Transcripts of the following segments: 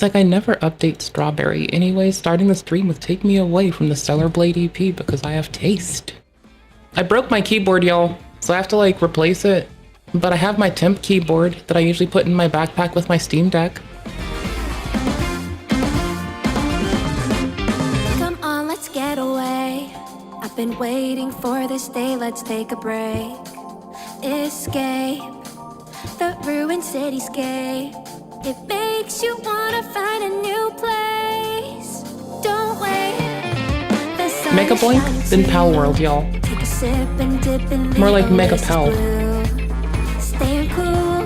like I never update Strawberry. Anyway, starting the stream would take me away from the Stellar Blade EP because I have taste. I broke my keyboard, y'all, so I have to like replace it. But I have my temp keyboard that I usually put in my backpack with my Steam Deck. Come on, let's get away. I've been waiting for this day, let's take a break. Escape the ruined cityscape. It makes you wanna find a new place. Don't wait. Mega Boink, then Pal World, y'all. Take a sip and dip in More like Mega Pal. Staying cool.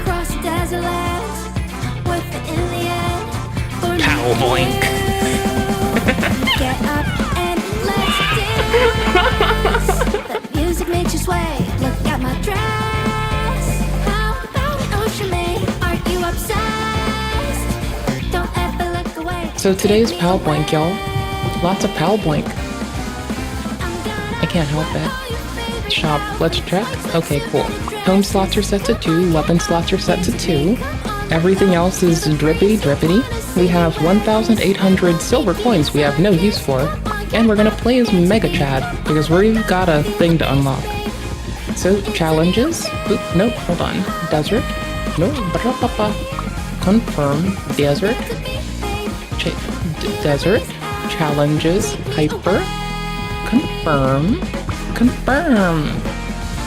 Cross desert lands. Worth it in the end. Pal-Boink. Get up and let's dance. The music makes you sway. Look at my dress. How about an ocean made? Aren't you obsessed? Don't ever look away. So today's Pal-Boink, y'all. Lots of Pal-Boink. I can't help it. Shop, let's check. Okay, cool. Home slots are set to 2, weapon slots are set to 2. Everything else is drippity. We have 1,800 silver coins we have no use for. And we're gonna play as Mega Chad, because we've got a thing to unlock. So, challenges. Oop, nope, hold on. Desert. No, confirm. Desert. Desert. Challenges. Hyper. Confirm.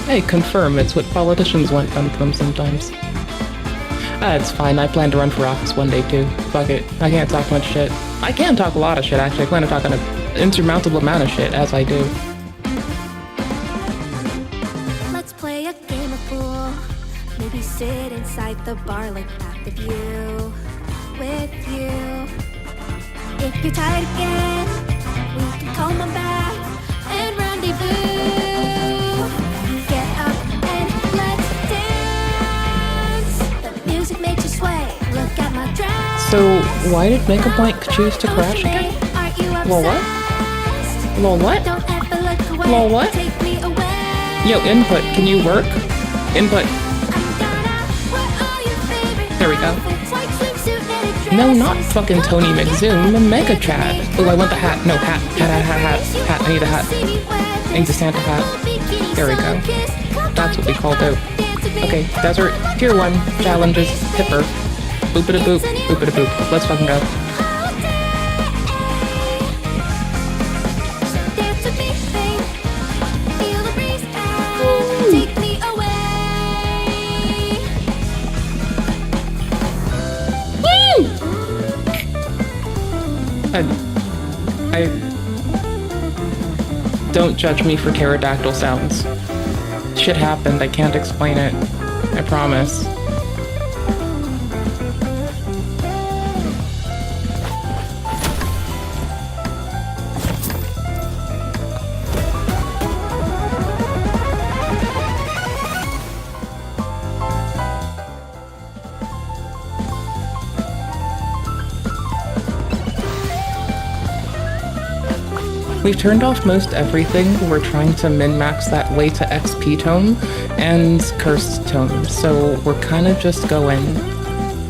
Hey, confirm. It's what politicians want done for them sometimes. It's fine. I plan to run for office one day too. Fuck it. I can't talk much shit. I can talk a lot of shit, actually. I plan to talk an insurmountable amount of shit, as I do. Let's play a game of pool. Maybe sit inside the bar like at the view. With you. If you're tired again, we can come on back and rendezvous. Get up and let's dance. The music makes you sway. Look at my dress. So, why did Mega Boink choose to crash again? Lol what? Lol what? Lol what? Yo, input, can you work? Input. There we go. No, not fucking Tony McZoom, the Mega Chad. Oh, I want the hat. No, hat. Hat. I need a hat. I need the Santa hat. There we go. That's what we call dope. Okay, desert, tier 1, challenges, hipper. Boop-a-da-boop, boop-a-da-boop. Let's fucking go. I don't judge me for pterodactyl sounds. Shit happened, I can't explain it. I promise. We've turned off most everything. We're trying to min-max that way to XP tome and cursed tome, so we're kind of just going.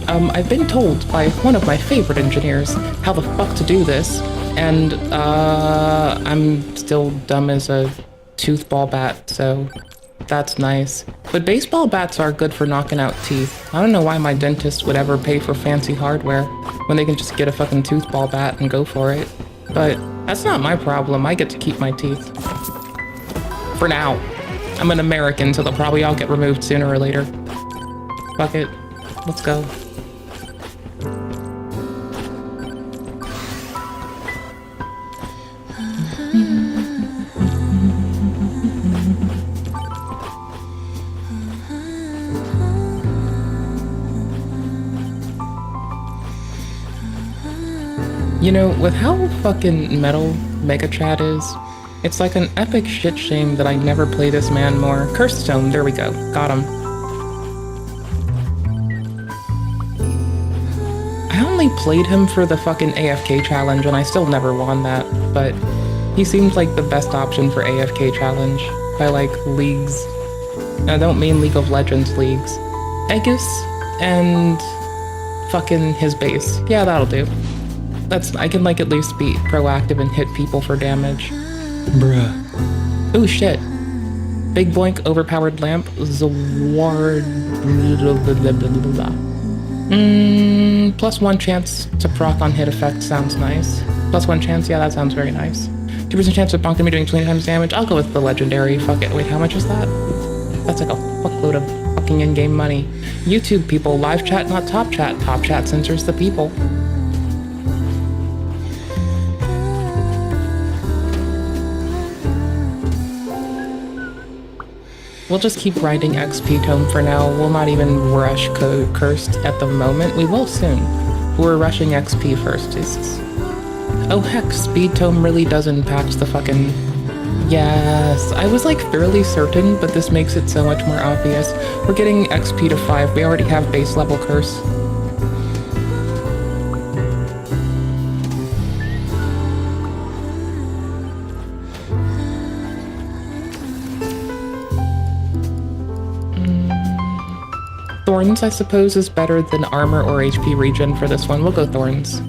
I've been told by one of my favorite engineers how the fuck to do this, and I'm still dumb as a toothball bat, so that's nice. But baseball bats are good for knocking out teeth. I don't know why my dentist would ever pay for fancy hardware when they can just get a fucking toothball bat and go for it. But that's not my problem. I get to keep my teeth. For now. I'm an American, so they'll probably all get removed sooner or later. Fuck it. Let's go. You know, with how fucking metal Mega Chad is, it's like an epic shit shame that I never play this man more. Cursed Stone, there we go. Got him. I only played him for the fucking AFK challenge and I still never won that, but he seems like the best option for AFK challenge by like leagues. I don't mean League of Legends leagues. Aegis and fucking his base. Yeah, that'll do. I can like at least be proactive and hit people for damage. Bruh. Oh shit. Big Boink, overpowered lamp, Zaward. +1 chance to proc on hit effect sounds nice. +1 chance, yeah, that sounds very nice. 2% chance of bonk me doing 20 times damage. I'll go with the legendary. Fuck it. Wait, how much is that? That's like a fuckload of fucking in-game money. YouTube people, live chat, not top chat. Top chat censors the people. We'll just keep grinding XP Tome for now. We'll not even rush Cursed at the moment. We will soon. We're rushing XP first, Jesus. Oh heck, Speed Tome really does impact the fucking... Yes, I was like fairly certain, but this makes it so much more obvious. We're getting XP to 5. We already have base level Curse. Thorns, I suppose, is better than armor or HP regen for this one. We'll go Thorns.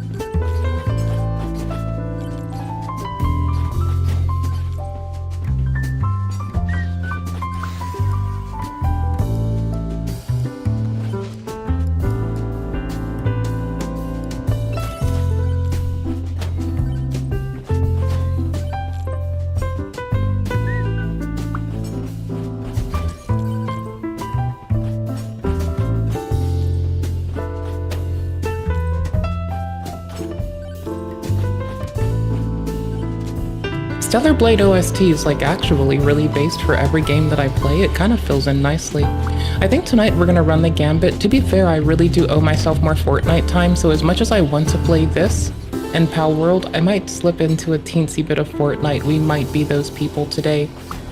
Stellar Blade OST is like actually really based for every game that I play. It kind of fills in nicely. I think tonight we're gonna run the Gambit. To be fair, I really do owe myself more Fortnite time, so as much as I want to play this and Pal World, I might slip into a teensy bit of Fortnite. We might be those people today.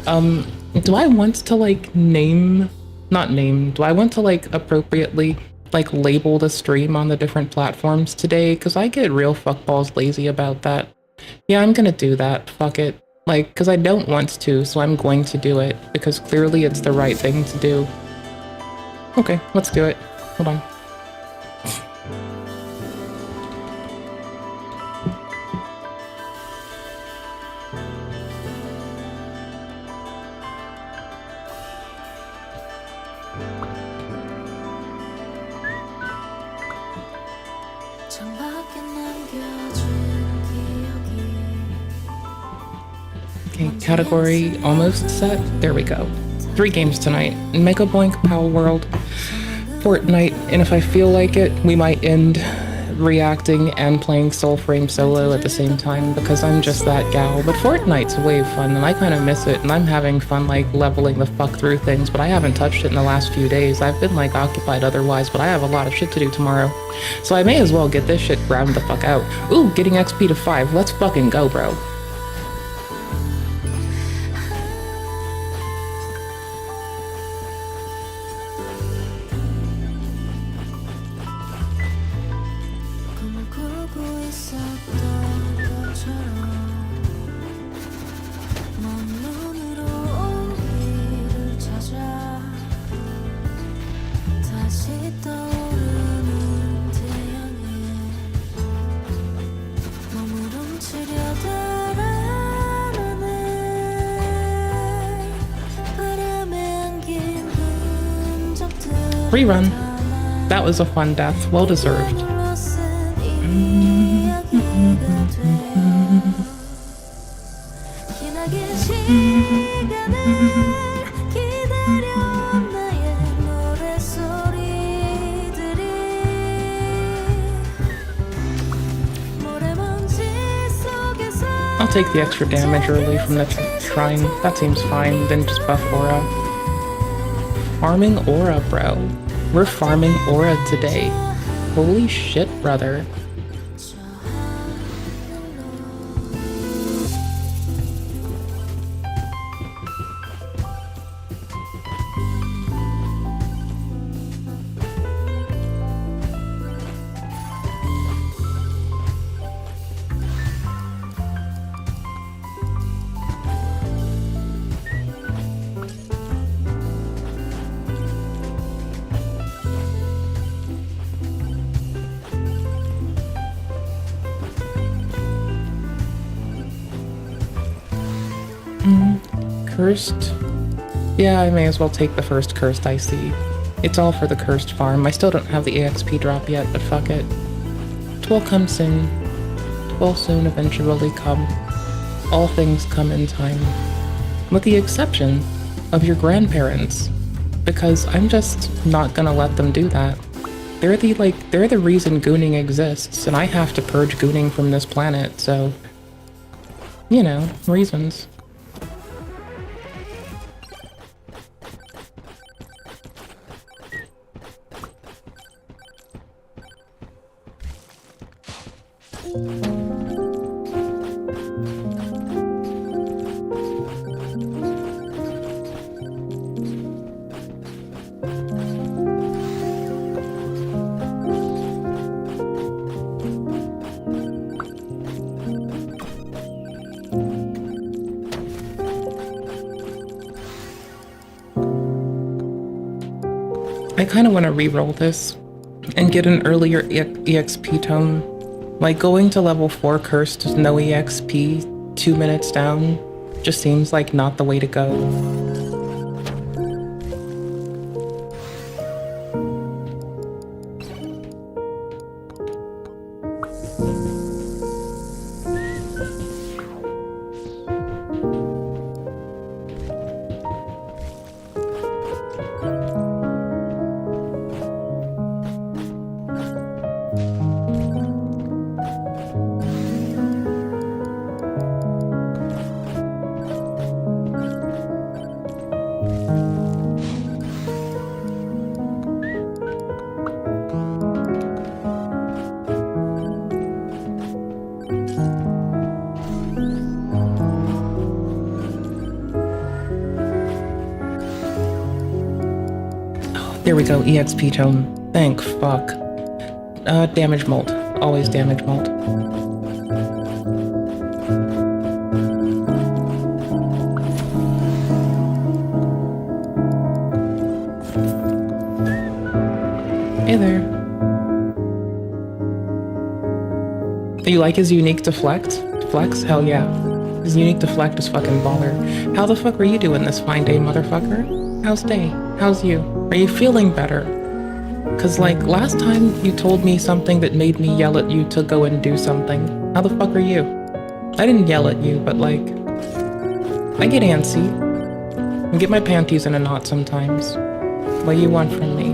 Do I want to like do I want to like appropriately like label the stream on the different platforms today? Because I get real fuckballs lazy about that. Yeah, I'm gonna do that. Fuck it. Like, because I don't want to, so I'm going to do it. Because clearly it's the right thing to do. Okay, let's do it. Hold on. Okay, category almost set. There we go. 3 games tonight. Mega Boink, Pal World, Fortnite, and if I feel like it, we might end reacting and playing Soulframe solo at the same time because I'm just that gal. But Fortnite's way fun and I kind of miss it, and I'm having fun like leveling the fuck through things, but I haven't touched it in the last few days. I've been like occupied otherwise, but I have a lot of shit to do tomorrow. So I may as well get this shit ground the fuck out. Ooh, getting XP to 5. Let's fucking go, bro. Rerun. That was a fun death. Well deserved. I'll take the extra damage early from the shrine. That seems fine. Then just buff aura. Farming aura, bro. We're farming aura today. Holy shit, brother. Cursed? Yeah, I may as well take the first cursed I see. It's all for the cursed farm. I still don't have the EXP drop yet, but fuck it. 'Twill come soon. 'Twill soon eventually come. All things come in time. With the exception of your grandparents. Because I'm just not gonna let them do that. They're the reason gooning exists, and I have to purge gooning from this planet, so... You know, reasons. I kind of want to re-roll this and get an earlier EXP tome. Like going to level 4 cursed with no EXP 2 minutes down just seems like not the way to go. There we go, EXP tome. Thank fuck. Damage mold. Always damage mold. Hey there. You like his unique deflect? Flex? Hell yeah. His unique deflect is fucking baller. How the fuck are you doing this fine day, motherfucker? How's day? How's you? Are you feeling better? Cause like last time you told me something that made me yell at you to go and do something. How the fuck are you? I didn't yell at you, but like, I get antsy. I get my panties in a knot sometimes. What do you want from me?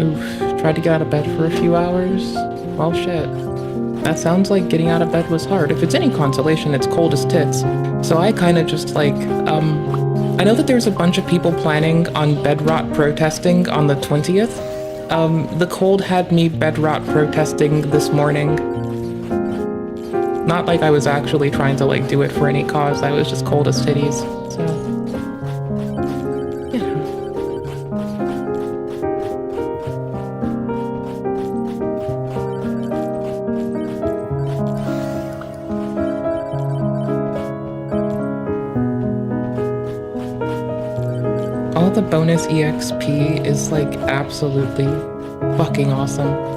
Oof, tried to get out of bed for a few hours? Well, shit. That sounds like getting out of bed was hard. If it's any consolation, it's cold as tits. So I kind of just like, I know that there's a bunch of people planning on bed rot protesting on the 20th. The cold had me bed rot protesting this morning. Not like I was actually trying to like do it for any cause, I was just cold as titties, so. You know. All the bonus EXP is like absolutely fucking awesome.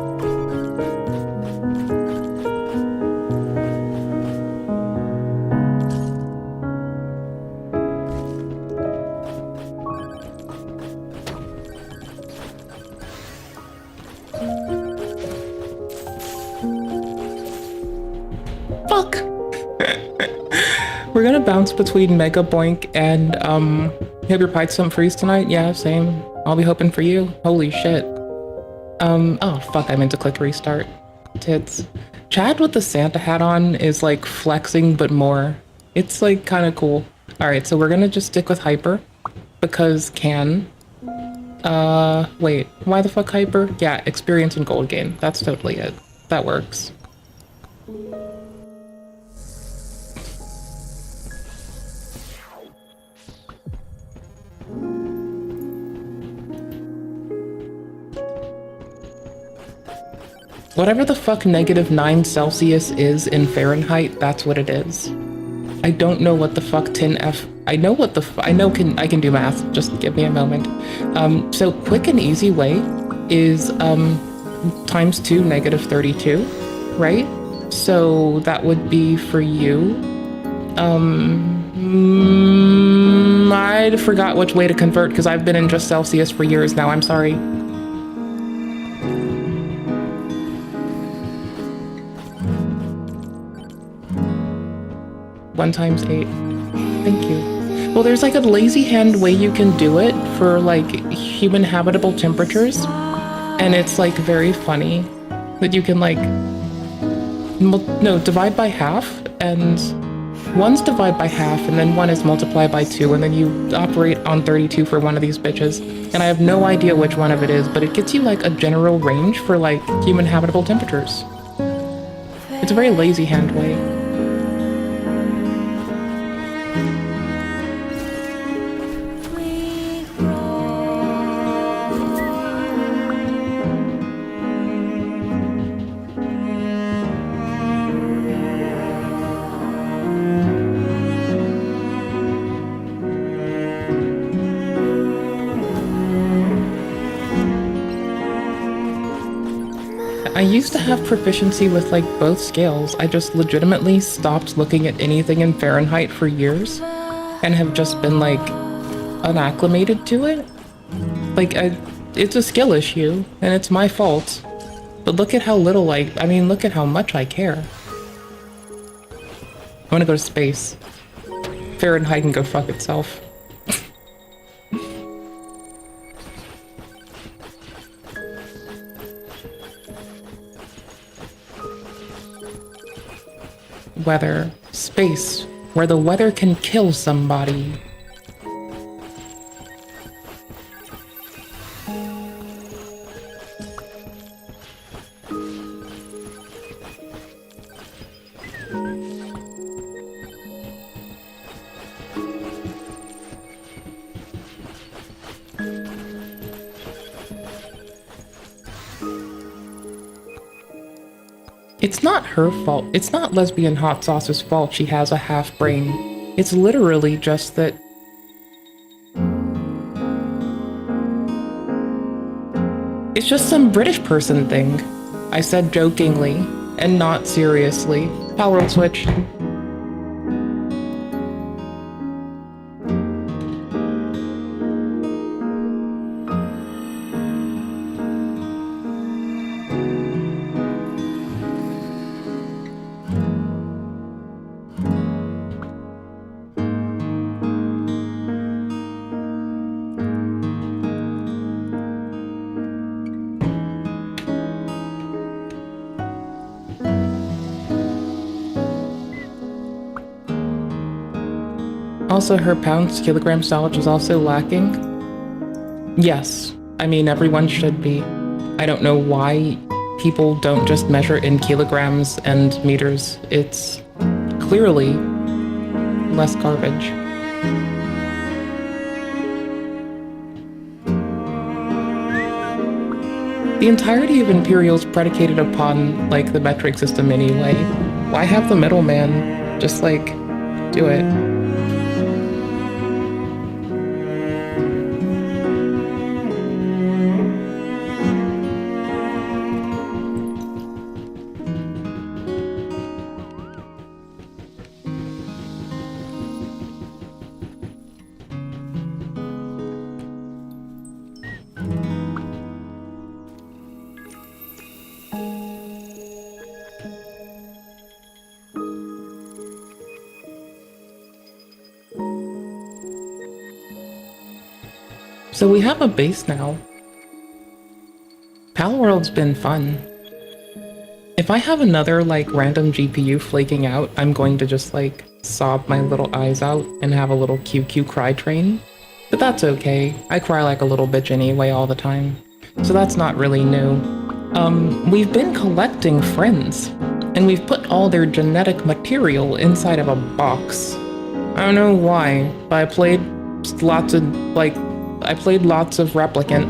Fuck! We're gonna bounce between Mega Boink and, you have your pie stump freeze tonight? Yeah, same. I'll be hoping for you. Holy shit. Oh fuck, I meant to click restart. Tits. Chad with the Santa hat on is like flexing, but more. It's like kind of cool. Alright, so we're gonna just stick with Hyper. Because can. Wait, why the fuck Hyper? Yeah, experience and gold gain. That's totally it. That works. Whatever the fuck -9 Celsius is in Fahrenheit, that's what it is. I don't know what the fuck 10F. I know what the I can do math. Just give me a moment. So quick and easy way is times 2 -32, right? So that would be for you. I forgot which way to convert because I've been in just Celsius for years now. I'm sorry. 1 times 8. Thank you. Well, there's like a lazy hand way you can do it for like human habitable temperatures. And it's like very funny that you can like, no, divide by half, and one's divide by half, and then one is multiply by 2, and then you operate on 32 for one of these bitches. And I have no idea which one of it is, but it gets you like a general range for like human habitable temperatures. It's a very lazy hand way. I used to have proficiency with like both scales. I just legitimately stopped looking at anything in Fahrenheit for years and have just been like unacclimated to it. Like it's a skill issue and it's my fault. But look at how little look at how much I care. I want to go to space. Fahrenheit can go fuck itself. Weather. Space. Where the weather can kill somebody. It's not her fault. It's not lesbian hot sauce's fault she has a half brain. It's literally just that... It's just some British person thing. I said jokingly, and not seriously. Power world switch. Also, her pounds kilogram knowledge is also lacking. Yes, I mean everyone should be. I don't know why people don't just measure in kilograms and meters. It's clearly less garbage. The entirety of Imperial is predicated upon like the metric system anyway. Why have the middleman just like do it? So we have a base now. Pal-World's been fun. If I have another like random GPU flaking out, I'm going to just like sob my little eyes out and have a little QQ cry train. But that's okay. I cry like a little bitch anyway all the time. So that's not really new. We've been collecting friends, and we've put all their genetic material inside of a box. I don't know why, but I played lots of Replicant,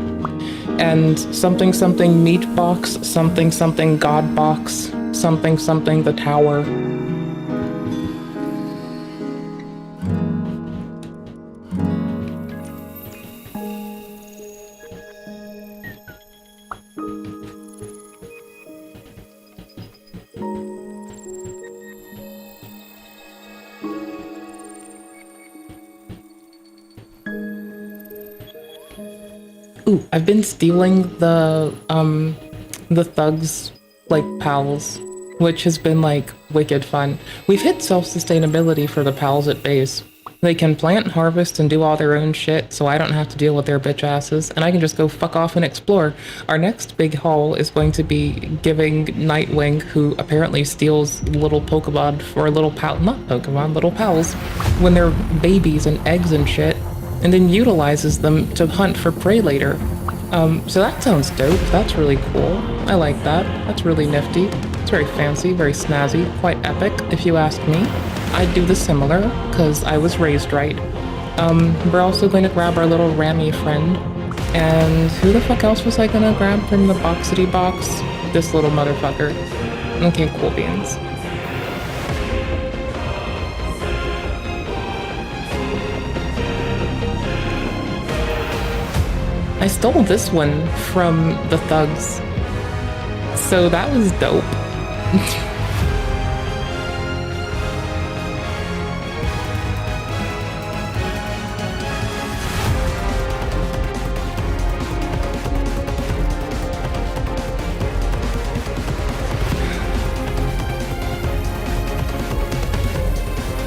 and something something meat box, something something god box, something something the tower. Ooh, I've been stealing the thugs, like, pals, which has been, like, wicked fun. We've hit self-sustainability for the pals at base. They can plant, harvest, and do all their own shit, so I don't have to deal with their bitch asses, and I can just go fuck off and explore. Our next big haul is going to be giving Nightwing, who apparently steals little Pokemon for little little pals, when they're babies and eggs and shit, and then utilizes them to hunt for prey later. So that sounds dope. That's really cool. I like that. That's really nifty. It's very fancy, very snazzy, quite epic, if you ask me. I'd do the similar, because I was raised right. We're also going to grab our little Rammy friend. And who the fuck else was I gonna grab from the boxity box? This little motherfucker. Okay, cool beans. I stole this one from the thugs, so that was dope.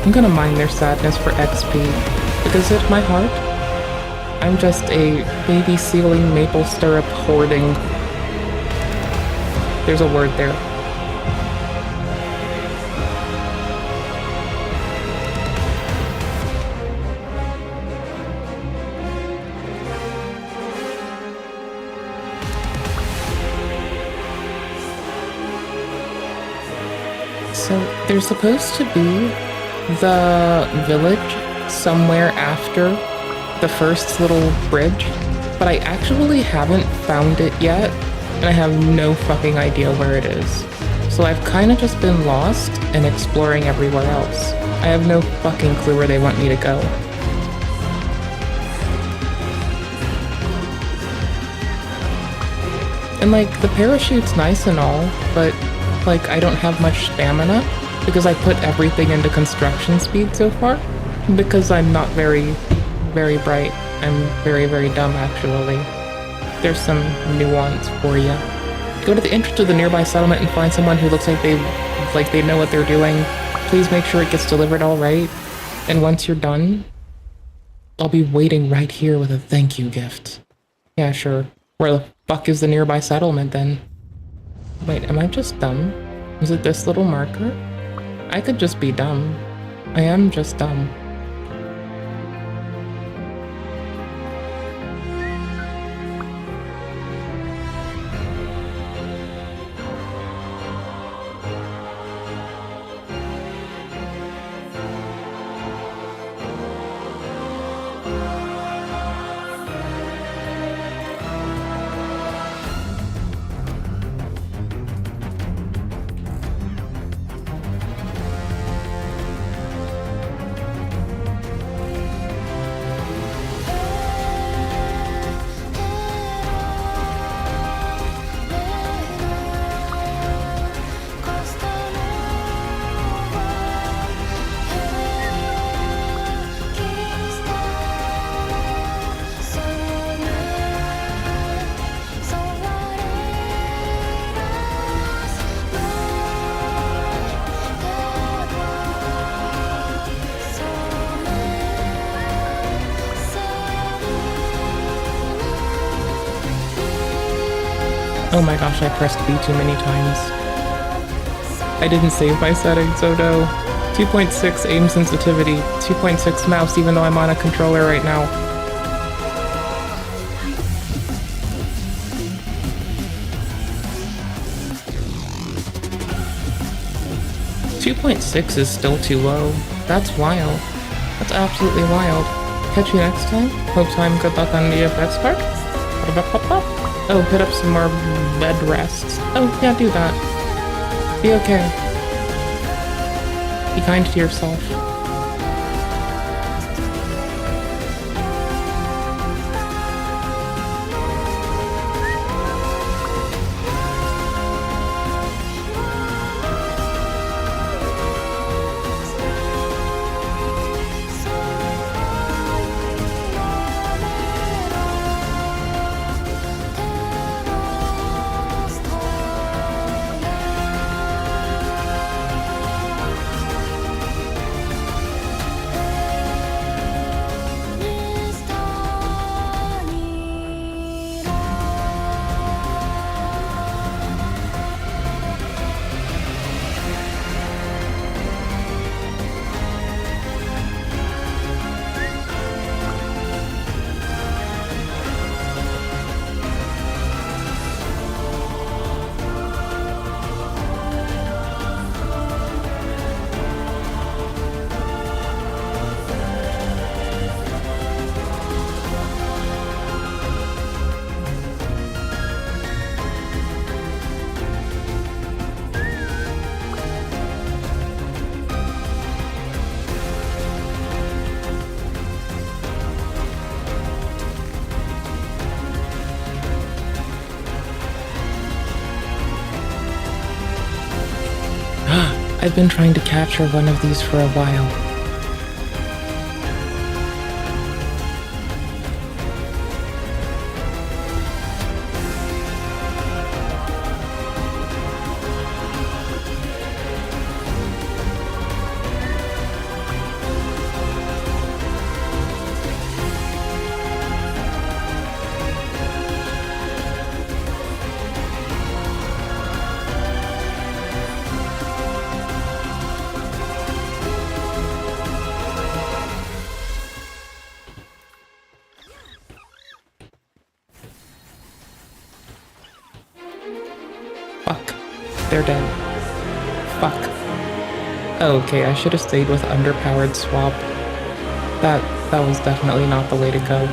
I'm gonna mine their sadness for XP, because at my heart, I'm just a baby ceiling maple syrup hoarding. There's a word there. So there's supposed to be the village somewhere after the first little bridge, but I actually haven't found it yet, and I have no fucking idea where it is. So I've kind of just been lost and exploring everywhere else. I have no fucking clue where they want me to go. And like, the parachute's nice and all, but like, I don't have much stamina because I put everything into construction speed so far, because I'm not very bright. I'm very dumb, actually. There's some nuance for you. Go to the entrance of the nearby settlement and find someone who looks like they know what they're doing. Please make sure it gets delivered all right. And once you're done, I'll be waiting right here with a thank you gift. Yeah, sure. Where the fuck is the nearby settlement then? Wait, am I just dumb? Is it this little marker? I could just be dumb. I am just dumb. Oh my gosh, I pressed B too many times. I didn't save my settings, oh no. 2.6 aim sensitivity, 2.6 mouse even though I'm on a controller right now. .6 is still too low. That's wild. That's absolutely wild. Catch you next time. Hope time, good luck on the FX part. Oh, hit up some more bed rests. Oh, yeah, do that. Be okay. Be kind to yourself. I've been trying to capture one of these for a while. Fuck. They're dead. Fuck. Oh, okay, I should have stayed with underpowered swap. That was definitely not the way to go.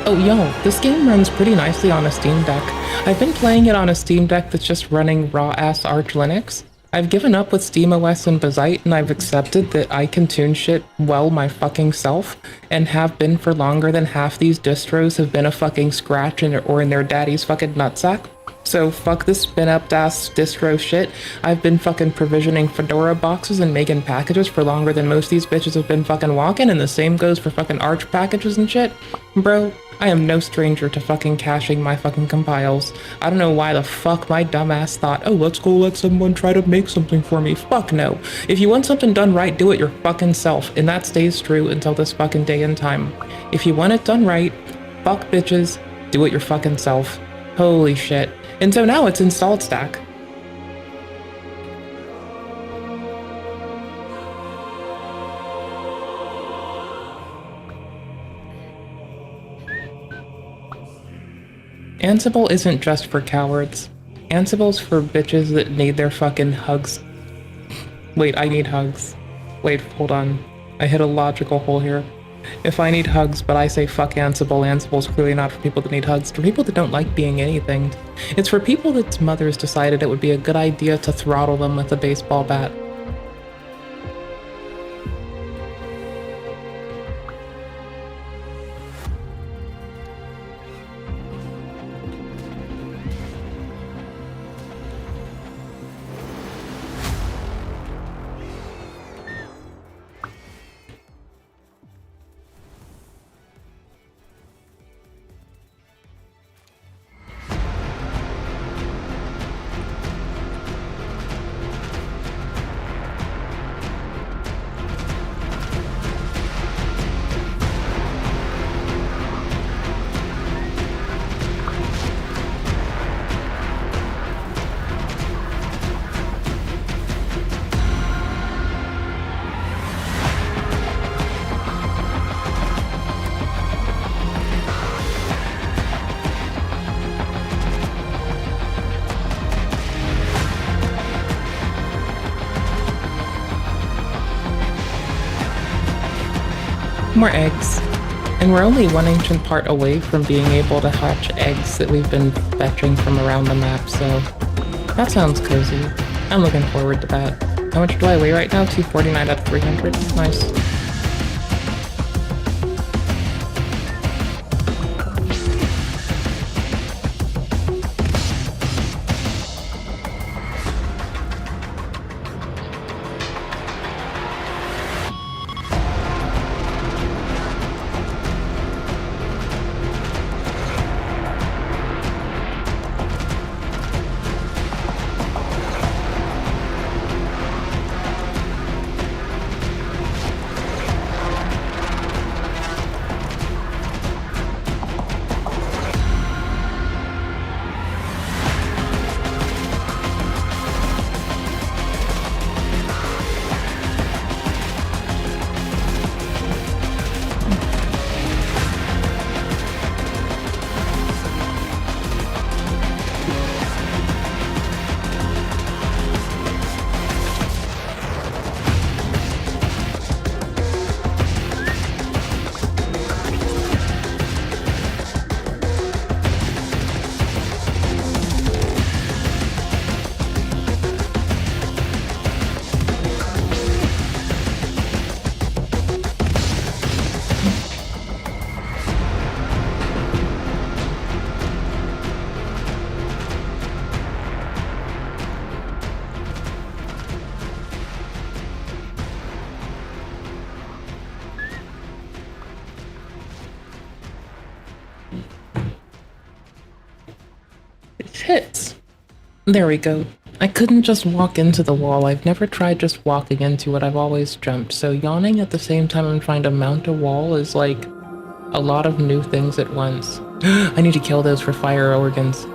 Oh, yo, this game runs pretty nicely on a Steam Deck. I've been playing it on a Steam Deck that's just running raw-ass Arch Linux. I've given up with SteamOS and Bazite, and I've accepted that I can tune shit well my fucking self, and have been for longer than half these distros have been a fucking scratch or in their daddy's fucking nutsack. So fuck this spin-up-ass distro shit. I've been fucking provisioning Fedora boxes and making packages for longer than most of these bitches have been fucking walking, and the same goes for fucking Arch packages and shit. Bro, I am no stranger to fucking caching my fucking compiles. I don't know why the fuck my dumbass thought, oh, let's go let someone try to make something for me. Fuck no. If you want something done right, do it your fucking self, and that stays true until this fucking day and time. If you want it done right, fuck bitches, do it your fucking self. Holy shit. And so now it's installed stack. Ansible isn't just for cowards. Ansible's for bitches that need their fucking hugs. Wait, I need hugs. Wait, hold on. I hit a logical hole here. If I need hugs, but I say fuck Ansible, Ansible's clearly not for people that need hugs. It's for people that don't like being anything. It's for people that's mothers decided it would be a good idea to throttle them with a baseball bat. more eggs. And we're only one ancient part away from being able to hatch eggs that we've been fetching from around the map, so that sounds cozy. I'm looking forward to that. How much do I weigh right now? 249 out of 300. Nice. Hits. There we go. I couldn't just walk into the wall. I've never tried just walking into it. I've always jumped. So yawning at the same time I'm trying to mount a wall is like a lot of new things at once. I need to kill those for fire organs.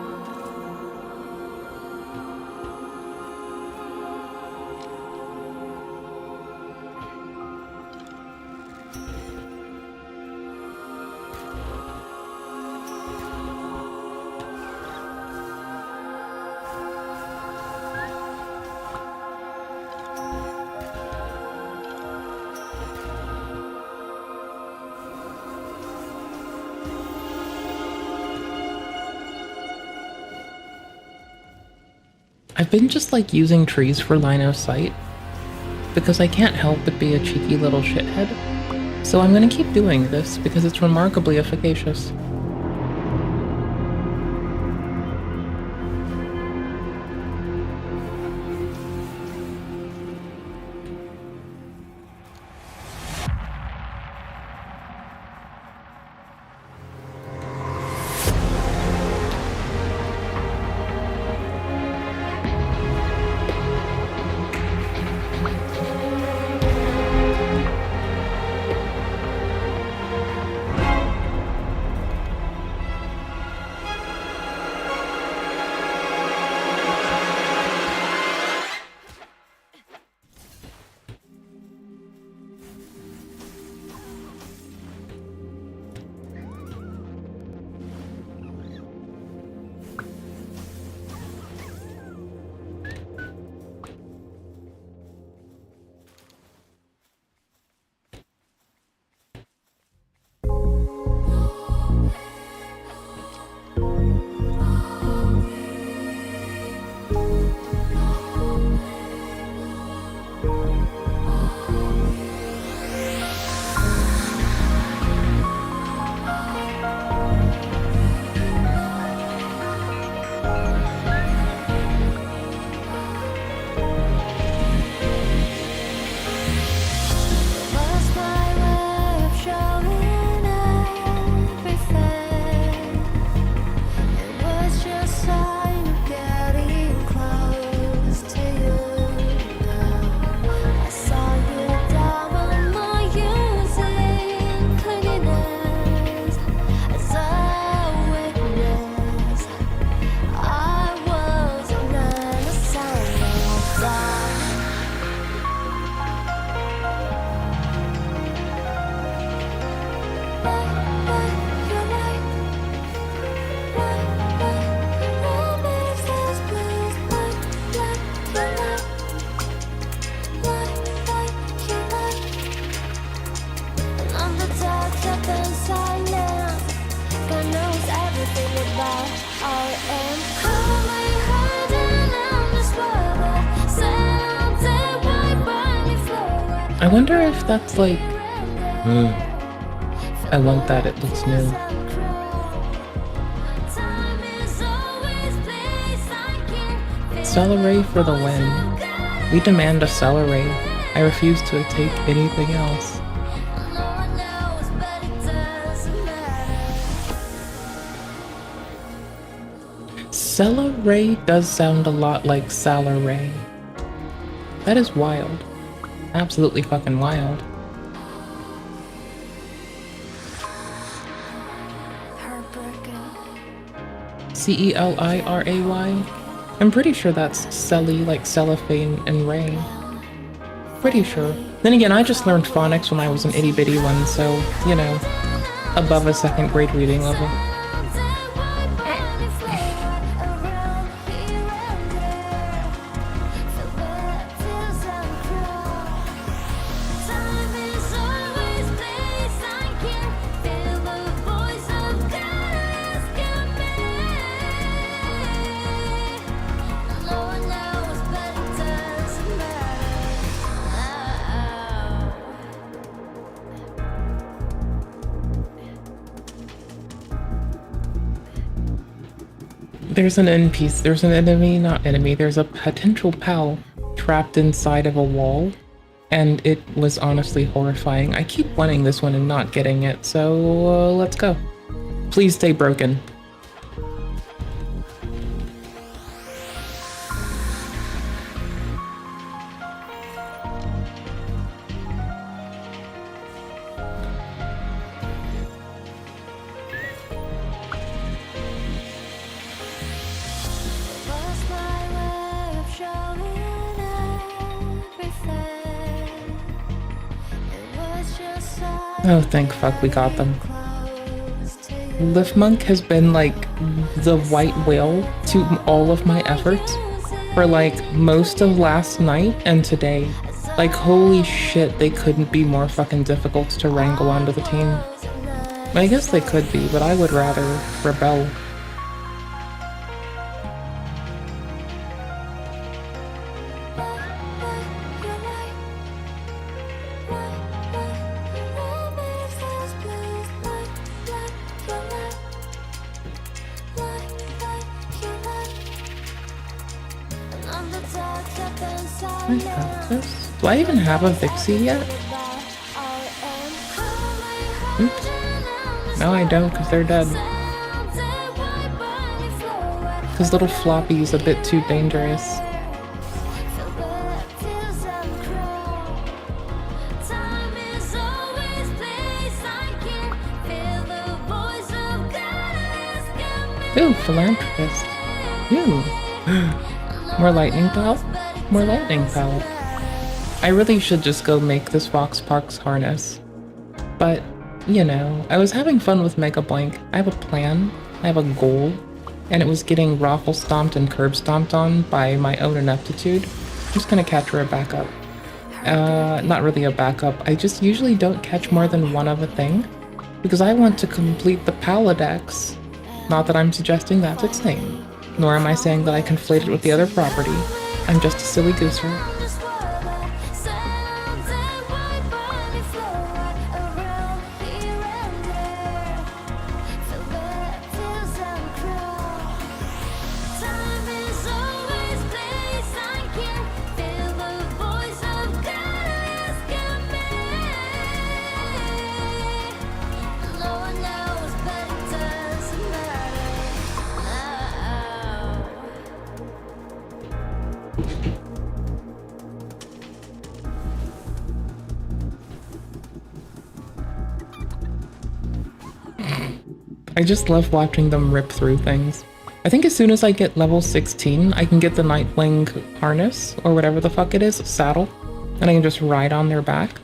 I've been just like using trees for line of sight because I can't help but be a cheeky little shithead. So I'm gonna keep doing this because it's remarkably efficacious. I wonder if that's like... I want that, it looks new. Celery for the win. We demand a celery. I refuse to take anything else. Celery does sound a lot like Salaray. That is wild. Absolutely fucking wild. Celiray? I'm pretty sure that's Celly, like cellophane and ray. Pretty sure. Then again, I just learned phonics when I was an itty bitty one, so, you know, above a second grade reading level. There's an NPC, there's an enemy, not enemy, there's a potential pal trapped inside of a wall, and it was honestly horrifying. I keep wanting this one and not getting it, so let's go. Please stay broken. Oh, thank fuck we got them. Liftmonk has been like the white whale to all of my efforts for like most of last night and today. Like holy shit, they couldn't be more fucking difficult to wrangle onto the team. I guess they could be, but I would rather rebel. I got this. Do I even have a Vixie yet? Oops. No, I don't, because they're dead. Because little Floppy's a bit too dangerous. Ooh, philanthropist. Ooh. More lightning pal? More lightning pal. I really should just go make this Fox Parks harness. But, you know, I was having fun with Mega Blank. I have a plan, I have a goal, and it was getting raffle stomped and curb stomped on by my own ineptitude. I'm just gonna catch her a backup. Not really a backup. I just usually don't catch more than one of a thing, because I want to complete the Paladex. Not that I'm suggesting that's its name, nor am I saying that I conflate it with the other property. I'm just a silly gooser. I just love watching them rip through things. I think as soon as I get level 16, I can get the Nightwing harness, or whatever the fuck it is, saddle, and I can just ride on their back.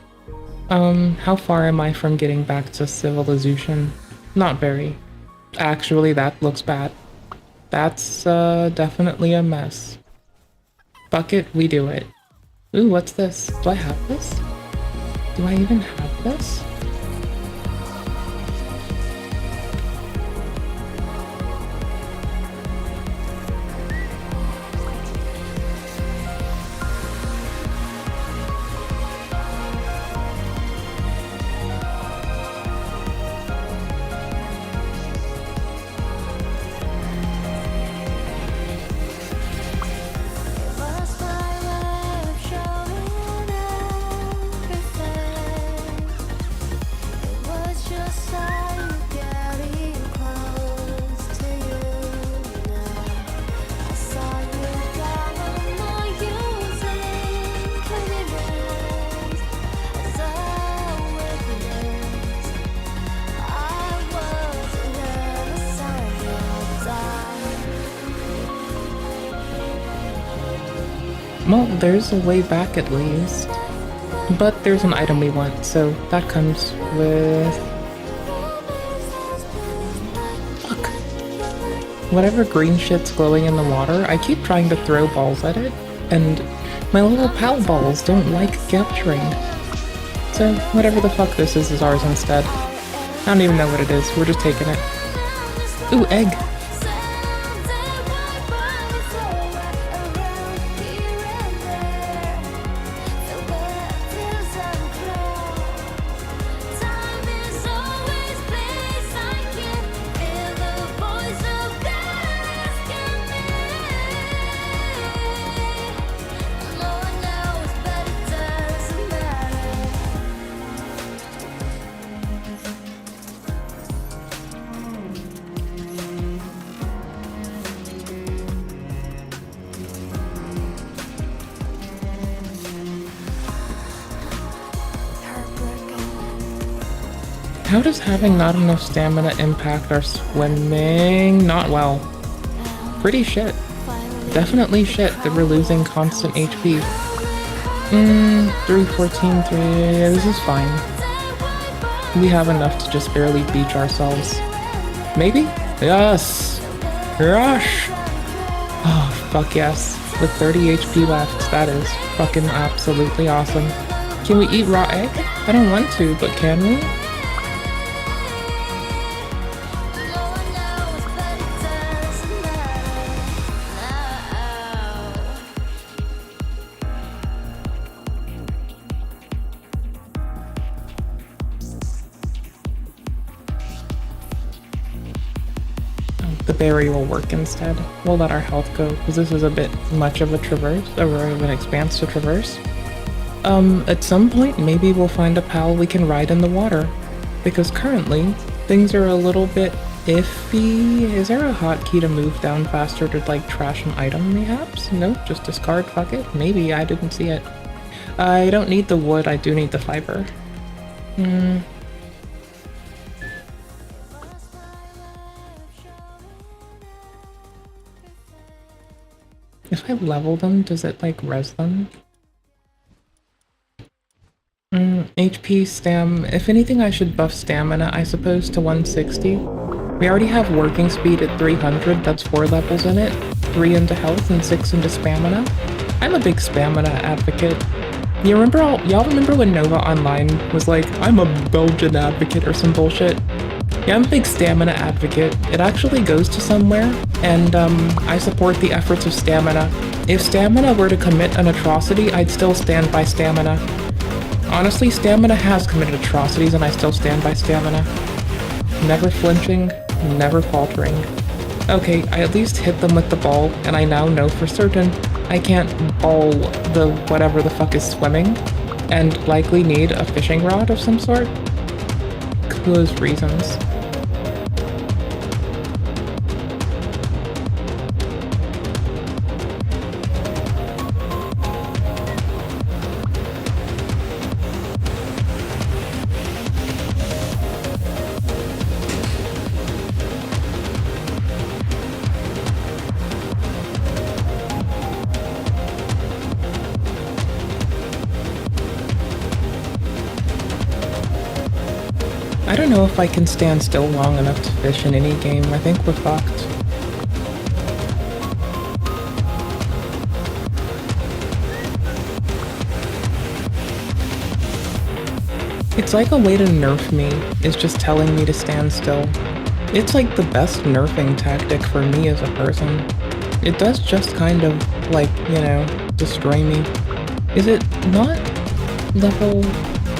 How far am I from getting back to civilization? Not very. Actually, that looks bad. That's, definitely a mess. Fuck it, we do it. Ooh, what's this? Do I have this? Do I even have this? Well, there's a way back at least. But there's an item we want, so that comes with... Fuck. Whatever green shit's glowing in the water, I keep trying to throw balls at it, and my little pal balls don't like capturing. So whatever the fuck this is ours instead. I don't even know what it is, we're just taking it. Ooh, egg! How does having not enough stamina impact our swimming? Not well. Pretty shit. Definitely shit that we're losing constant HP. 314, 3... Yeah, this is fine. We have enough to just barely beach ourselves. Maybe? Yes! Rush! Oh, fuck yes. With 30 HP left, that is fucking absolutely awesome. Can we eat raw egg? I don't want to, but can we? The berry will work instead. We'll let our health go, because this is a bit much of a traverse, or of an expanse to traverse. At some point, maybe we'll find a pal we can ride in the water. Because currently, things are a little bit iffy. Is there a hotkey to move down faster to, like, trash an item, mayhaps? Nope, just discard, fuck it. Maybe, I didn't see it. I don't need the wood, I do need the fiber. If I level them, does it, like, res them? HP, stam... If anything, I should buff stamina, I suppose, to 160. We already have working speed at 300, that's 4 levels in it. 3 into health and 6 into stamina. I'm a big stamina advocate. Y'all remember when Nova Online was like, I'm a Belgian advocate or some bullshit? Yeah, I'm a big stamina advocate. It actually goes to somewhere, and I support the efforts of stamina. If stamina were to commit an atrocity, I'd still stand by stamina. Honestly, stamina has committed atrocities, and I still stand by stamina. Never flinching, never faltering. Okay, I at least hit them with the ball, and I now know for certain I can't ball the whatever the fuck is swimming, and likely need a fishing rod of some sort. Those reasons. I don't know if I can stand still long enough to fish in any game. I think we're fucked. It's like a way to nerf me, is just telling me to stand still. It's like the best nerfing tactic for me as a person. It does just kind of, like, you know, destroy me. Is it not level...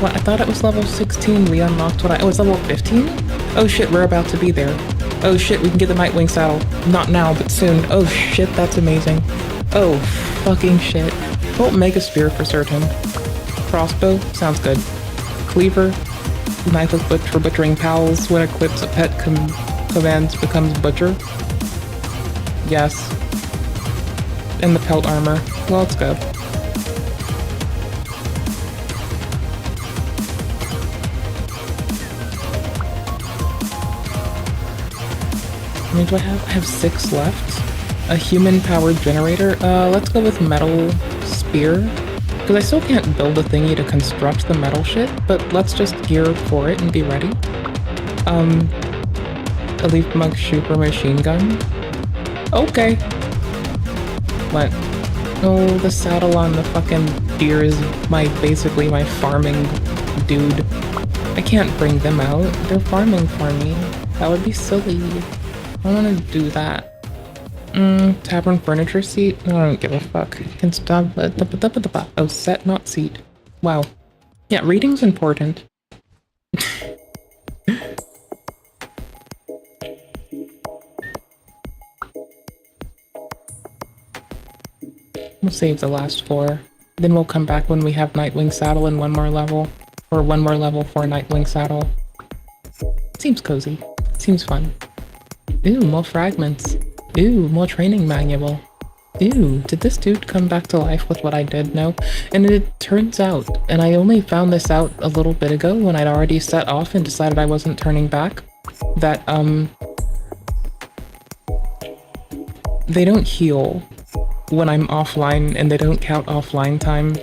What? I thought it was level 16 we unlocked what oh, it's level 15? Oh shit, we're about to be there. Oh shit, we can get the Nightwing saddle. Not now, but soon. Oh shit, that's amazing. Oh, fucking shit. Bolt Mega Spear for certain. Crossbow, sounds good. Cleaver, knife for butchering pals. When equips, a pet commands becomes butcher. Yes. And the pelt armor. Well, let's go. I mean, do I have 6 left? A human-powered generator? Let's go with metal spear. Because I still can't build a thingy to construct the metal shit, but let's just gear for it and be ready. A leaf mug super machine gun. Okay. What? Oh, the saddle on the fucking deer is basically my farming dude. I can't bring them out. They're farming for me. That would be silly. I don't want to do that. Tavern furniture seat? I don't give a fuck. Can stop. Oh, set, not seat. Wow. Yeah, reading's important. We'll save the last 4. Then we'll come back when we have Nightwing Saddle and one more level. Or one more level for Nightwing Saddle. Seems cozy. Seems fun. Ooh, more fragments. Ooh, more training manual. Ooh, did this dude come back to life with what I did? No. And it turns out, and I only found this out a little bit ago when I'd already set off and decided I wasn't turning back, that, they don't heal when I'm offline and they don't count offline time.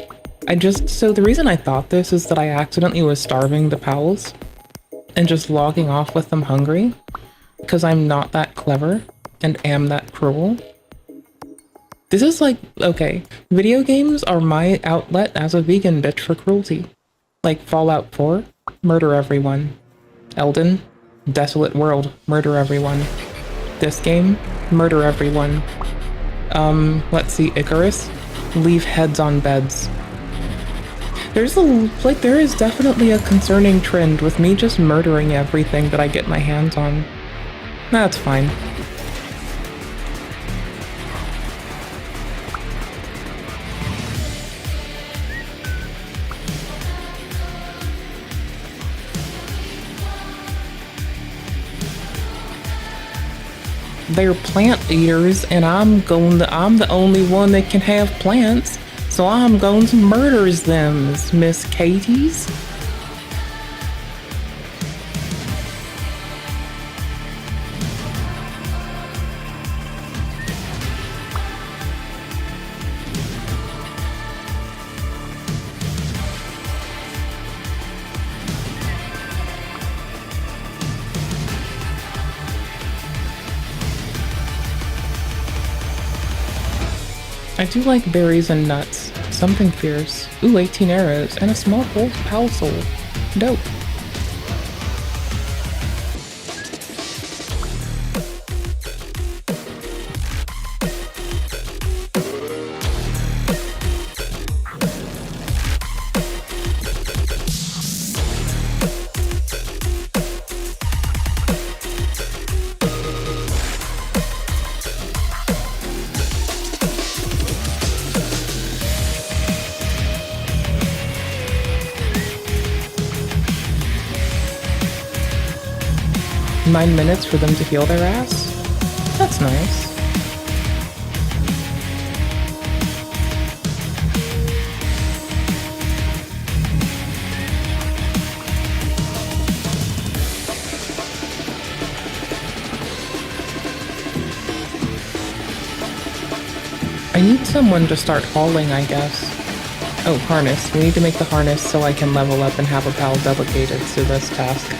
So the reason I thought this is that I accidentally was starving the pals and just logging off with them hungry, because I'm not that clever and am that cruel. This is like, okay, video games are my outlet as a vegan bitch for cruelty. Like Fallout 4, murder everyone. Elden, desolate world, murder everyone. This game, murder everyone. Let's see, Icarus, leave heads on beds. There is definitely a concerning trend with me just murdering everything that I get my hands on. That's fine. They're plant eaters, and I'm the only one that can have plants, so I'm going to murder them, Miss Katie's. I do like berries and nuts. Something fierce. Ooh, 18 arrows and a small pal soul. Dope. Nine minutes for them to heal their ass? That's nice. I need someone to start hauling, I guess. Oh, harness. We need to make the harness so I can level up and have a pal delegated to this task.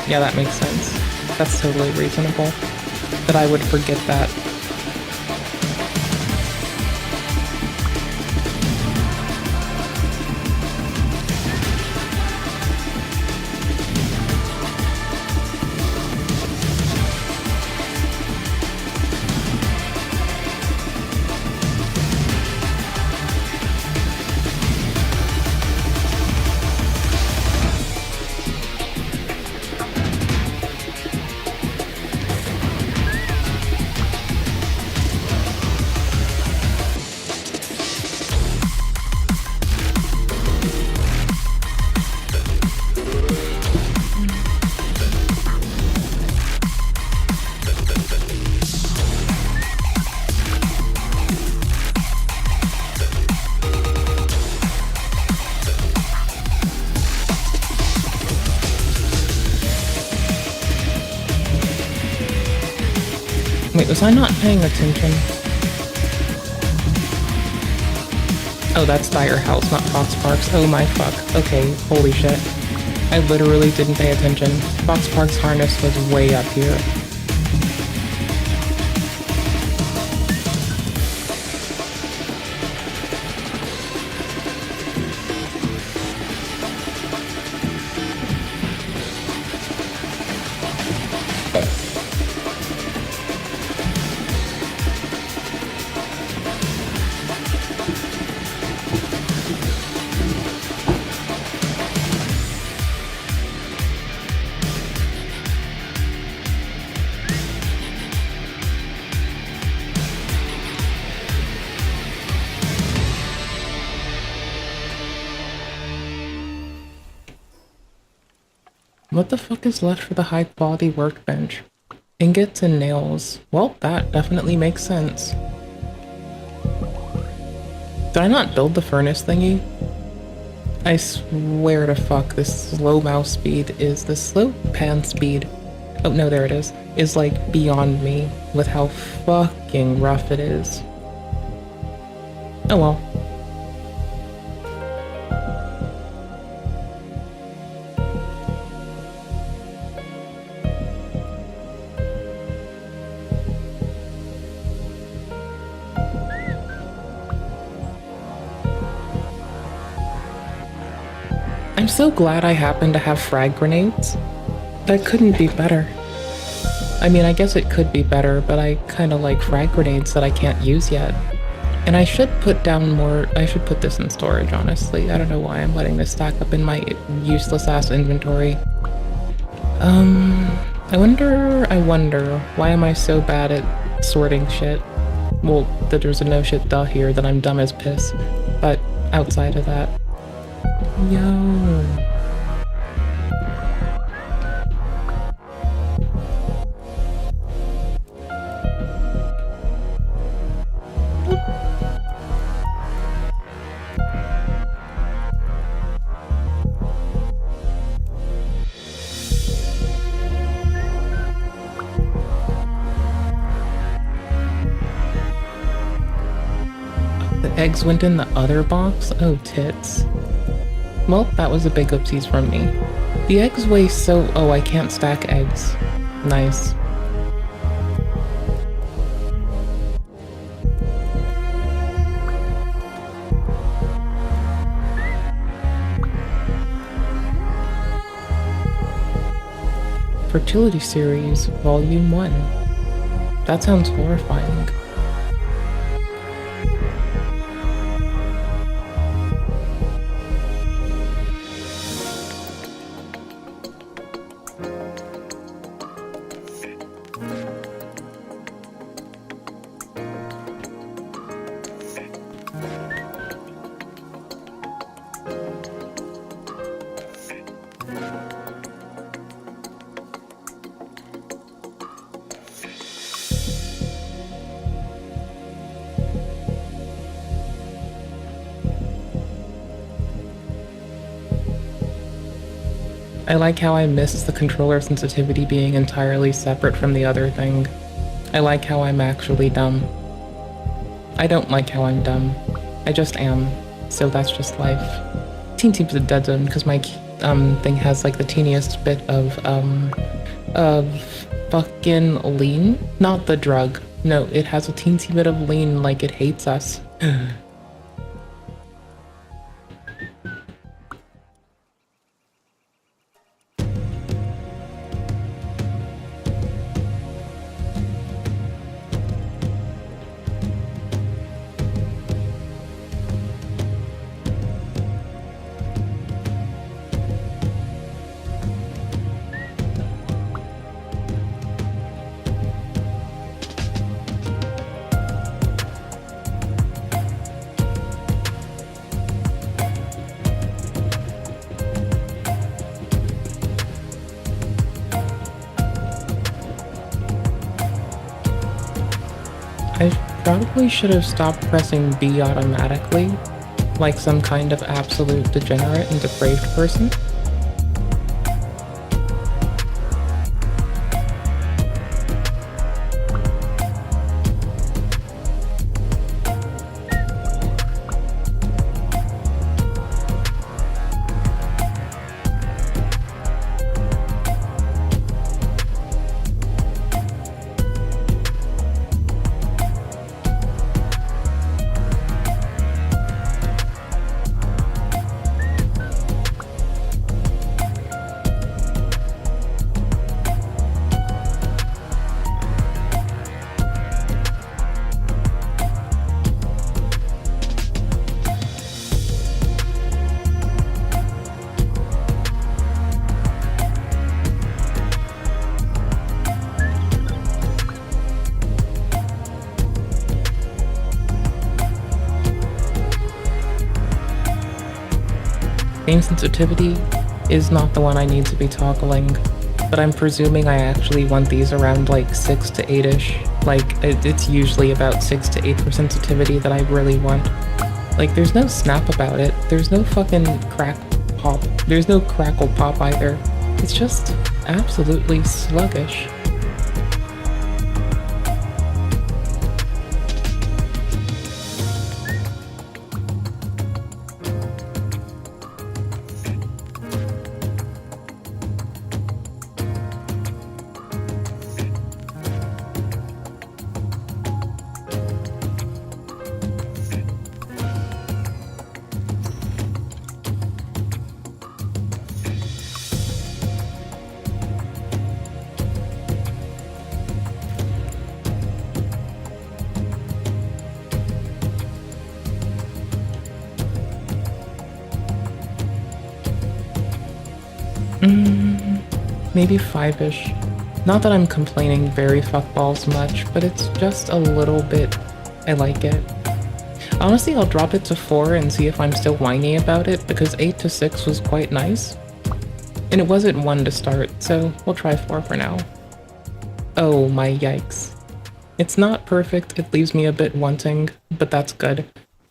Yeah, that makes sense. That's totally reasonable. That I would forget that. Wait, was I not paying attention? Oh, that's Dire House, not Fox Parks. Oh my fuck. Okay, holy shit. I literally didn't pay attention. Fox Parks harness was way up here. What the fuck is left for the high quality workbench? Ingots and nails. Well, that definitely makes sense. Did I not build the furnace thingy? I swear to fuck, this slow mouse speed is, the slow pan speed, oh no, there it is like beyond me with how fucking rough it is. Oh well. I'm so glad I happen to have frag grenades. That couldn't be better. I mean, I guess it could be better, but I kinda like frag grenades that I can't use yet. And I should put down more, I should put this in storage, honestly. I don't know why I'm letting this stack up in my useless ass inventory. I wonder, why am I so bad at sorting shit? Well, there's a no shit duh here that I'm dumb as piss, but outside of that. Yo. The eggs went in the other box? Oh, tits. Well, that was a big oopsies from me. The eggs weigh so... Oh, I can't stack eggs. Nice. Fertility Series, Volume 1. That sounds horrifying. I like how I missed the controller sensitivity being entirely separate from the other thing. I like how I'm actually dumb. I don't like how I'm dumb. I just am. So that's just life. Teeny bit of dead zone because my thing has like the teeniest bit of fucking lean. Not the drug. No, it has a teensy bit of lean like it hates us. I probably should have stopped pressing B automatically, like some kind of absolute degenerate and depraved person. Game sensitivity is not the one I need to be toggling, but I'm presuming I actually want these around like 6 to 8-ish. Like, it's usually about 6 to 8% sensitivity that I really want. Like, there's no snap about it. There's no fucking crack pop. There's no crackle pop either. It's just absolutely sluggish. Maybe 5-ish. Not that I'm complaining very fuckballs much, but it's just a little bit... I like it. Honestly, I'll drop it to 4 and see if I'm still whiny about it, because 8 to 6 was quite nice. And it wasn't 1 to start, so we'll try 4 for now. Oh my yikes. It's not perfect, it leaves me a bit wanting, but that's good.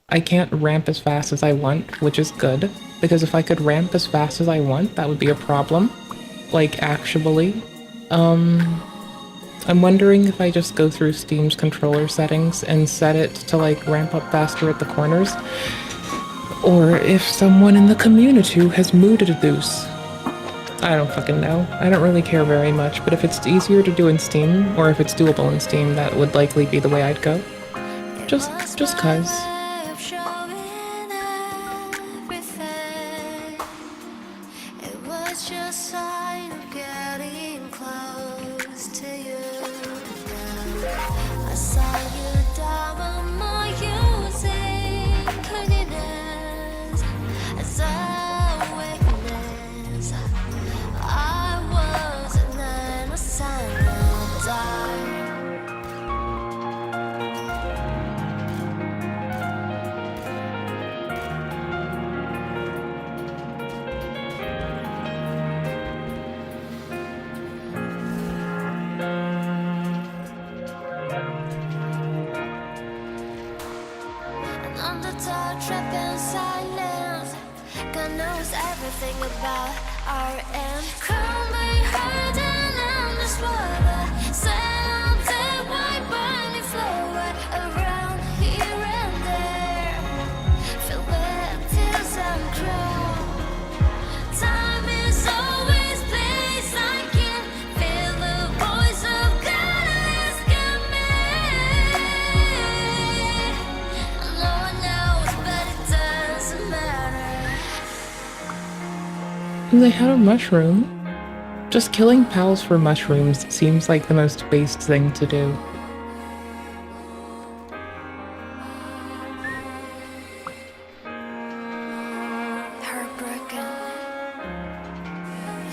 I can't ramp as fast as I want, which is good, because if I could ramp as fast as I want, that would be a problem. Like, actually. I'm wondering if I just go through Steam's controller settings and set it to, like, ramp up faster at the corners. Or if someone in the community has mooded this. I don't fucking know. I don't really care very much, but if it's easier to do in Steam, or if it's doable in Steam, that would likely be the way I'd go. Just cuz. They had a mushroom. Just killing pals for mushrooms seems like the most based thing to do. Heartbroken.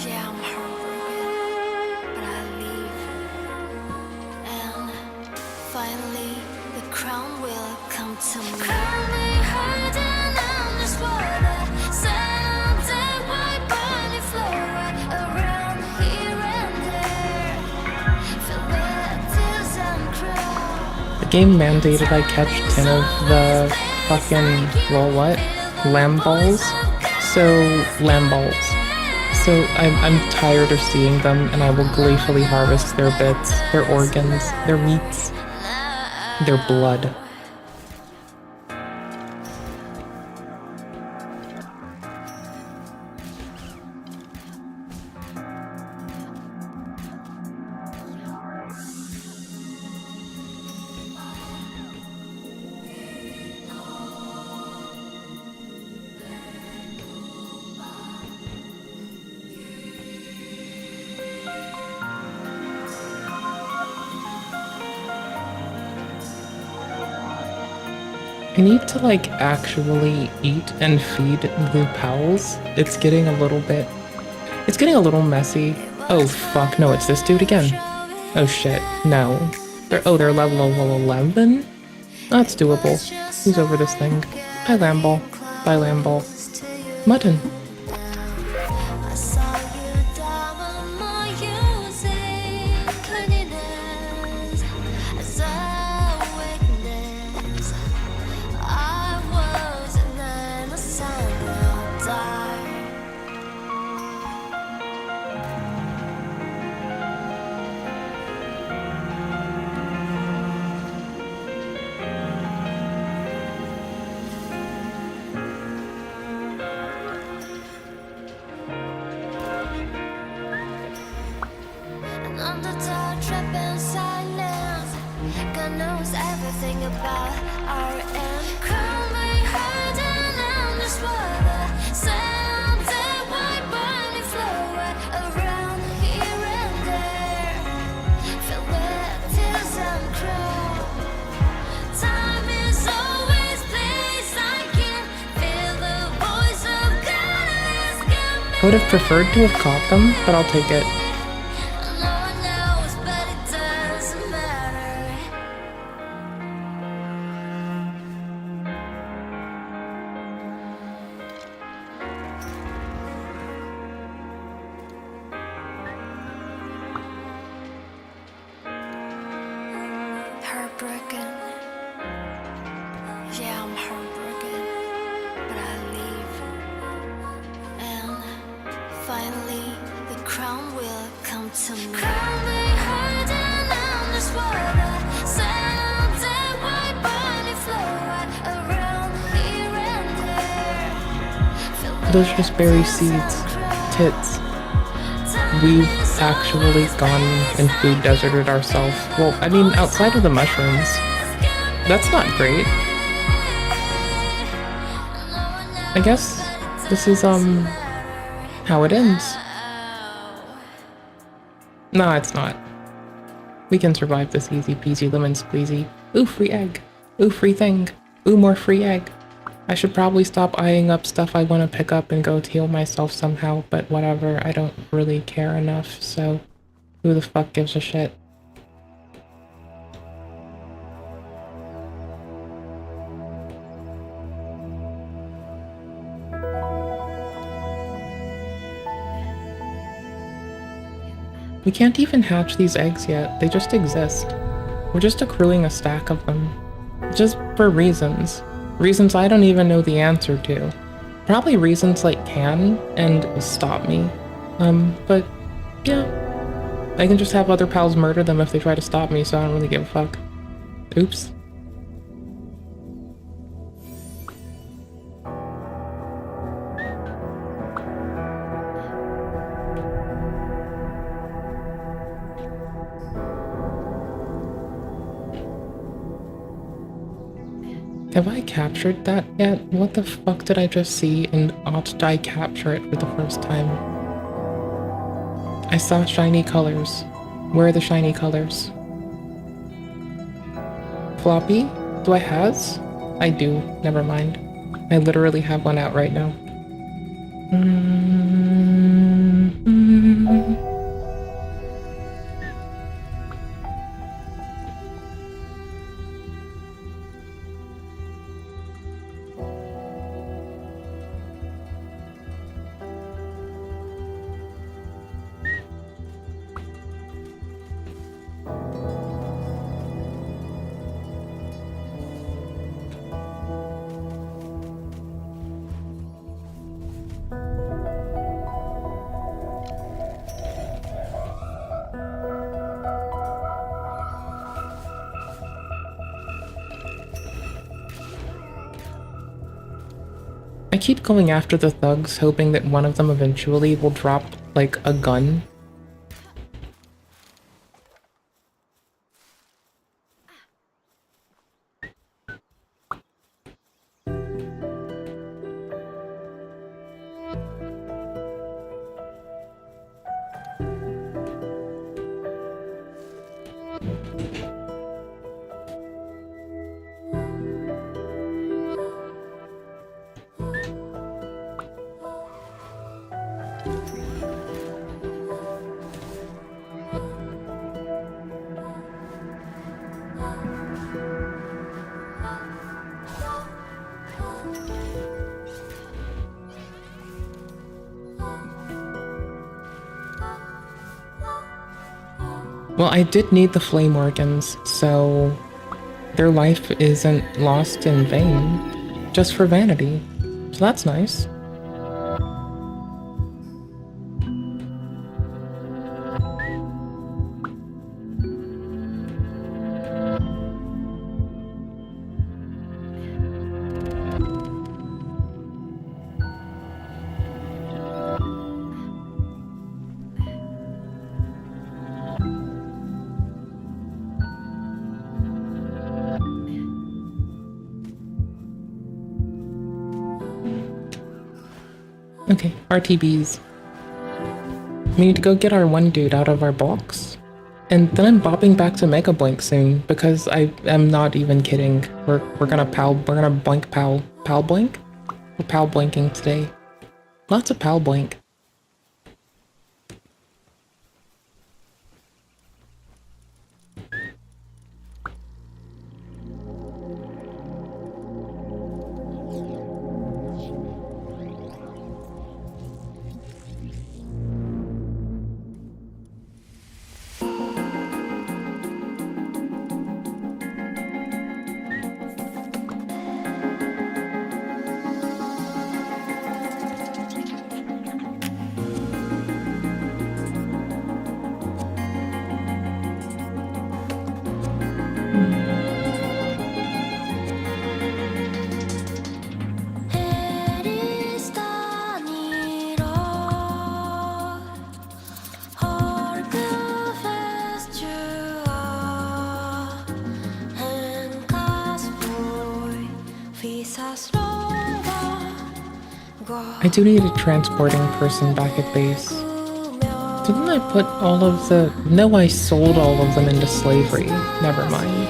Yeah, I'm heartbroken, but I leave. And finally, the crown will come to me. Crown me hard and I'm just water. The game mandated I catch 10 of the fucking, well, what? Lamb balls? Lamb balls. So I'm tired of seeing them, and I will gleefully harvest their bits, their organs, their meats, their blood. I need to, like, actually eat and feed the pals. It's getting a little messy. Oh fuck, no, it's this dude again. Oh shit, no. They're level 11? That's doable. Who's over this thing? Hi Lamball. Bye Lamball. Mutton. as a weakness. I was and then a sign will die. And under the trap and silence, God knows everything about our end. Crumbling hard and underwater, sound that white burning flow around here and there, filled with tears and crow. Time is always place I can feel the voice of God is coming. I would have preferred to have caught them, but I'll take it. No one knows, but it doesn't matter. Heartbroken. Yeah, I'm heartbroken, but I leave. And finally, the crown will come to me. Crumbling hard and underwater, sound that white burning flow around here and there. Filled with Those are just berry seeds. Tits. We've actually gone and food deserted ourselves. Well, I mean, outside of the mushrooms. That's not great. I guess this is, how it ends. No, it's not. We can survive this easy peasy lemon squeezy. Ooh, free egg. Ooh, free thing. Ooh, more free egg. I should probably stop eyeing up stuff I want to pick up and go heal myself somehow, but whatever, I don't really care enough, so who the fuck gives a shit? We can't even hatch these eggs yet, they just exist. We're just accruing a stack of them. Just for reasons. Reasons I don't even know the answer to. Probably reasons like can and stop me. But yeah. I can just have other pals murder them if they try to stop me, so I don't really give a fuck. Oops. Have I captured that yet? What the fuck did I just see, and ought I capture it for the first time? I saw shiny colors. Where are the shiny colors? Floppy? Do I has? I do. Never mind. I literally have one out right now. I keep going after the thugs, hoping that one of them eventually will drop, like, a gun. Well, I did need the flame organs, so their life isn't lost in vain, just for vanity. So that's nice. Okay, RTBs. We need to go get our one dude out of our box. And then I'm bopping back to Mega Blink soon, because I am not even kidding. We're gonna boink Pal-Boink? We're Pal-Boinking today. Lots of Pal-Boink. I do need a transporting person back at base. Didn't I put all of the... No, I sold all of them into slavery. Never mind.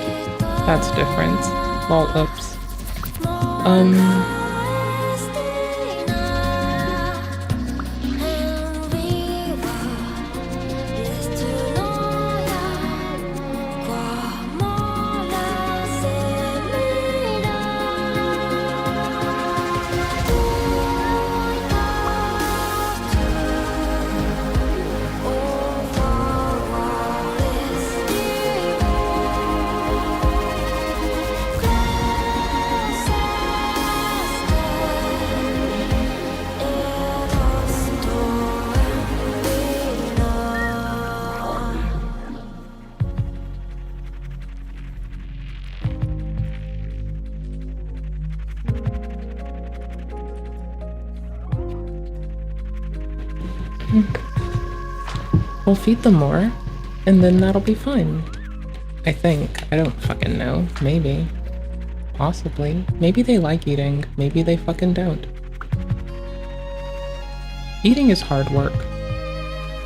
That's different. Well, oops. We'll feed them more, and then that'll be fine. I think. I don't fucking know. Maybe. Possibly. Maybe they like eating. Maybe they fucking don't. Eating is hard work.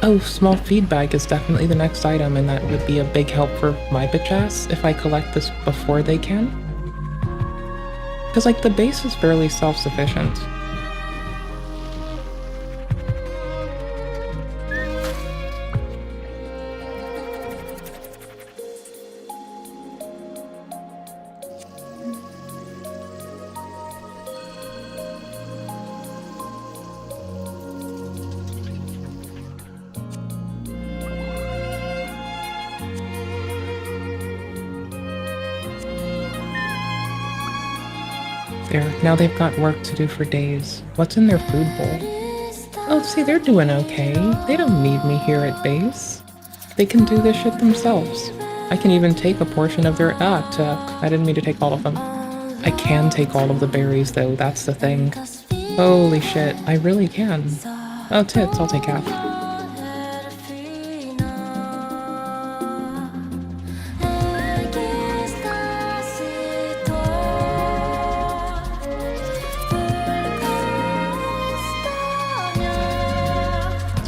Oh, small feed bag is definitely the next item, and that would be a big help for my bitch ass if I collect this before they can. Because, like, the base is barely self-sufficient. There, now they've got work to do for days. What's in their food bowl? Oh, see, they're doing okay. They don't need me here at base. They can do this shit themselves. I can even take a portion of their... I didn't mean to take all of them. I can take all of the berries, though, that's the thing. Holy shit, I really can. Oh, tits, I'll take half.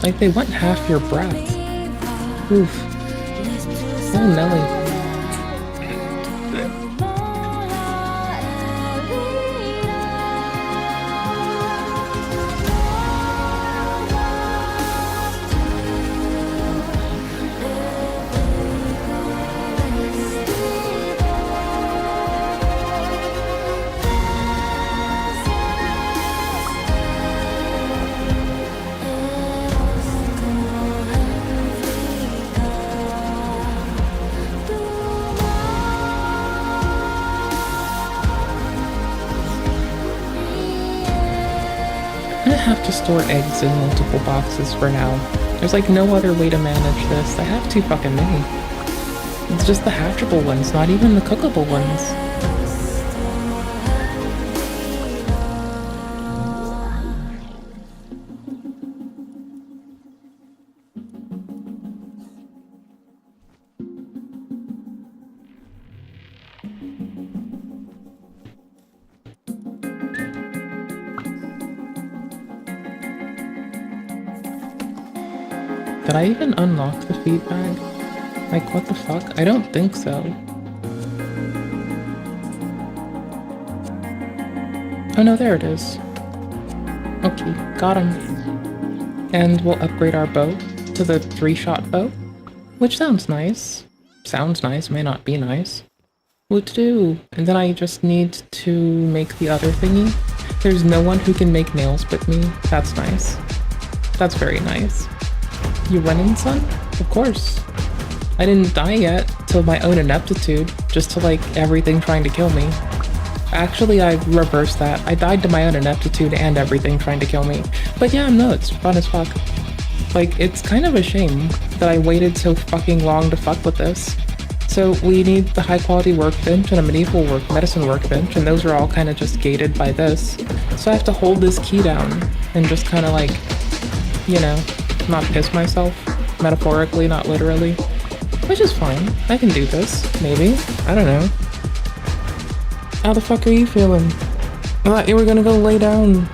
Like they want half your breath. Oof. Oh, Nelly. have to store eggs in multiple boxes for now. There's like no other way to manage this. I have too fucking many. It's just the hatchable ones, not even the cookable ones. Did I even unlock the feed bag? Like, what the fuck? I don't think so. Oh no, there it is. Okay, got him. And we'll upgrade our bow to the 3-shot bow, which sounds nice. Sounds nice, may not be nice. What to do? And then I just need to make the other thingy. There's no one who can make nails but me. That's nice. That's very nice. You winning, son? Of course. I didn't die yet to my own ineptitude, just to like everything trying to kill me. Actually, I reversed that. I died to my own ineptitude and everything trying to kill me. But yeah, no, it's fun as fuck. Like, it's kind of a shame that I waited so fucking long to fuck with this. So we need the high quality workbench and a medieval medicine workbench, and those are all kind of just gated by this. So I have to hold this key down and just kind of like, you know, not piss myself. Metaphorically, not literally. Which is fine. I can do this, maybe. I don't know. How the fuck are you feeling? I thought you were gonna go lay down.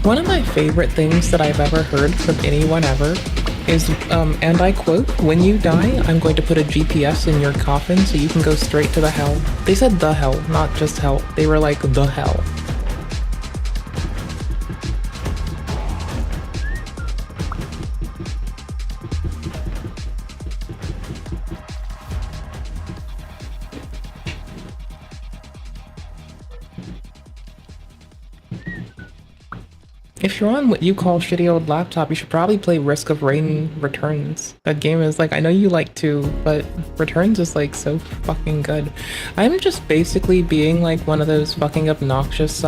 One of my favorite things that I've ever heard from anyone ever is, and I quote, "When you die, I'm going to put a GPS in your coffin so you can go straight to the hell." They said the hell, not just hell. They were like, the hell. If you're on what you call shitty old laptop, you should probably play Risk of Rain Returns. That game is like, I know you like to, but Returns is like so fucking good. I'm just basically being like one of those fucking obnoxious,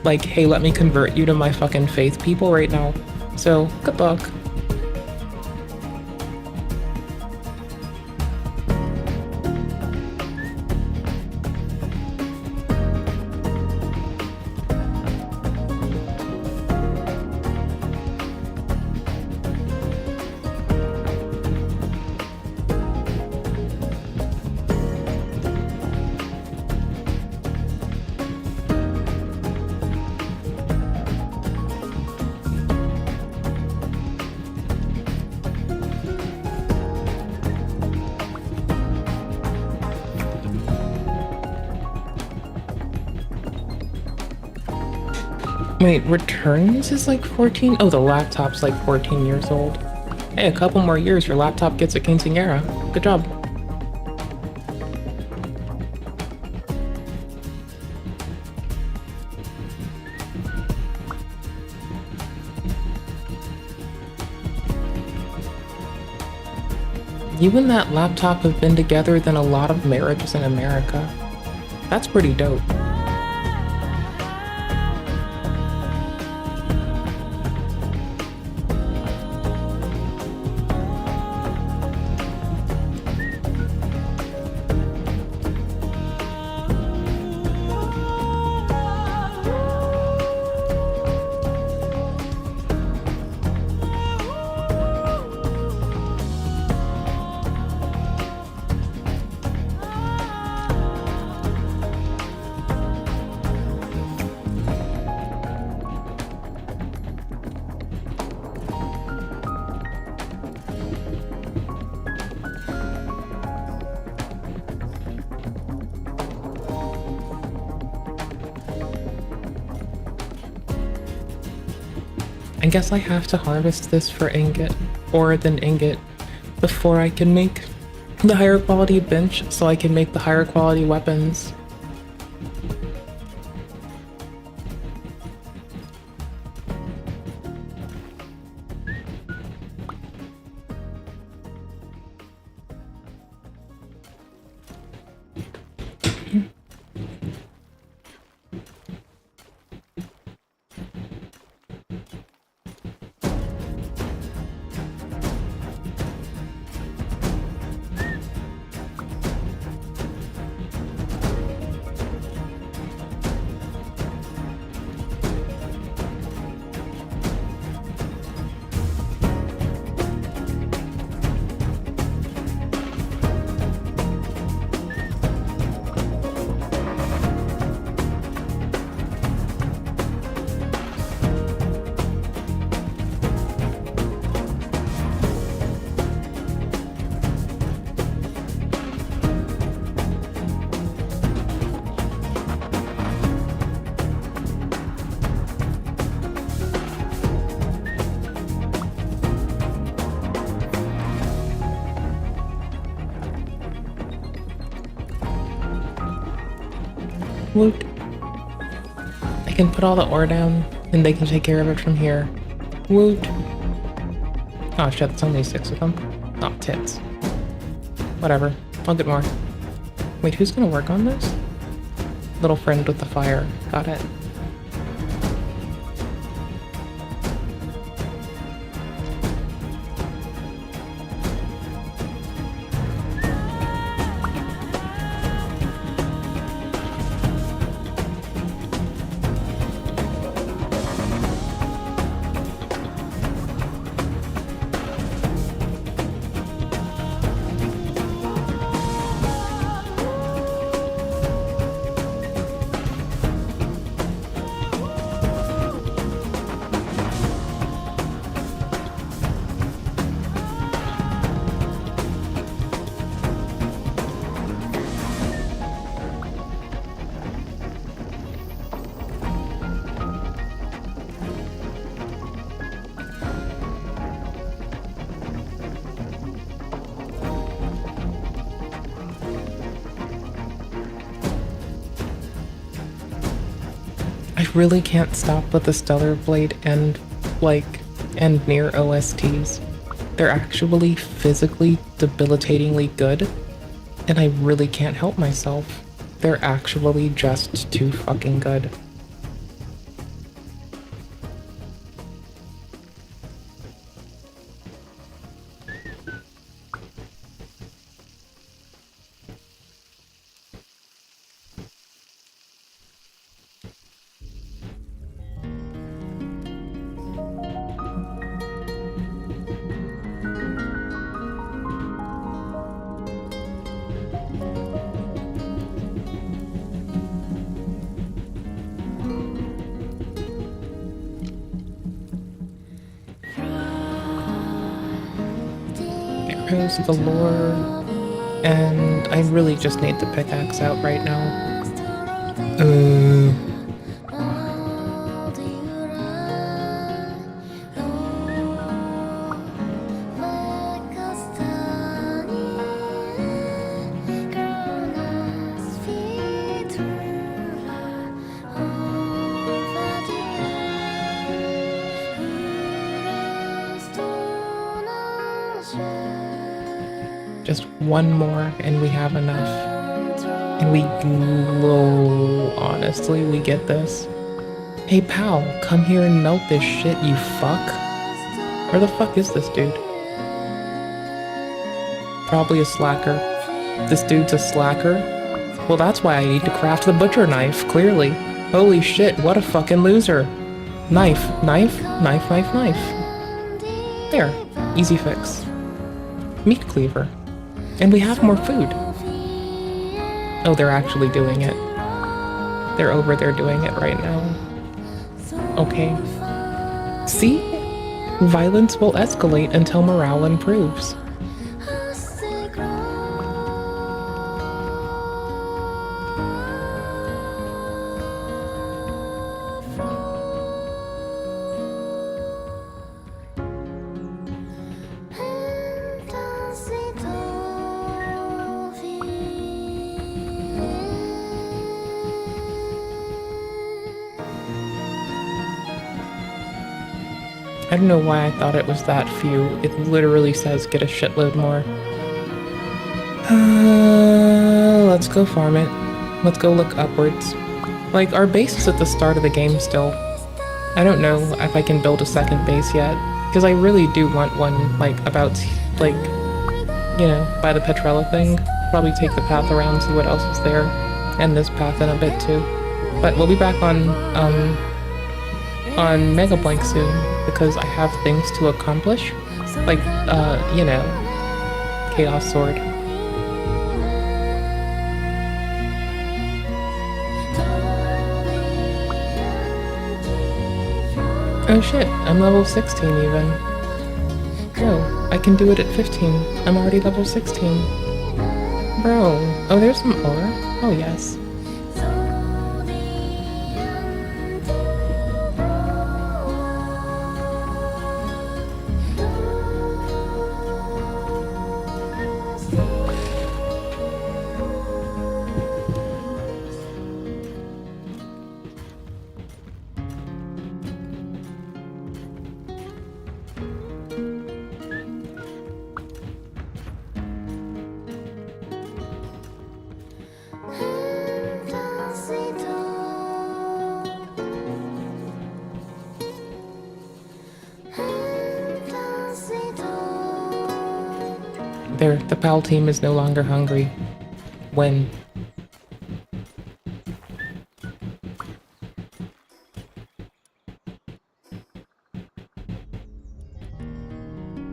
like, hey, let me convert you to my fucking faith people right now. So, good luck. Wait, Returns is like 14? Oh, the laptop's like 14 years old. Hey, a couple more years, your laptop gets a quinceañera. Good job. You and that laptop have been together than a lot of marriages in America. That's pretty dope. I guess I have to harvest this for ingot, ore than ingot, before I can make the higher quality bench so I can make the higher quality weapons. Woot. I can put all the ore down, and they can take care of it from here. Woot. Oh shit, there's only 6 of them. Oh, tits. Whatever, I'll get more. Wait, who's gonna work on this? Little friend with the fire. Got it. I really can't stop with the Stellar Blade and near OSTs. They're actually physically debilitatingly good, and I really can't help myself. They're actually just too fucking good. Arrows galore, and I really just need the pickaxe out right now. Just one more and we have enough. And we glow. Honestly, we get this. Hey pal, come here and melt this shit, you fuck. Where the fuck is this dude? Probably a slacker. This dude's a slacker? Well, that's why I need to craft the butcher knife, clearly. Holy shit, what a fucking loser. Knife, knife, knife, knife, knife. There, easy fix. Meat cleaver. And we have more food. Oh, they're actually doing it. They're over there doing it right now. Okay. See? Violence will escalate until morale improves. I don't know why I thought it was that few. It literally says get a shitload more. Let's go farm it. Let's go look upwards. Like, our base is at the start of the game still. I don't know if I can build a second base yet, because I really do want one, like, about, like, you know, by the Petrella thing. Probably take the path around, see what else is there, and this path in a bit too. But we'll be back on Mega Blank soon, because I have things to accomplish. Like, you know, Chaos Sword. Oh shit, I'm level 16 even. Oh, I can do it at 15. I'm already level 16. Bro. Oh, there's some ore? Oh yes. There, the PAL team is no longer hungry. When?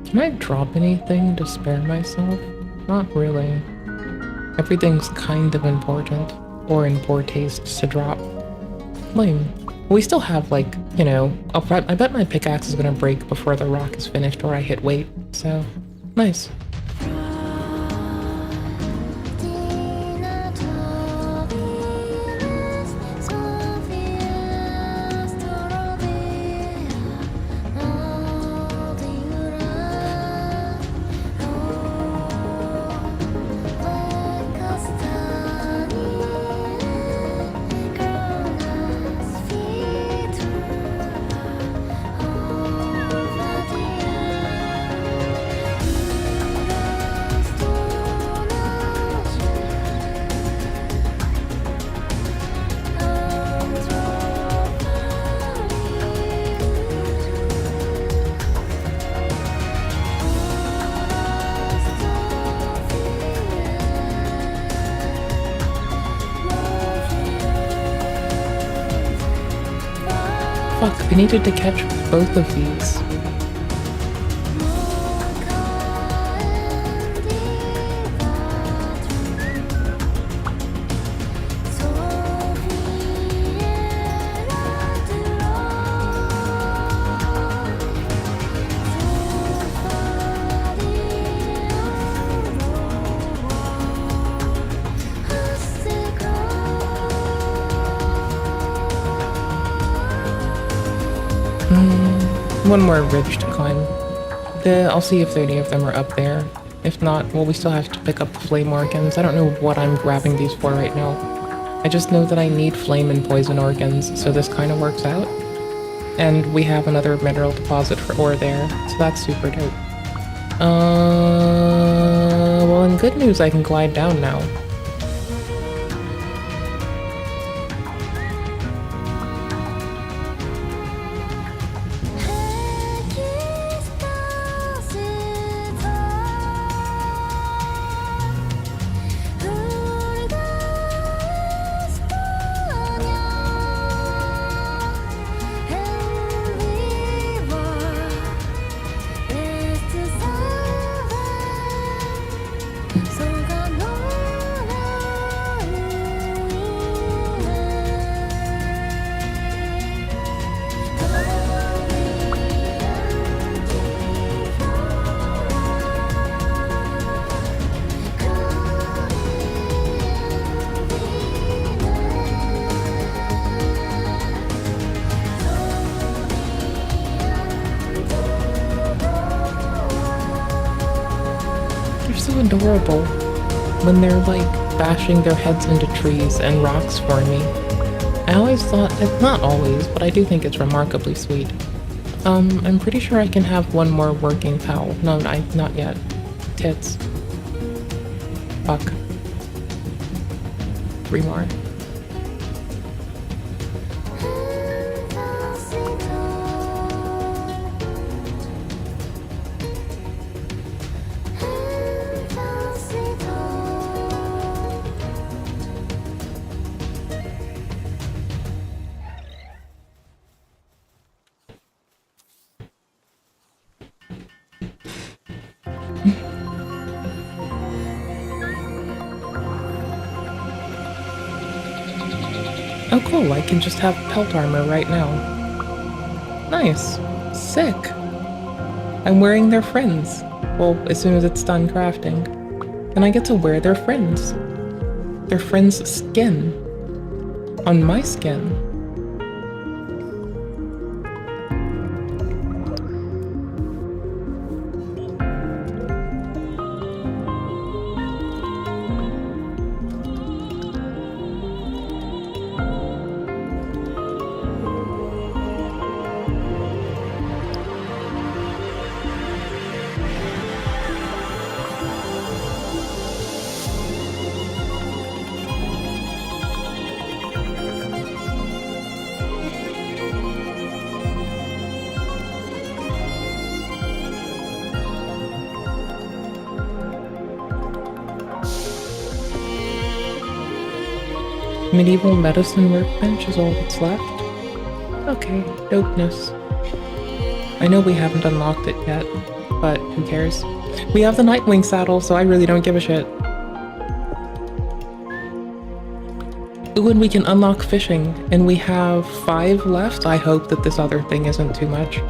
Can I drop anything to spare myself? Not really. Everything's kind of important, or in poor taste to drop. Lame. We still have, like, you know, I bet my pickaxe is gonna break before the rock is finished or I hit weight, so nice. Fuck, we needed to catch both of these. One more ridge to climb. I'll see if any of them are up there. If not, well, we still have to pick up the flame organs. I don't know what I'm grabbing these for right now. I just know that I need flame and poison organs, so this kind of works out. And we have another mineral deposit for ore there, so that's super dope. Well, in good news, I can glide down now. Adorable when they're like bashing their heads into trees and rocks for me. I always thought, not always, but I do think it's remarkably sweet. I'm pretty sure I can have one more working pal. No, not yet. Tits. Fuck. 3 more. Oh cool, I can just have pelt armor right now. Nice. Sick. I'm wearing their friends. Well, as soon as it's done crafting. And I get to wear their friends. Their friend's skin. On my skin. Medieval medicine workbench is all that's left. Okay, dopeness. I know we haven't unlocked it yet, but who cares? We have the Nightwing saddle, so I really don't give a shit. Ooh, and we can unlock fishing, and we have 5 left. I hope that this other thing isn't too much.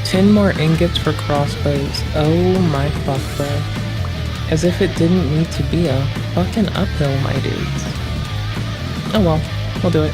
Ten more ingots for crossbows. Oh my fuck, bro. As if it didn't need to be a fucking uphill, my dudes. Oh well, we'll do it.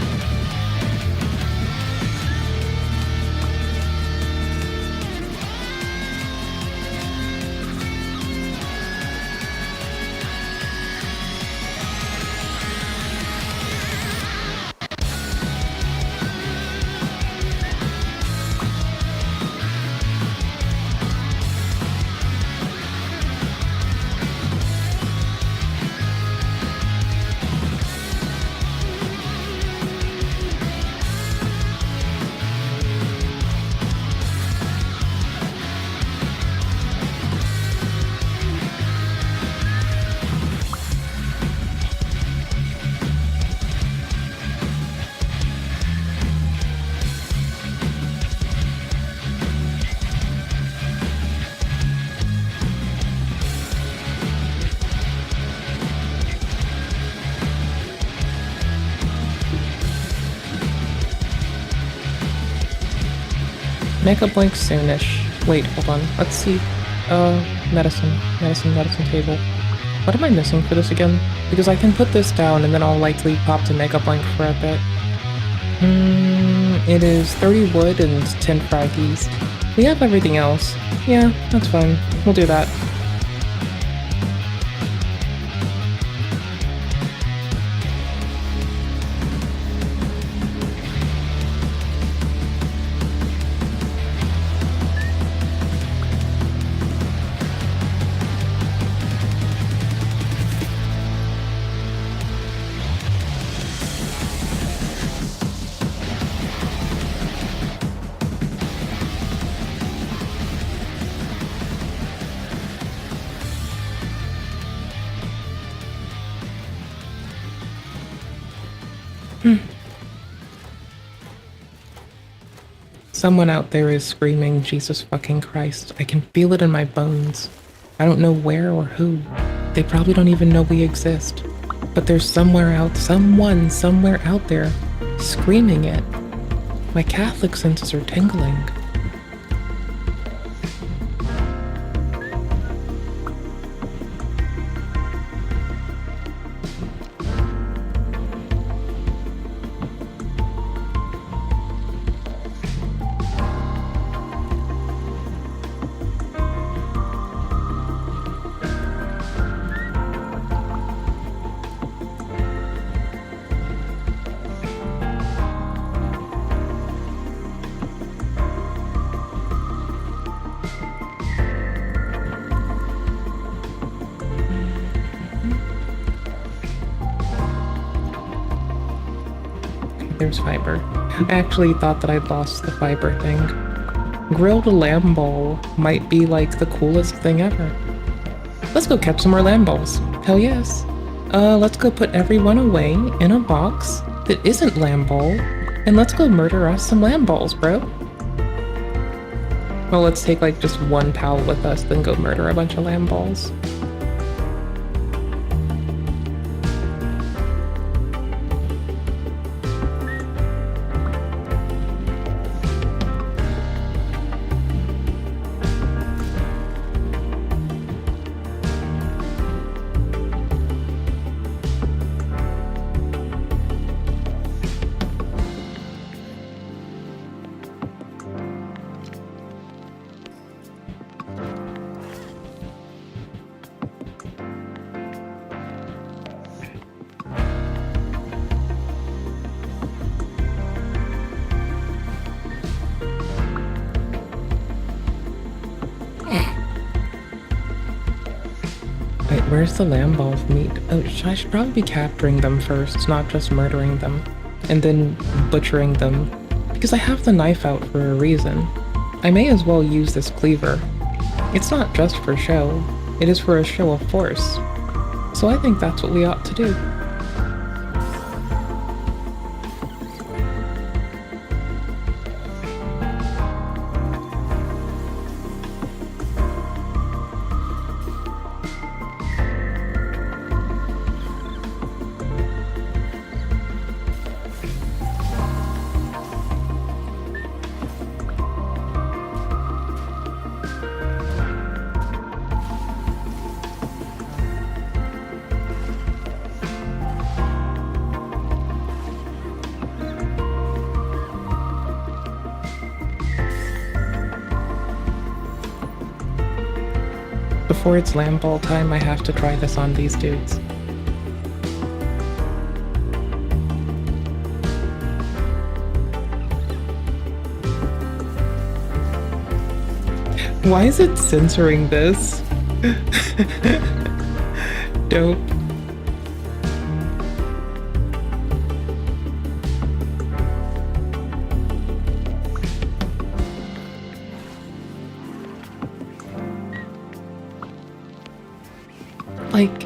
Make a blank soonish. Wait, hold on. Let's see. Medicine table. What am I missing for this again? Because I can put this down and then I'll likely pop to Mega Blank for a bit. It is 30 wood and 10 fraggies. We have everything else. Yeah, that's fine. We'll do that. Someone out there is screaming, Jesus fucking Christ. I can feel it in my bones. I don't know where or who. They probably don't even know we exist. But there's someone somewhere out there screaming it. My Catholic senses are tingling. There's fiber. I actually thought that I'd lost the fiber thing. Grilled lamb ball might be like the coolest thing ever. Let's go catch some more lamb balls. Hell yes. Let's go put everyone away in a box that isn't lamb ball, and let's go murder us some lamb balls, bro. Well, let's take like just one pal with us, then go murder a bunch of lamb balls. Wait, where's the lamb ball meat? Oh, I should probably be capturing them first, not just murdering them, and then butchering them, because I have the knife out for a reason. I may as well use this cleaver. It's not just for show, it is for a show of force. So I think that's what we ought to do. Before it's lamb ball time, I have to try this on these dudes. Why is it censoring this? Dope. Like,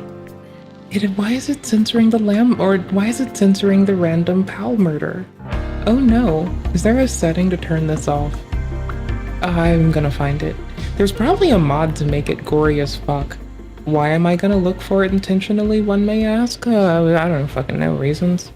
why is it censoring the lamb, or why is it censoring the random pal murder? Oh no, is there a setting to turn this off? I'm gonna find it. There's probably a mod to make it gory as fuck. Why am I gonna look for it intentionally, one may ask? I don't fucking know reasons.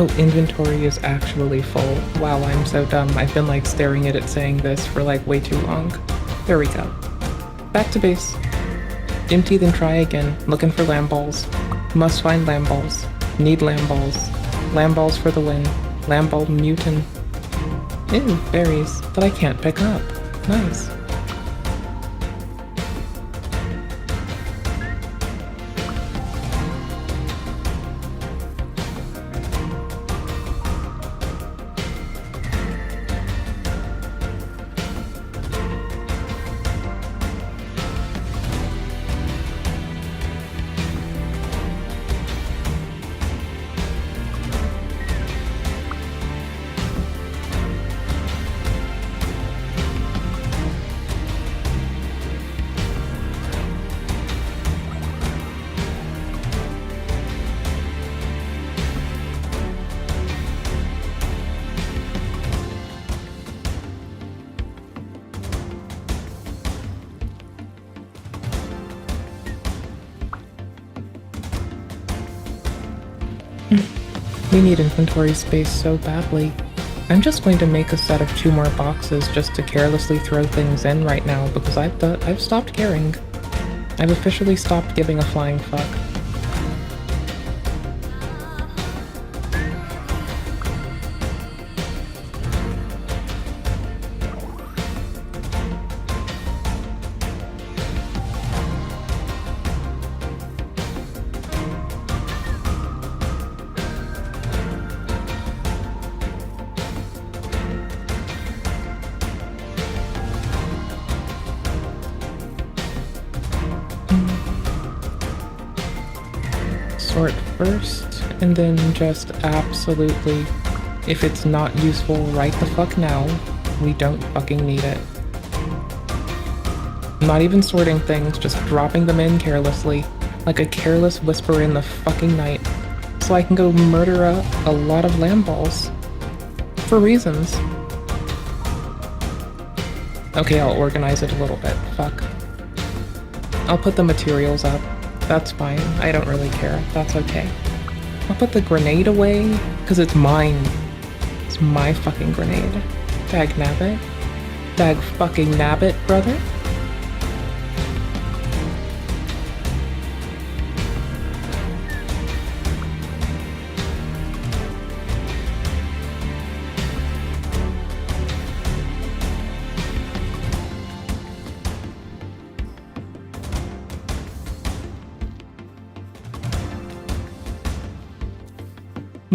Oh, inventory is actually full. Wow, I'm so dumb. I've been like staring at it saying this for like way too long. There we go. Back to base. Empty, then try again. Looking for lamb balls. Must find lamb balls. Need lamb balls. Lamb balls for the win. Lamb ball mutant. Ew, berries that I can't pick up. Nice. We need inventory space so badly. I'm just going to make a set of 2 more boxes just to carelessly throw things in right now because I've stopped caring. I've officially stopped giving a flying fuck. Sort first, and then just absolutely, if it's not useful right the fuck now, we don't fucking need it. I'm not even sorting things, just dropping them in carelessly, like a careless whisper in the fucking night, so I can go murder a lot of lamb balls. For reasons. Okay, I'll organize it a little bit, fuck. I'll put the materials up. That's fine. I don't really care. That's okay. I'll put the grenade away, because it's mine. It's my fucking grenade. Dag nabbit. Dag fucking nabbit, brother.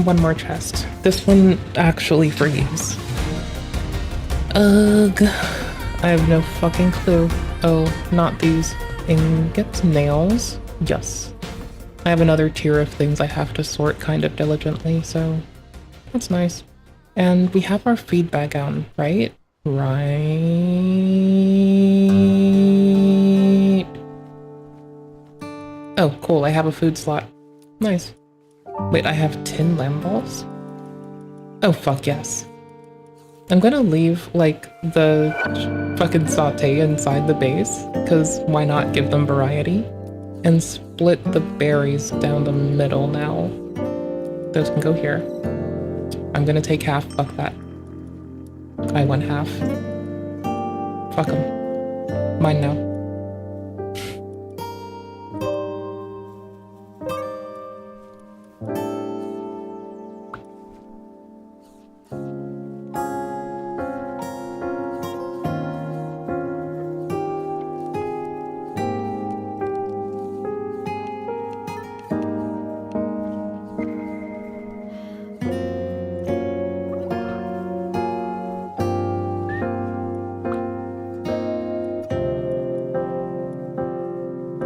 One more chest. This one actually frees. Ugh. I have no fucking clue. Oh, not these. Ingots, nails. Yes. I have another tier of things I have to sort kind of diligently, so that's nice. And we have our feed bag on, right? Right. Oh, cool. I have a food slot. Nice. Wait, I have 10 lamb balls? Oh, fuck yes. I'm gonna leave, like, the fucking saute inside the base, because why not give them variety? And split the berries down the middle now. Those can go here. I'm gonna take half, fuck that. I want half. Fuck them. Mine now.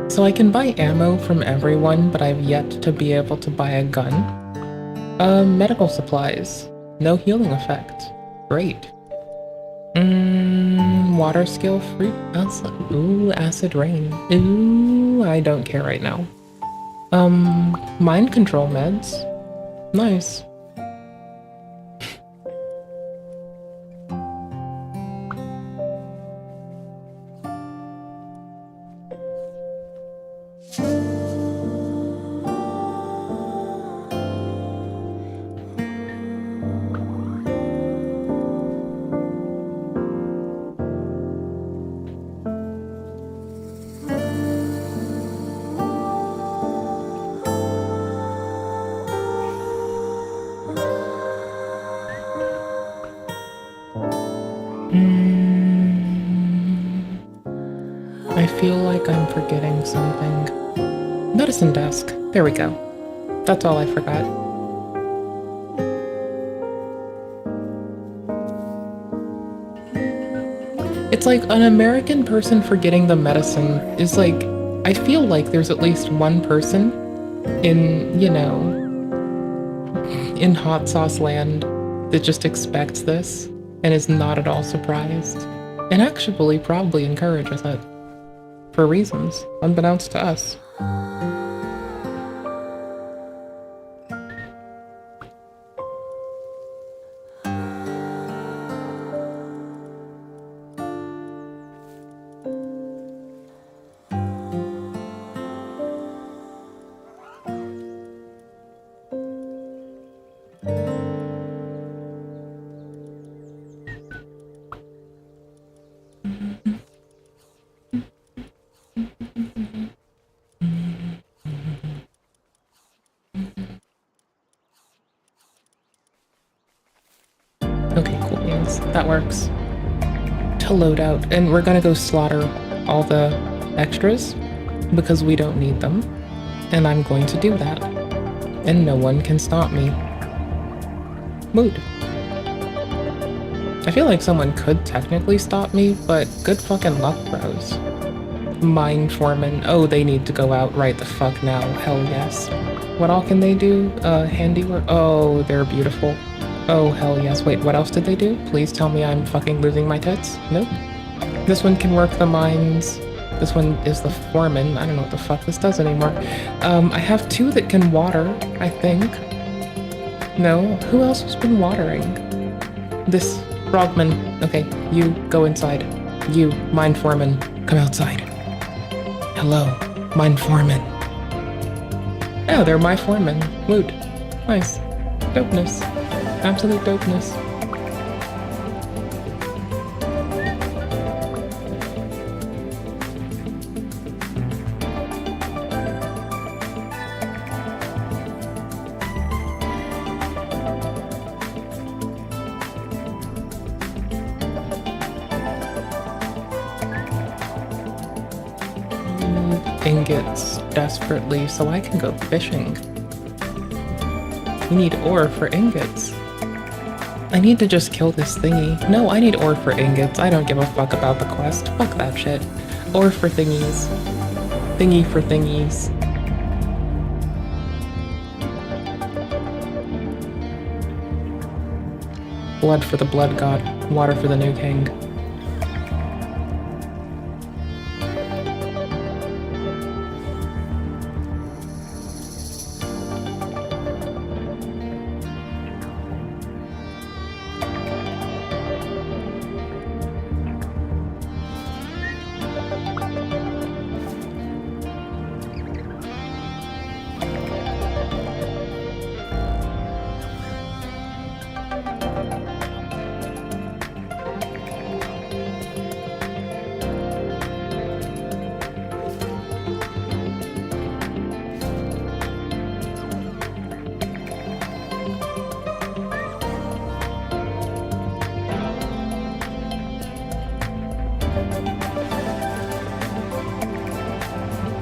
So I can buy ammo from everyone, but I've yet to be able to buy a gun. Medical supplies. No healing effect. Great. Water skill fruit. Ooh, acid rain. Ooh, I don't care right now. Mind control meds. Nice. I feel like I'm forgetting something. Medicine desk. There we go. That's all I forgot. It's like an American person forgetting the medicine is like, I feel like there's at least one person in, you know, in hot sauce land that just expects this and is not at all surprised and actually probably encourages it for reasons unbeknownst to us. That works. To load out, and we're gonna go slaughter all the extras because we don't need them, and I'm going to do that, and no one can stop me. Mood. I feel like someone could technically stop me, but good fucking luck, bros. Mine foreman. Oh, they need to go out right the fuck now. Hell yes. What all can they do? Handiwork. Oh, they're beautiful. Oh, hell yes. Wait, what else did they do? Please tell me I'm fucking losing my tits. Nope. This one can work the mines. This one is the foreman. I don't know what the fuck this does anymore. I have 2 that can water, I think. No? Who else has been watering? This frogman. Okay, you go inside. You, mine foreman, come outside. Hello, mine foreman. Oh, they're my foreman. Woot. Nice. Dopeness. Absolute dopeness. Ingots desperately so I can go fishing. We need ore for ingots. I need to just kill this thingy. No, I need ore for ingots. I don't give a fuck about the quest. Fuck that shit. Ore for thingies. Thingy for thingies. Blood for the blood god. Water for the new king.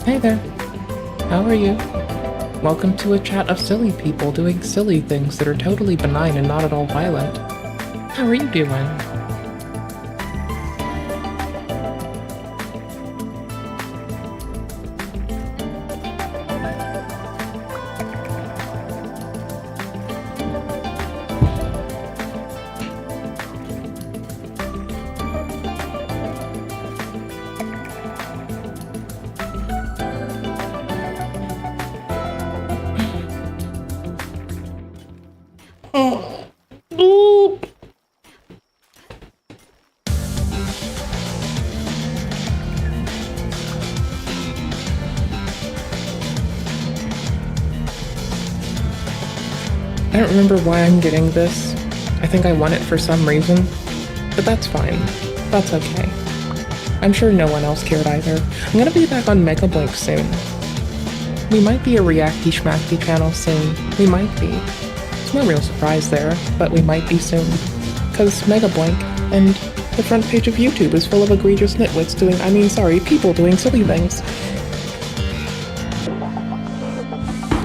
Hey there. How are you? Welcome to a chat of silly people doing silly things that are totally benign and not at all violent. How are you doing? I don't remember why I'm getting this. I think I won it for some reason, but that's fine. That's okay. I'm sure no one else cared either. I'm gonna be back on Mega Blink soon. We might be a reacty schmackty channel soon. We might be. It's no real surprise there, but we might be soon. Cause Mega Blink and the front page of YouTube is full of egregious nitwits doing, people doing silly things.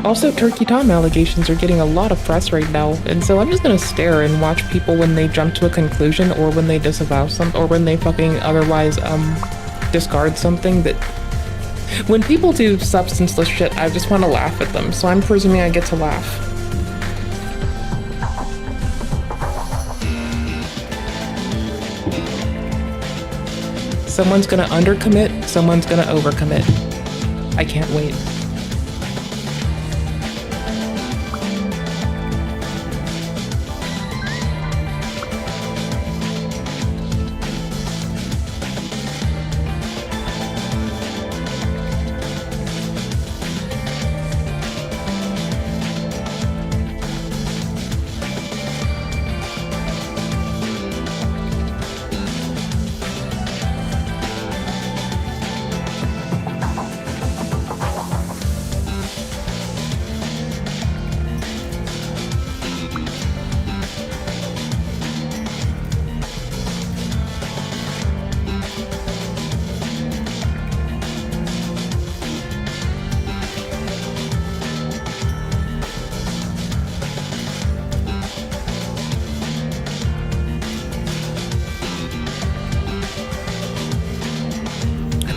Also, Turkey Tom allegations are getting a lot of press right now, and so I'm just gonna stare and watch people when they jump to a conclusion, or when they disavow or when they fucking otherwise, discard something that... When people do substanceless shit, I just want to laugh at them, so I'm presuming I get to laugh. Someone's gonna undercommit, someone's gonna overcommit. I can't wait.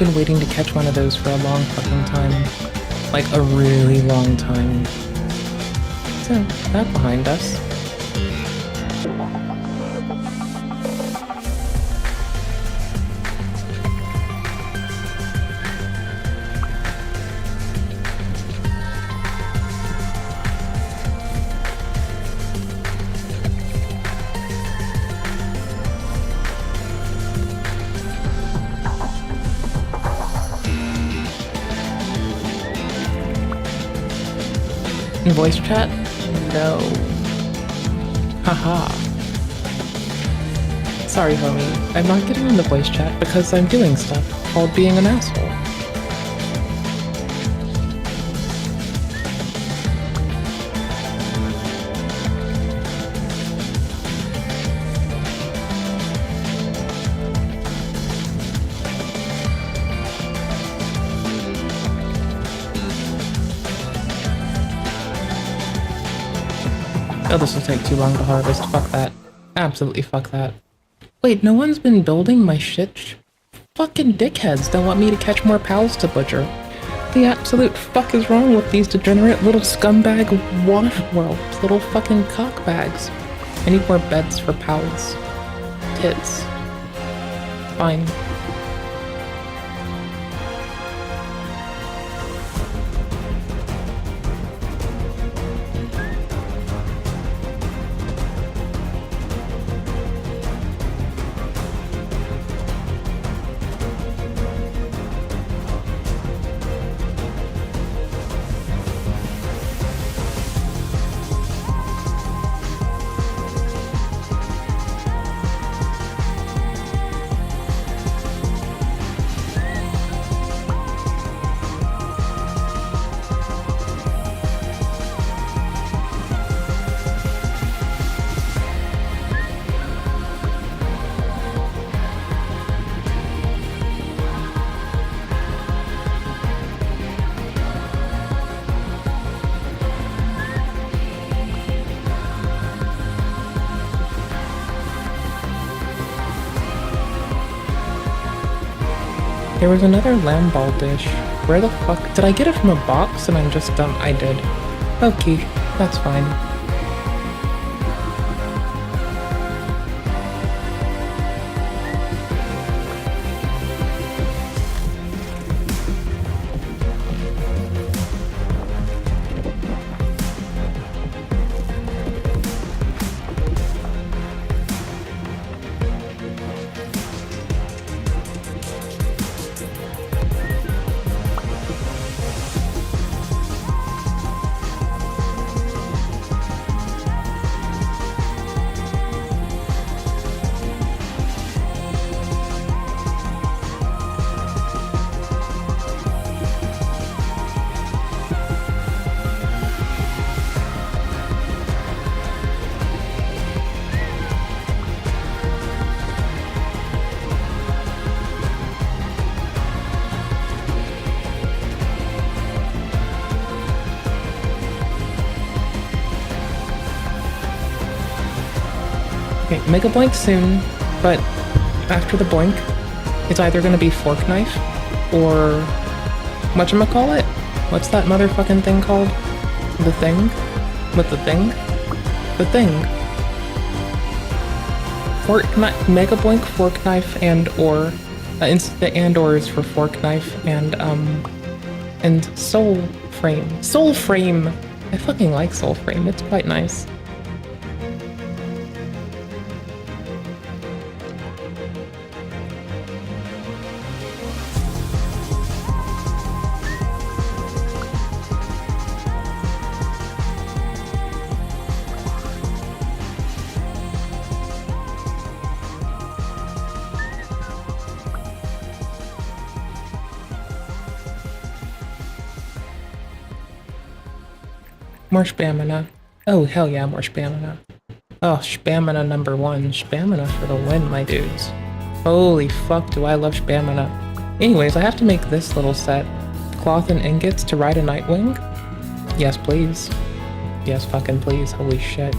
been waiting to catch one of those for a long fucking time. Like a really long time. So, that behind us. In voice chat? No. Haha. Sorry, homie. I'm not getting in the voice chat because I'm doing stuff called being an asshole. Oh, this will take too long to harvest. Fuck that. Absolutely fuck that. Wait, no one's been building my shit? Fucking dickheads don't want me to catch more pals to butcher. The absolute fuck is wrong with these degenerate little scumbag worlds, little fucking cockbags. I need more beds for pals. Tits. Fine. There was another lamb ball dish. Where the fuck? Did I get it from a box and I'm just dumb? I did. Okay, that's fine. Okay, make a boink soon, but after the boink, it's either gonna be fork knife or whatchamacallit? What's that motherfucking thing called? The thing? What the thing? The thing. Fork knife, mega boink, fork knife, and or the and or is for fork knife and soul frame. Soul frame. I fucking like soul frame. It's quite nice. More spamina. Oh, hell yeah, more spamina. Oh, spamina number one. Spamina for the win, my dudes. Holy fuck, do I love spamina. Anyways, I have to make this little set. Cloth and ingots to ride a nightwing? Yes, please. Yes, fucking please. Holy shit.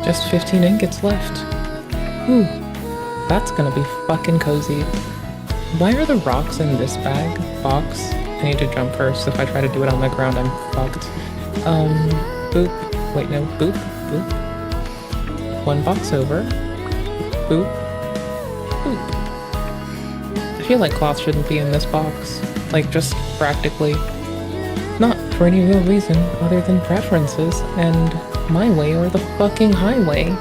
Just 15 ingots left. Ooh, that's gonna be fucking cozy. Why are the rocks in this box? I need to jump first. If I try to do it on the ground, I'm fucked. Boop. Wait, no. Boop. Boop. One box over. Boop. Boop. I feel like cloth shouldn't be in this box. Like, just practically. Not for any real reason other than preferences and my way or the fucking highway.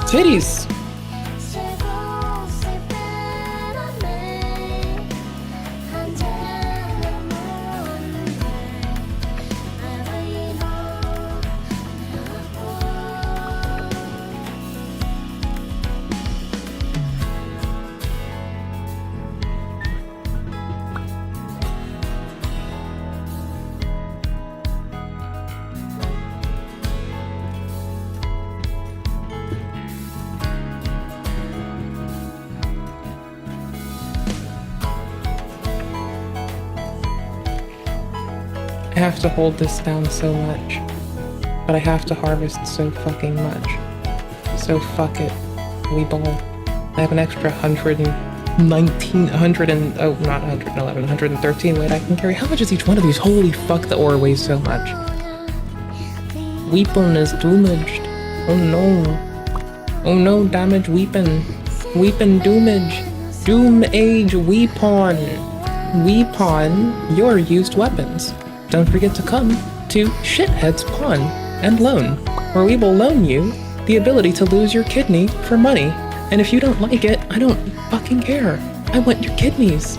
Titties! I have to hold this down so much, but I have to harvest so fucking much. So fuck it. We ball. I have an extra 113 weight I can carry. How much is each one of these? Holy fuck, the ore weighs so much. Weapon is damaged. Oh no. Oh no, damage weapon. Weapon doomage. Doom age weapon. Weapon your used weapons. Don't forget to come to Shithead's Pawn and Loan, where we will loan you the ability to lose your kidney for money. And if you don't like it, I don't fucking care. I want your kidneys.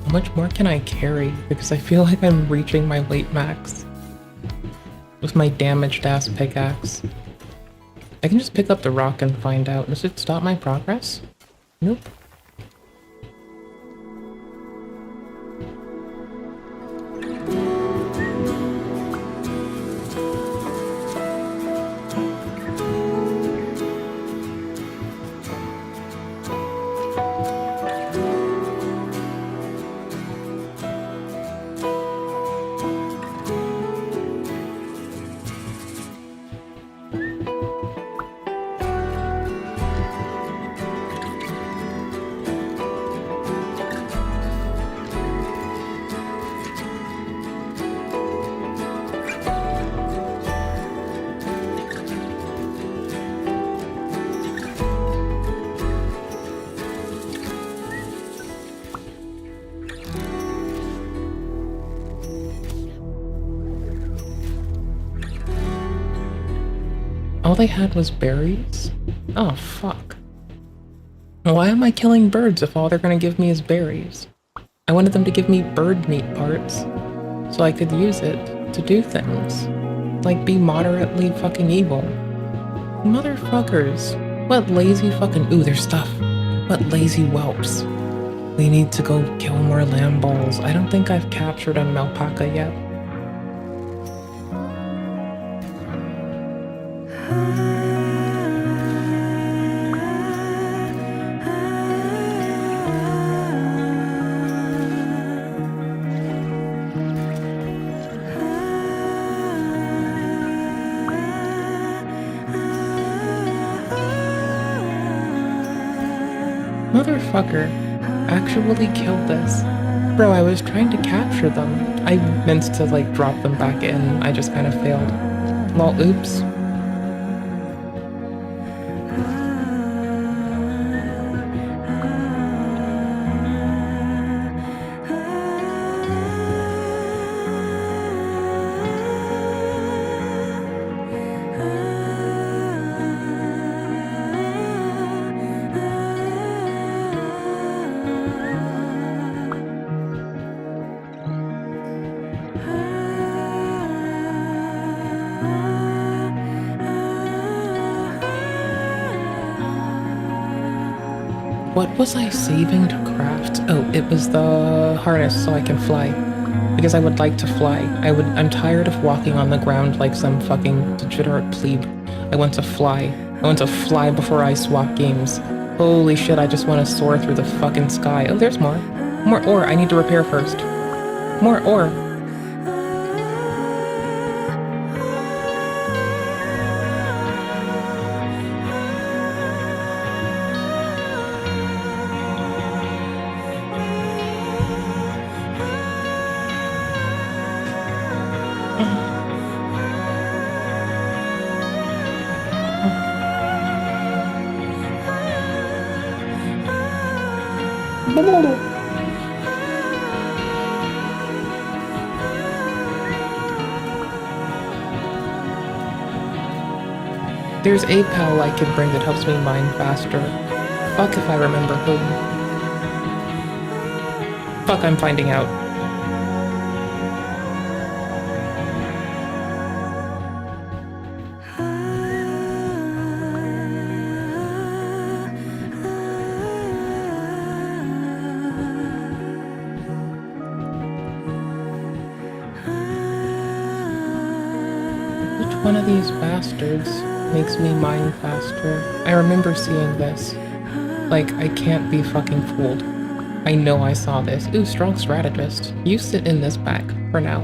How much more can I carry? Because I feel like I'm reaching my weight max with my damaged ass pickaxe. I can just pick up the rock and find out. Does it stop my progress? Nope. All they had was berries? Oh, fuck. Why am I killing birds if all they're gonna give me is berries? I wanted them to give me bird meat parts so I could use it to do things. Like be moderately fucking evil. Motherfuckers. What lazy fucking— ooh, there's stuff. What lazy whelps. We need to go kill more lamb balls. I don't think I've captured an alpaca yet. Motherfucker actually killed this. Bro, I was trying to capture them. I meant to like drop them back in. I just kind of failed. Lol, oops. What was I saving to craft? Oh, it was the harness so I can fly. Because I would like to fly. I'm tired of walking on the ground like some fucking degenerate plebe. I want to fly. I want to fly before I swap games. Holy shit, I just want to soar through the fucking sky. Oh, there's more. More ore. I need to repair first. More ore. There's a pal I could bring that helps me mine faster. Fuck if I remember whom. Fuck, I'm finding out. Which one of these bastards makes me mine faster? I remember seeing this. Like, I can't be fucking fooled. I know I saw this. Ooh, strong strategist. You sit in this bag for now.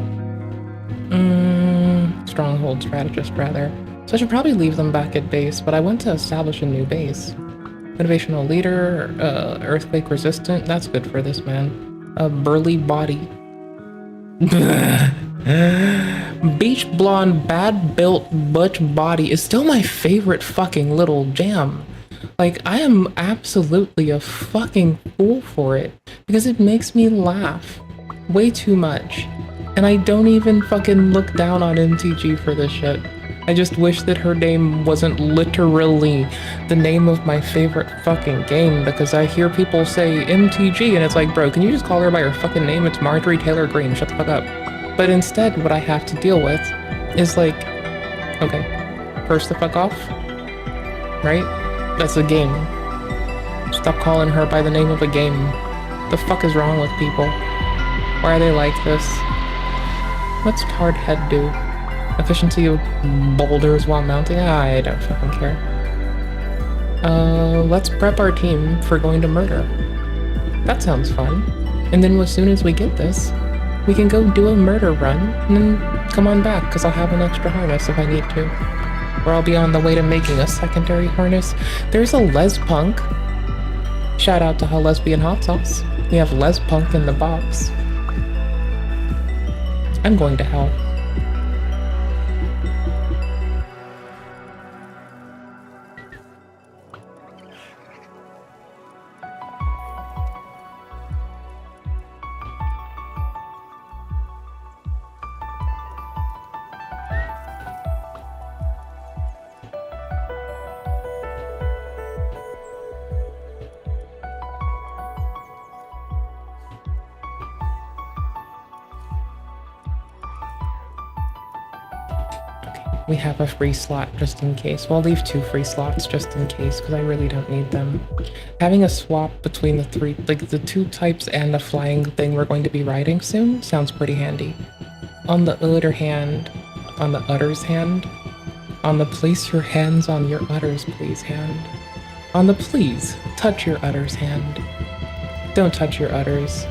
Stronghold strategist, rather. So I should probably leave them back at base, but I want to establish a new base. Motivational leader, earthquake resistant. That's good for this man. A burly body. Beach blonde, bad built, butch body is still my favorite fucking little jam. Like, I am absolutely a fucking fool for it because it makes me laugh way too much. And I don't even fucking look down on MTG for this shit. I just wish that her name wasn't literally the name of my favorite fucking game, because I hear people say MTG and it's like, bro, can you just call her by her fucking name? It's Marjorie Taylor Greene, shut the fuck up. But instead, what I have to deal with is like, okay, first the fuck off, right? That's a game. Stop calling her by the name of a game. The fuck is wrong with people? Why are they like this? What's hard head do? Efficiency of boulders while mounting? I don't fucking care. Let's prep our team for going to murder. That sounds fun. And then as soon as we get this, we can go do a murder run and then come on back, because I'll have an extra harness if I need to. Or I'll be on the way to making a secondary harness. There's a Les Punk. Shout out to Lesbian Hot Sauce. We have Les Punk in the box. I'm going to hell. We have a free slot just in case. Well, I'll leave 2 free slots just in case because I really don't need them. Having a swap between the 3, like the 2 types and a flying thing we're going to be riding soon sounds pretty handy. On the other hand, on the udder's hand, on the place your hands on your udders please hand. On the please touch your udders hand. Don't touch your udders.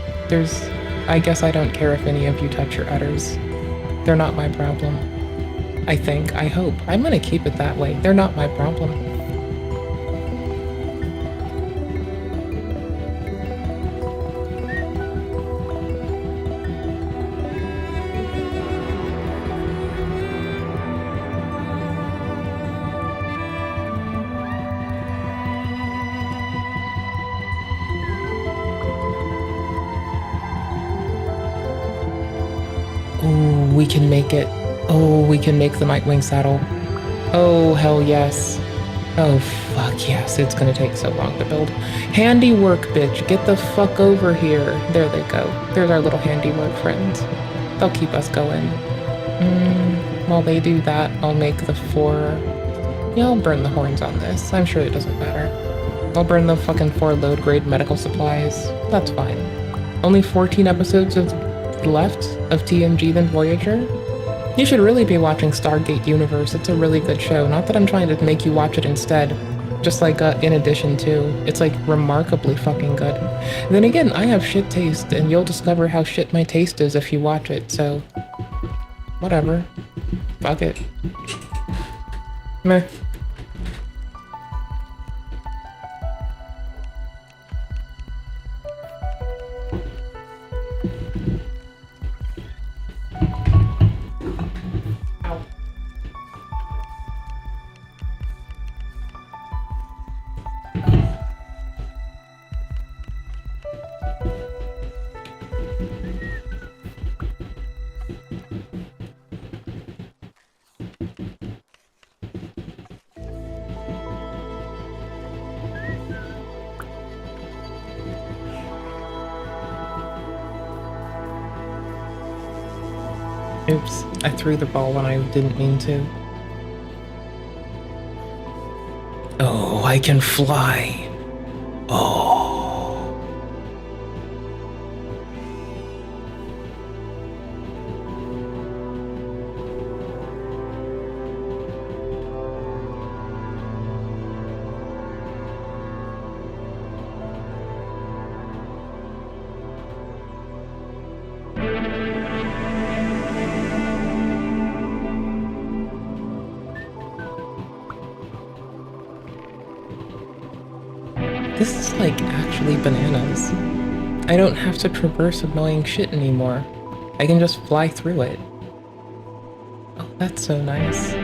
I guess I don't care if any of you touch your udders. They're not my problem. I think, I hope. I'm gonna keep it that way. They're not my problem. Oh, we can make it. Oh, we can make the Nightwing saddle. Oh, hell yes. Oh, fuck yes. It's gonna take so long to build. Handiwork, bitch. Get the fuck over here. There they go. There's our little handiwork friends. They'll keep us going. While they do that, I'll make the 4... Yeah, I'll burn the horns on this. I'm sure it doesn't matter. I'll burn the fucking 4 load-grade medical supplies. That's fine. Only 14 episodes left of TNG then Voyager? You should really be watching Stargate Universe. It's a really good show. Not that I'm trying to make you watch it instead. Just like in addition to. It's like remarkably fucking good. And then again, I have shit taste and you'll discover how shit my taste is if you watch it, so... Whatever. Fuck it. Meh. Oops, I threw the ball when I didn't mean to. Oh, I can fly. Oh. This is like actually bananas. I don't have to traverse annoying shit anymore. I can just fly through it. Oh, that's so nice.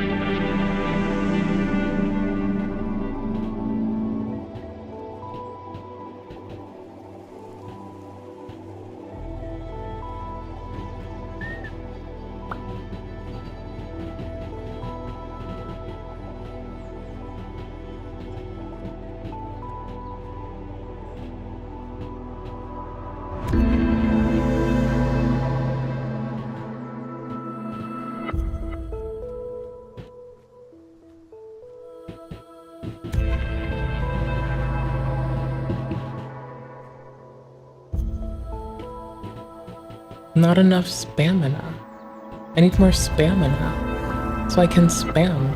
Not enough spamina. I need more spamina so I can spam.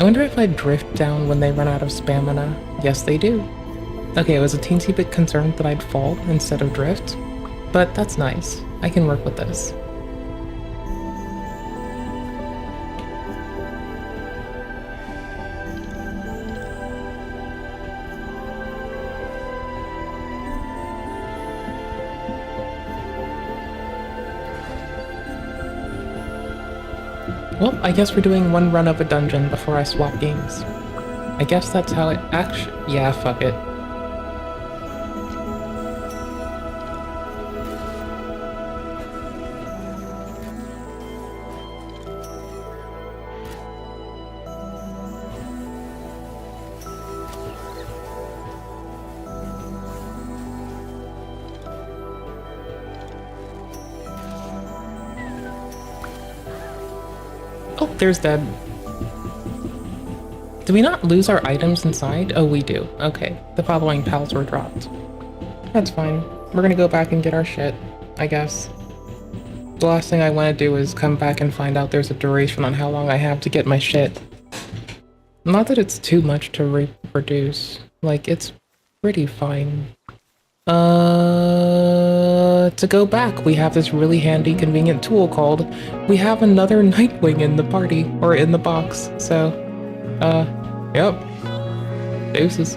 I wonder if I drift down when they run out of spamina. Yes, they do. Okay, I was a teensy bit concerned that I'd fall instead of drift. but that's nice. I can work with this. Well, I guess we're doing one run of a dungeon before I swap games. I guess that's how it actually... Yeah, fuck it. Oh, there's Deb. Do we not lose our items inside? Oh, we do. Okay, the following pals were dropped. That's fine. We're gonna go back and get our shit, I guess. The last thing I want to do is come back and find out there's a duration on how long I have to get my shit. Not that it's too much to reproduce. Like, it's pretty fine. To go back, we have this really handy, convenient tool called we have another Nightwing in the party, or in the box, so, yep. Deuces.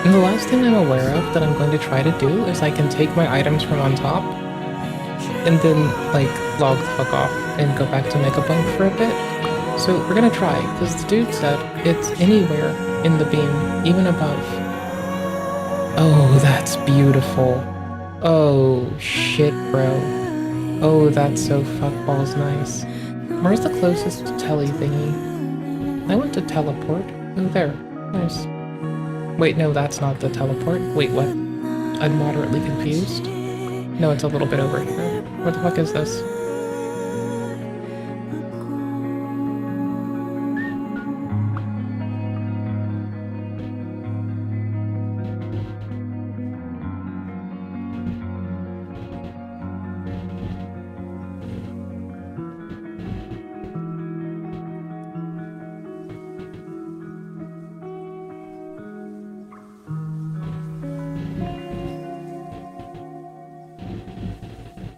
And the last thing I'm aware of that I'm going to try to do is I can take my items from on top and then, like, log the fuck off and go back to Pal-Boink for a bit. So we're gonna try, because the dude said it's anywhere in the beam, even above. Oh, that's beautiful. Oh, shit, bro. Oh, that's so fuckballs nice. Where's the closest telly thingy? I want to teleport. Oh, there. Nice. Wait, no, that's not the teleport. Wait, what? I'm moderately confused. No, it's a little bit over here. What the fuck is this?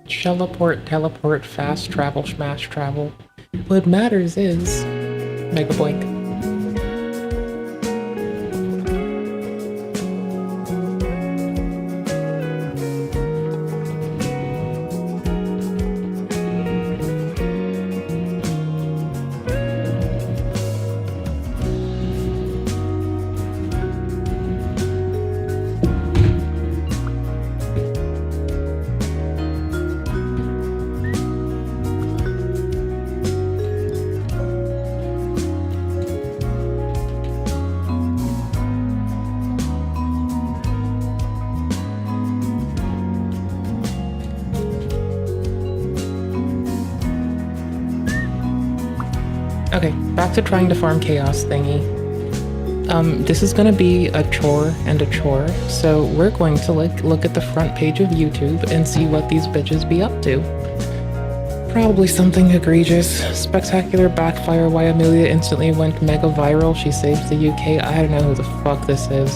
Shelleport, teleport, fast travel, smash travel. What matters is Pal-Boink. Okay, back to trying to farm chaos thingy. This is gonna be a chore and a chore, so we're going to look at the front page of YouTube and see what these bitches be up to. Probably something egregious. Spectacular backfire why Amelia instantly went mega viral. She saves the UK. I don't know who the fuck this is.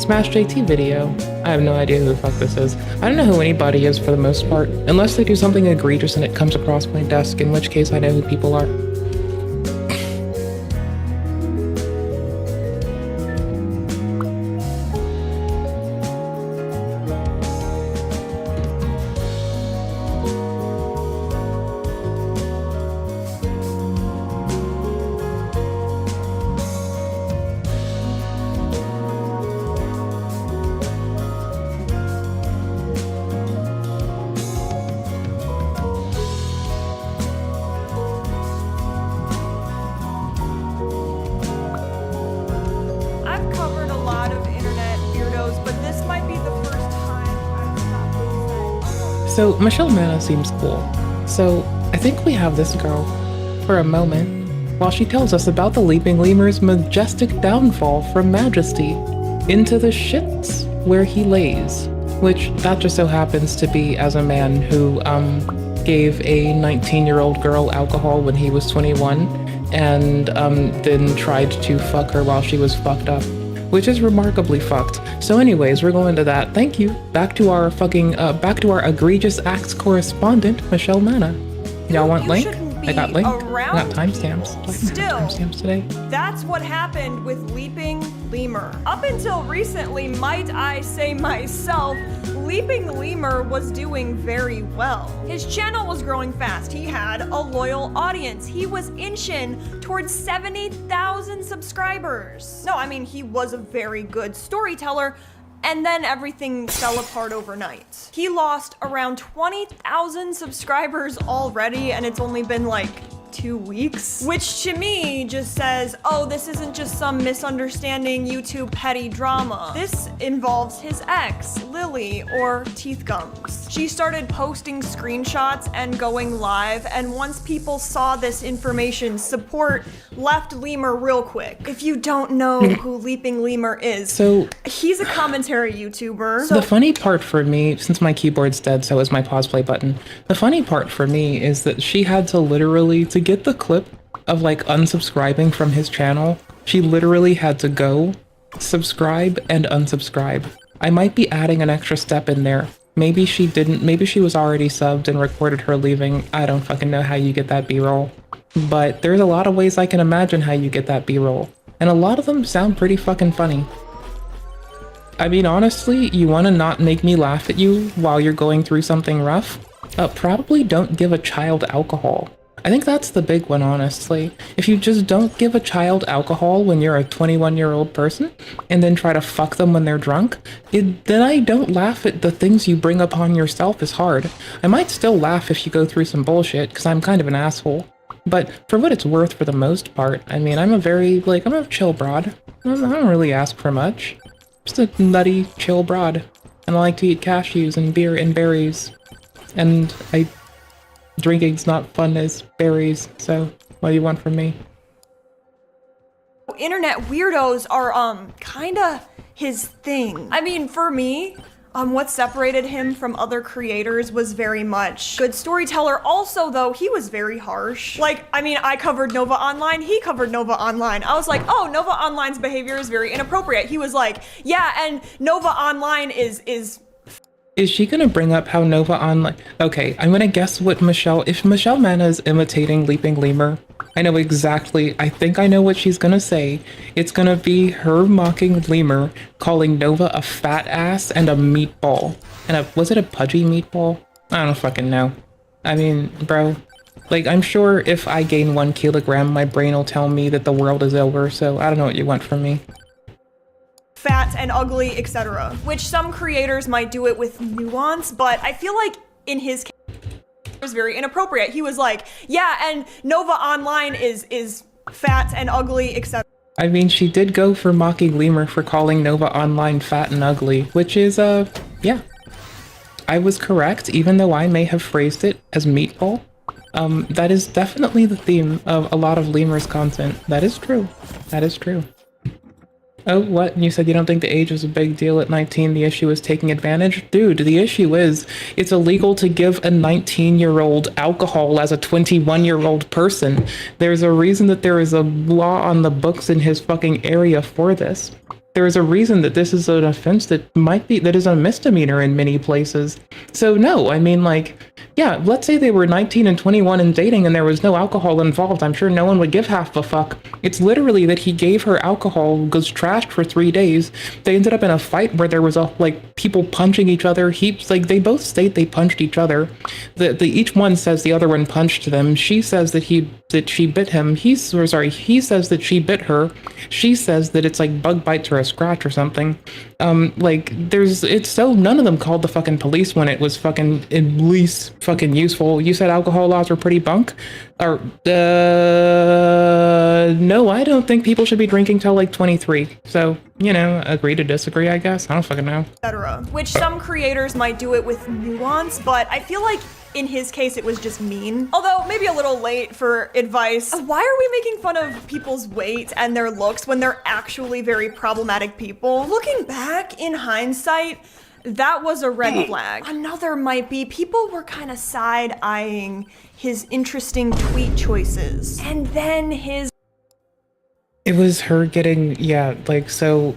Smash JT video. I have no idea who the fuck this is. I don't know who anybody is for the most part, unless they do something egregious and it comes across my desk, in which case I know who people are. So Michelle Manna seems cool. So I think we have this girl for a moment while she tells us about the Leaping Lemur's majestic downfall from majesty into the shits where he lays, which that just so happens to be as a man who gave a 19-year-old girl alcohol when he was 21 and then tried to fuck her while she was fucked up, which is remarkably fucked. So anyways, we're going to that. Thank you. Back to our egregious acts correspondent, Michelle Manna. Y'all want link? I got link. I got timestamps. Still, timestamps today. That's what happened with Leaping Lemur. Up until recently, might I say myself, Leaping Lemur was doing very well. His channel was growing fast. He had a loyal audience. He was inching towards 70,000 subscribers. No, I mean, he was a very good storyteller, and then everything fell apart overnight. He lost around 20,000 subscribers already, and it's only been like 2 weeks, which to me just says, oh, this isn't just some misunderstanding YouTube petty drama. This involves his ex, Lily, or Teeth Gums. She started posting screenshots and going live, and once people saw this information, support left Lemur real quick. If you don't know who Leaping Lemur is, so he's a commentary YouTuber. The funny part for me, since my keyboard's dead, so is my pause play button. The funny part for me is that she had to literally, to get the clip of like unsubscribing from his channel, she literally had to go, subscribe, and unsubscribe. I might be adding an extra step in there. Maybe she didn't, maybe she was already subbed and recorded her leaving. I don't fucking know how you get that B-roll. But there's a lot of ways I can imagine how you get that B-roll. And a lot of them sound pretty fucking funny. I mean, honestly, you want to not make me laugh at you while you're going through something rough? Probably don't give a child alcohol. I think that's the big one, honestly. If you just don't give a child alcohol when you're a 21-year-old person, and then try to fuck them when they're drunk, then I don't laugh at the things you bring upon yourself as hard. I might still laugh if you go through some bullshit, because I'm kind of an asshole. But for what it's worth, for the most part, I mean, I'm a chill broad. I don't really ask for much. Just a nutty, chill broad. And I like to eat cashews and beer and berries. And drinking's not fun as berries, so what do you want from me? Internet weirdos are, kinda his thing. I mean, for me, what separated him from other creators was very much good storyteller. Also, though, he was very harsh. Like, I mean, I covered Nova Online, he covered Nova Online. I was like, oh, Nova Online's behavior is very inappropriate. He was like, yeah, and Nova Online is she gonna bring up how Nova Online... Okay, I'm gonna guess what if Michelle Manna is imitating Leaping Lemur, I know exactly, I think I know what she's gonna say. It's gonna be her mocking Lemur, calling Nova a fat ass and a meatball. And was it a pudgy meatball? I don't fucking know. I mean, bro, like, I'm sure if I gain 1 kilogram, my brain will tell me that the world is over, so I don't know what you want from me. Fat and ugly, etc. Which some creators might do it with nuance, but I feel like in his case, it was very inappropriate. He was like, yeah, and Nova Online is fat and ugly, etc. I mean, she did go for mocking Lemur for calling Nova Online fat and ugly, which is, yeah. I was correct, even though I may have phrased it as meatball. That is definitely the theme of a lot of lemurs content. That is true. That is true. Oh, what? You said you don't think the age is a big deal at 19. The issue is taking advantage? Dude, the issue is it's illegal to give a 19-year-old alcohol as a 21-year-old person. There's a reason that there is a law on the books in his fucking area for this. There is a reason that this is an offense that is a misdemeanor in many places. So no, I mean, like, yeah, let's say they were 19 and 21 and dating and there was no alcohol involved. I'm sure no one would give half a fuck. It's literally that he gave her alcohol, was trashed for 3 days. They ended up in a fight where there was people punching each other. They both state they punched each other. Each one says the other one punched them. She says that she bit him. He says that she bit her. She says that it's like bug bites or a scratch or something. It's so none of them called the fucking police when it was fucking at least fucking useful. You said alcohol laws were pretty bunk? Or, no, I don't think people should be drinking till like 23. So, agree to disagree, I guess. I don't fucking know. Etc. Which some creators might do it with nuance, but I feel like in his case, it was just mean. Although, maybe a little late for advice. Why are we making fun of people's weight and their looks when they're actually very problematic people? Looking back in hindsight, that was a red flag. Another might be people were kind of side-eyeing his interesting tweet choices. And then It was her getting, her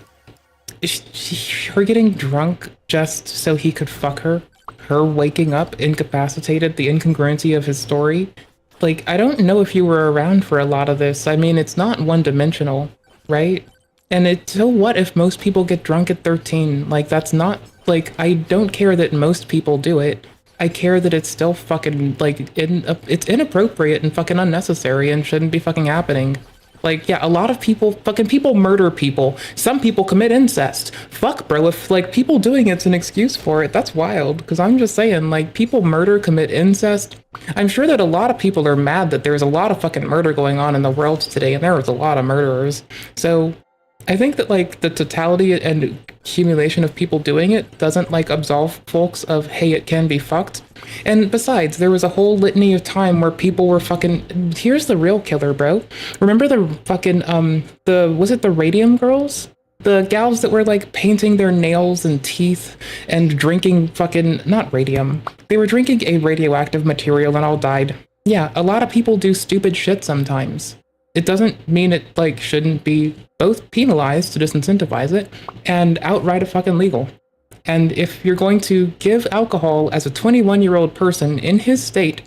getting drunk just so he could fuck her. Her waking up incapacitated, the incongruency of his story. I don't know if you were around for a lot of this. I mean, it's not one-dimensional, right? And so what if most people get drunk at 13? That's not, I don't care that most people do it. I care that it's still fucking, it's inappropriate and fucking unnecessary and shouldn't be fucking happening. A lot of people murder people. Some people commit incest. Fuck, bro, if, people doing it's an excuse for it, that's wild. Because I'm just saying, people murder, commit incest. I'm sure that a lot of people are mad that there's a lot of fucking murder going on in the world today, and there is a lot of murderers. So, I think that, the totality and accumulation of people doing it doesn't, absolve folks of, hey, it can be fucked. And besides, there was a whole litany of time where people were fucking, here's the real killer, bro. Remember the fucking, was it the radium girls? The gals that were, painting their nails and teeth and drinking fucking, not radium. They were drinking a radioactive material and all died. Yeah, a lot of people do stupid shit sometimes. It doesn't mean it, shouldn't be both penalized to disincentivize it and outright fucking legal. And if you're going to give alcohol as a 21-year-old person in his state,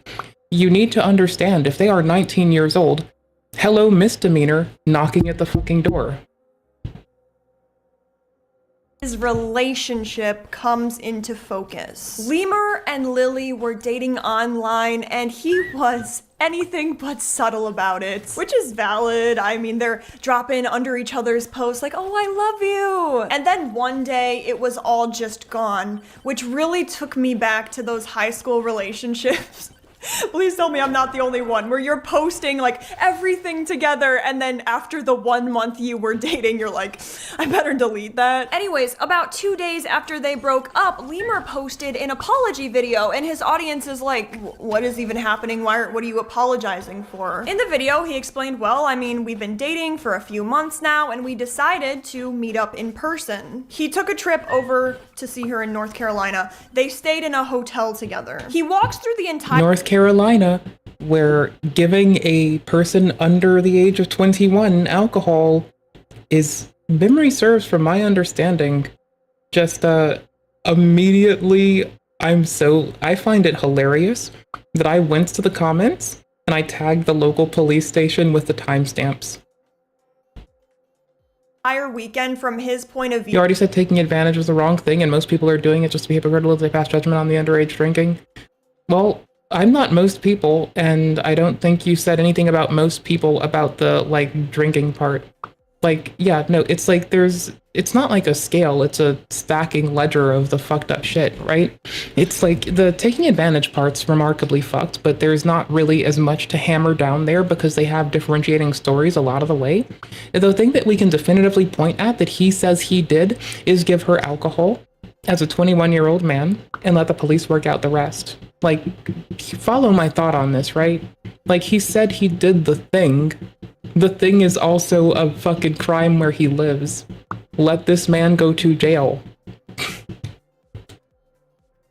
you need to understand if they are 19 years old, hello misdemeanor knocking at the fucking door. His relationship comes into focus. Lemur and Lily were dating online and he was anything but subtle about it, which is valid. I mean, they're dropping under each other's posts oh, I love you. And then one day it was all just gone, which really took me back to those high school relationships. Please tell me I'm not the only one where you're posting everything together and then after the 1 month you were dating, you're I better delete that. Anyways, about 2 days after they broke up, Lemur posted an apology video and his audience is what is even happening? What are you apologizing for? In the video, he explained, well, I mean, we've been dating for a few months now and we decided to meet up in person. He took a trip over to see her in North Carolina. They stayed in a hotel together. He walks through the entire North Carolina, where giving a person under the age of 21 alcohol is, memory serves from my understanding, just immediately, I find it hilarious that I went to the comments and I tagged the local police station with the timestamps. Entire weekend from his point of view. You already said taking advantage was the wrong thing and most people are doing it just to be hypocritical as they pass judgment on the underage drinking. Well, I'm not most people, and I don't think you said anything about most people about the, drinking part. Yeah, no, it's it's not a scale, it's a stacking ledger of the fucked up shit, right? It's the taking advantage part's remarkably fucked, but there's not really as much to hammer down there because they have differentiating stories a lot of the way. The thing that we can definitively point at that he says he did is give her alcohol as a 21-year-old man and let the police work out the rest. Like, follow my thought on this, right? Like, he said he did the thing. The thing is also a fucking crime where he lives. Let this man go to jail.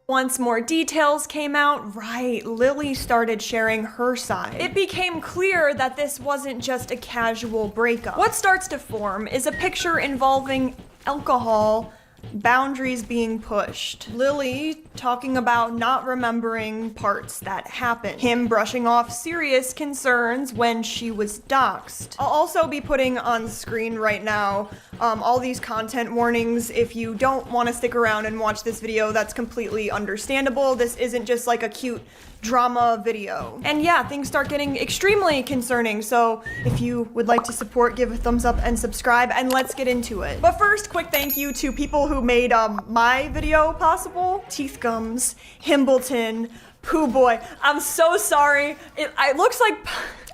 Once more details came out, right, Lily started sharing her side. It became clear that this wasn't just a casual breakup. What starts to form is a picture involving alcohol, boundaries being pushed. Lily talking about not remembering parts that happened. Him brushing off serious concerns when she was doxxed. I'll also be putting on screen right now all these content warnings. If you don't want to stick around and watch this video, that's completely understandable. This isn't just like a cute drama video. And yeah, things start getting extremely concerning, so if you would like to support, give a thumbs up and subscribe, and let's get into it. But first, quick thank you to people who made my video possible. Teeth Gums, Himbleton, Pooh Boy. I'm so sorry. It looks like...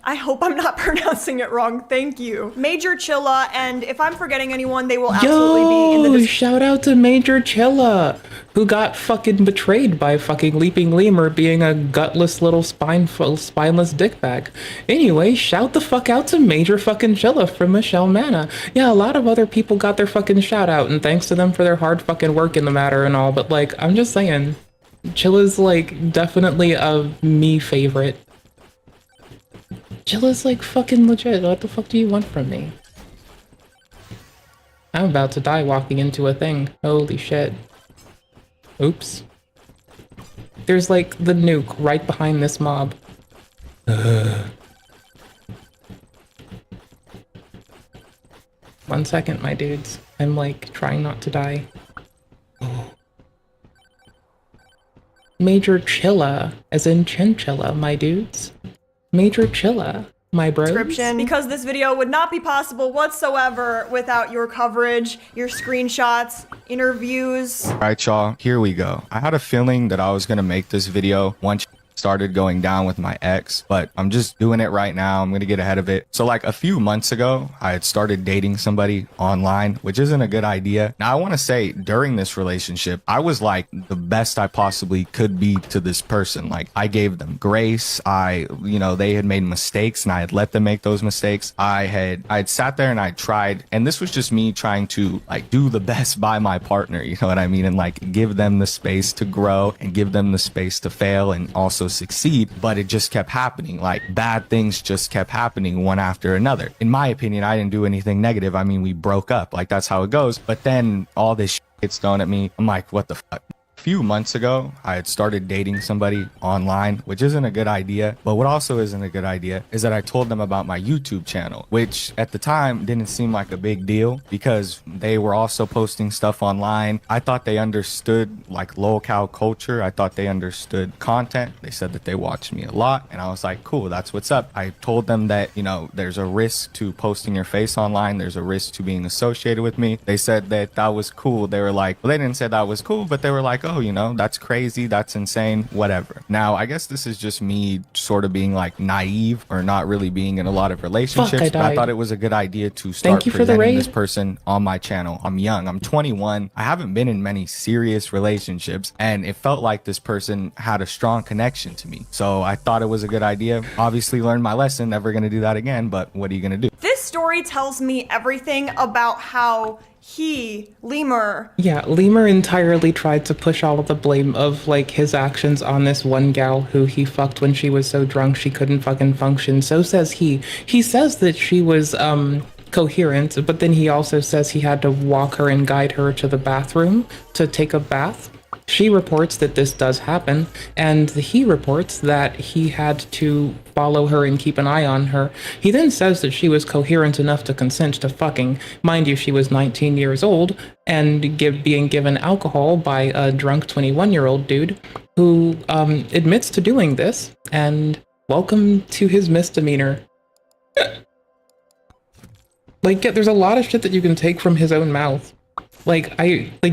I hope I'm not pronouncing it wrong. Thank you. Major Chilla, and if I'm forgetting anyone, they will absolutely be in the description. Shout out to Major Chilla, who got fucking betrayed by fucking Leaping Lemur being a gutless little spineless dickbag. Anyway, shout the fuck out to Major fucking Chilla from Michelle Manna. Yeah, a lot of other people got their fucking shout out, and thanks to them for their hard fucking work in the matter and all, but like, I'm just saying, Chilla's like definitely a me favorite. Chilla's like fucking legit. What the fuck do you want from me? I'm about to die walking into a thing. Holy shit. Oops. There's like the nuke right behind this mob. Ugh. 1 second, my dudes. I'm like trying not to die. Oh. Major Chilla, as in chinchilla, my dudes. Major Chilla, my bros. Description, because this video would not be possible whatsoever without your coverage, your screenshots, interviews. All right, y'all, here we go. I had a feeling that I was gonna make this video once started going down with my ex, but I'm just doing it right now. I'm gonna get ahead of it. So like a few months ago, I had started dating somebody online, which isn't a good idea. Now I want to say during this relationship, I was like the best I possibly could be to this person. Like I gave them grace. They had made mistakes and I had let them make those mistakes. I had sat there and I tried, and this was just me trying to like do the best by my partner, you know what I mean? And like give them the space to grow and give them the space to fail and also succeed, but it just kept happening. Like bad things just kept happening one after another. In my opinion, I didn't do anything negative. I mean, we broke up, like that's how it goes. But then all this shit gets thrown at me. I'm like, what the fuck? Few months ago, I had started dating somebody online, which isn't a good idea. But what also isn't a good idea is that I told them about my YouTube channel, which at the time didn't seem like a big deal because they were also posting stuff online. I thought they understood like locale culture. I thought they understood content. They said that they watched me a lot, and I was like, cool, that's what's up. I told them that, you know, there's a risk to posting your face online. There's a risk to being associated with me. They said that that was cool. They were like, well, they didn't say that was cool, but they were like, oh, you know, that's crazy, that's insane, whatever. Now, I guess this is just me sort of being like naive or not really being in a lot of relationships, but I thought it was a good idea to start presenting this person on my channel. I'm young, I'm 21, I haven't been in many serious relationships, and it felt like this person had a strong connection to me. So I thought it was a good idea. Obviously learned my lesson, never gonna do that again, but what are you gonna do? This story tells me everything about how Lemur. Yeah, Lemur entirely tried to push all of the blame of like his actions on this one gal who he fucked when she was so drunk she couldn't fucking function. So says he. He says that she was coherent, but then he also says he had to walk her and guide her to the bathroom to take a bath. She reports that this does happen, and he reports that he had to follow her and keep an eye on her. He then says that she was coherent enough to consent to fucking. Mind you, she was 19 years old and being given alcohol by a drunk 21-year-old dude who admits to doing this, and welcome to his misdemeanor. Like, yeah, there's a lot of shit that you can take from his own mouth. Like,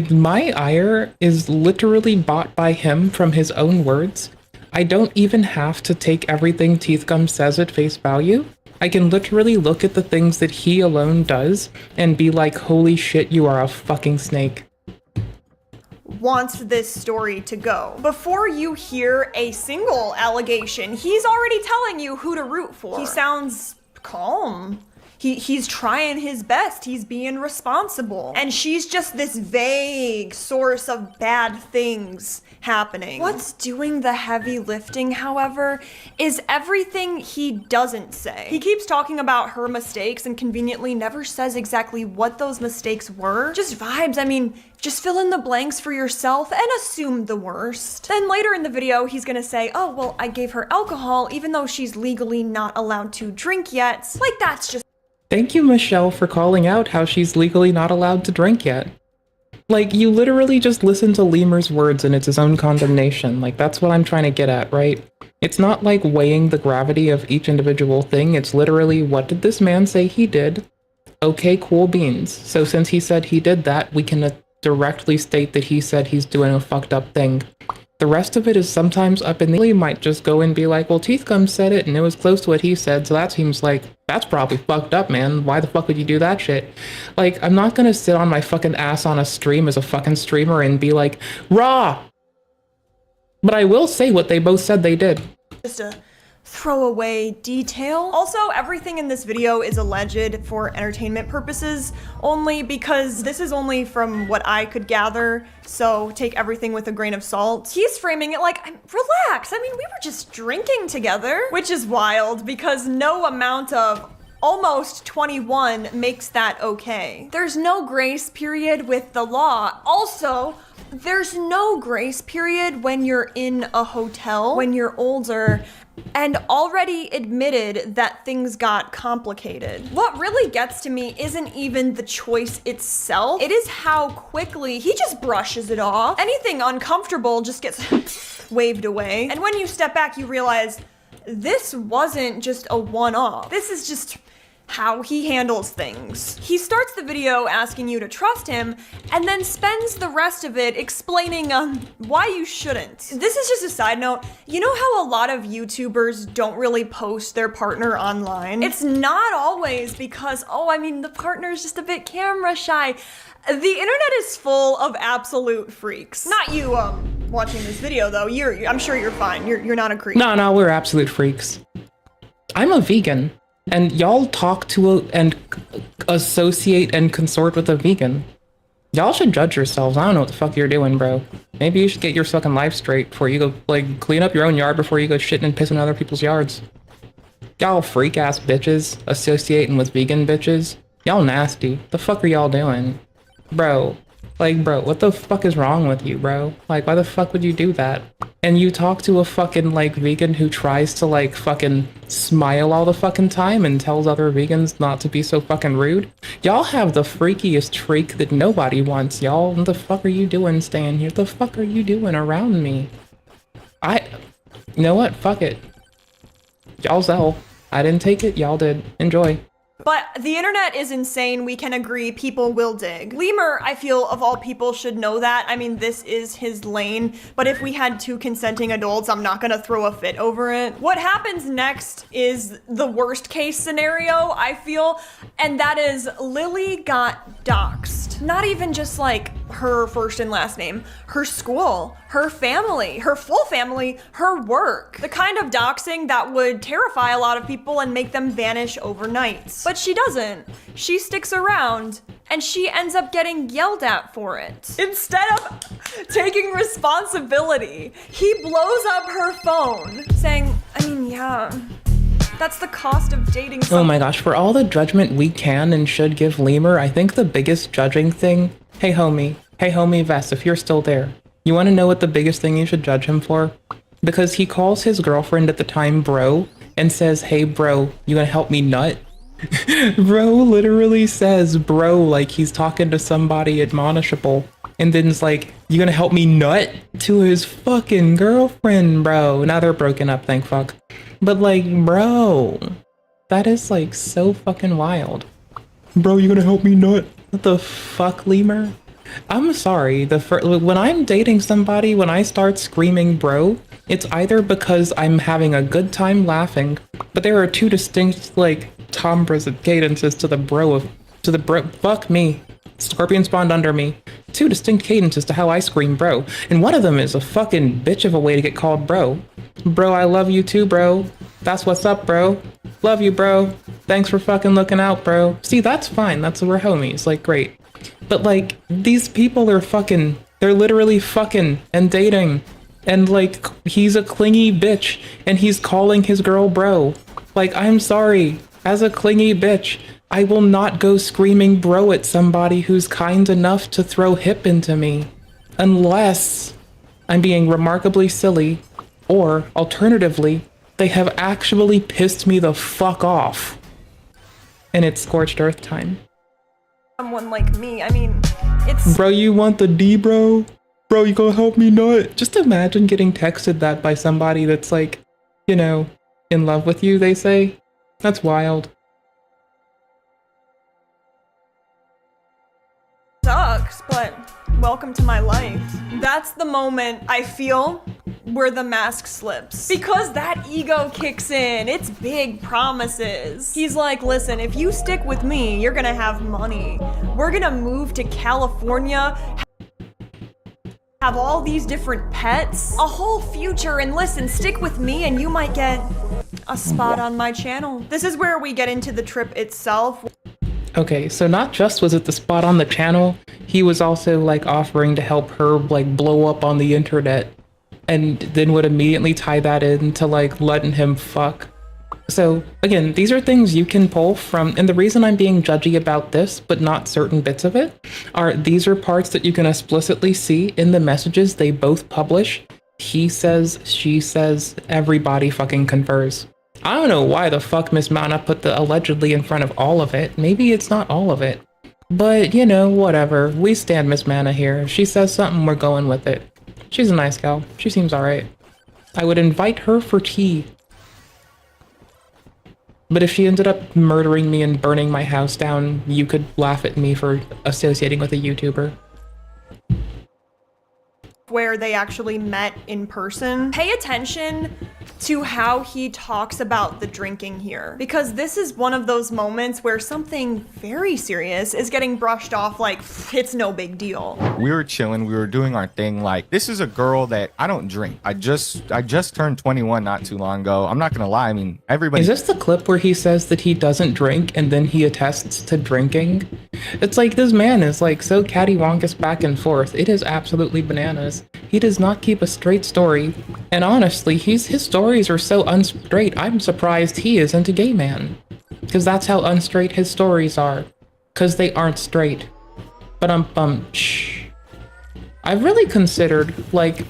my ire is literally bought by him from his own words. I don't even have to take everything Teeth Gum says at face value. I can literally look at the things that he alone does and be like, holy shit, you are a fucking snake. wants this story to go. Before you hear a single allegation, he's already telling you who to root for. He sounds calm. He's trying his best. He's being responsible. And she's just this vague source of bad things happening. What's doing the heavy lifting, however, is everything he doesn't say. He keeps talking about her mistakes and conveniently never says exactly what those mistakes were. Just vibes. I mean, just fill in the blanks for yourself and assume the worst. Then later in the video, he's gonna say, oh, well, I gave her alcohol even though she's legally not allowed to drink yet. Like, that's just... Thank you, Michelle, for calling out how she's legally not allowed to drink yet. Like, you literally just listen to Lemur's words and it's his own condemnation. Like, that's what I'm trying to get at, right? It's not like weighing the gravity of each individual thing. It's literally, what did this man say he did? Okay, cool beans. So since he said he did that, we can directly state that he said he's doing a fucked up thing. The rest of it is sometimes up in the... He might just go and be like, well, Teeth Gum said it and it was close to what he said, so that seems like, that's probably fucked up, man. Why the fuck would you do that shit? Like, I'm not gonna sit on my fucking ass on a stream as a fucking streamer and be like, raw! But I will say what they both said they did. Just a throwaway detail. Also, everything in this video is alleged for entertainment purposes, only because this is only from what I could gather, so take everything with a grain of salt. He's framing it like, relax, I mean, we were just drinking together, which is wild because no amount of almost 21 makes that okay. There's no grace period with the law. Also, there's no grace period when you're in a hotel, when you're older, and already admitted that things got complicated. What really gets to me isn't even the choice itself, it is how quickly he just brushes it off. Anything uncomfortable just gets waved away. And when you step back, you realize this wasn't just a one-off. This is just how he handles things. He starts the video asking you to trust him and then spends the rest of it explaining why you shouldn't. This is just a side note. You know how a lot of YouTubers don't really post their partner online? It's not always because, oh, I mean, the partner's just a bit camera shy. The internet is full of absolute freaks. Not you, watching this video though. I'm sure you're fine. You're not a creep. No, we're absolute freaks. I'm a vegan. And y'all talk to and associate and consort with a vegan. Y'all should judge yourselves. I don't know what the fuck you're doing, bro. Maybe you should get your fucking life straight before you go, like, clean up your own yard before you go shitting and pissing in other people's yards. Y'all freak-ass bitches associating with vegan bitches. Y'all nasty. The fuck are y'all doing? Bro. Like, bro, what the fuck is wrong with you, bro? Like, why the fuck would you do that? And you talk to a fucking, like, vegan who tries to, like, fucking smile all the fucking time and tells other vegans not to be so fucking rude? Y'all have the freakiest freak that nobody wants, y'all. What the fuck are you doing staying here? What the fuck are you doing around me? You know what? Fuck it. Y'all sell. I didn't take it, y'all did. Enjoy. But the internet is insane, we can agree, people will dig. Lemur, I feel, of all people, should know that. I mean, this is his lane, but if we had two consenting adults, I'm not gonna throw a fit over it. What happens next is the worst case scenario, I feel, and that is Lily got doxxed. Not even just like her first and last name, her school, her family, her full family, her work. The kind of doxing that would terrify a lot of people and make them vanish overnight. But she doesn't. She sticks around and she ends up getting yelled at for it. Instead of taking responsibility, he blows up her phone saying, I mean, yeah, that's the cost of dating someone. Oh my gosh, for all the judgment we can and should give Lemur, I think the biggest judging thing, hey homie Vest, if you're still there, you want to know what the biggest thing you should judge him for? Because he calls his girlfriend at the time bro and says, hey bro, you gonna help me nut? Bro literally says bro like he's talking to somebody admonishable, and then's like, you gonna help me nut? To his fucking girlfriend, bro. Now they're broken up, thank fuck. But like, bro, that is like so fucking wild. Bro, you gonna help me nut? What the fuck, Lemur? I'm sorry, when I'm dating somebody, when I start screaming bro, it's either because I'm having a good time laughing, but there are two distinct, like, timbre cadences to the bro, fuck me. Scorpion spawned under me. 2 distinct cadences to how I scream bro, and one of them is a fucking bitch of a way to get called bro. Bro, I love you too, bro. That's what's up, bro. Love you, bro. Thanks for fucking looking out, bro. See, that's fine. We're homies. Like, great. But, like, these people are fucking, they're literally fucking and dating. And, like, he's a clingy bitch, and he's calling his girl bro. Like, I'm sorry. As a clingy bitch, I will not go screaming bro at somebody who's kind enough to throw hip into me. Unless I'm being remarkably silly, or, alternatively, they have actually pissed me the fuck off. And it's scorched earth time. Someone like me, I mean, it's... Bro, you want the D, bro? Bro, you gonna help me nut? Just imagine getting texted that by somebody that's like, you know, in love with you, they say. That's wild. Sucks, but welcome to my life. That's the moment I feel where the mask slips. Because that ego kicks in. It's big promises. He's like, listen, if you stick with me, you're gonna have money. We're gonna move to California, have all these different pets, a whole future, and listen, stick with me and you might get a spot on my channel. This is where we get into the trip itself. Okay, so not just was it the spot on the channel, he was also like offering to help her like blow up on the internet, and then would immediately tie that into like letting him fuck. So again, these are things you can pull from, and the reason I'm being judgy about this, but not certain bits of it, are these are parts that you can explicitly see in the messages they both publish. He says, she says, everybody fucking confers. I don't know why the fuck Miss Mana put the allegedly in front of all of it. Maybe it's not all of it. But, you know, whatever. We stand Miss Mana here. If she says something, we're going with it. She's a nice gal. She seems alright. I would invite her for tea. But if she ended up murdering me and burning my house down, you could laugh at me for associating with a YouTuber. Where they actually met in person. Pay attention to how he talks about the drinking here, because this is one of those moments where something very serious is getting brushed off like it's no big deal. We were chilling, we were doing our thing. Like, this is a girl that I don't drink. I just turned 21 not too long ago. I'm not gonna lie, I mean, everybody— Is this the clip where he says that he doesn't drink and then he attests to drinking? It's like this man is like so cattywampus back and forth. It is absolutely bananas. He does not keep a straight story. And honestly, his stories are so unstraight, I'm surprised he isn't a gay man. Because that's how unstraight his stories are. Because they aren't straight. But shh. I've really considered, like,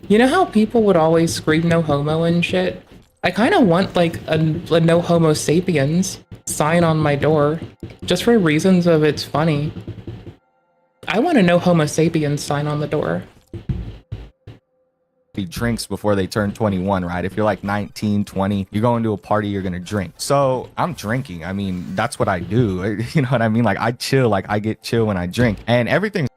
you know how people would always scream no homo and shit? I kind of want, like, a no homo sapiens sign on my door. Just for reasons of it's funny. I want a no homo sapiens sign on the door. drinks before they turn 21, right? If you're like 19, 20, you're going to a party, you're gonna drink. So I'm drinking. I mean, that's what I do. You know what I mean? Like, I chill, like I get chill when I drink, and everything's—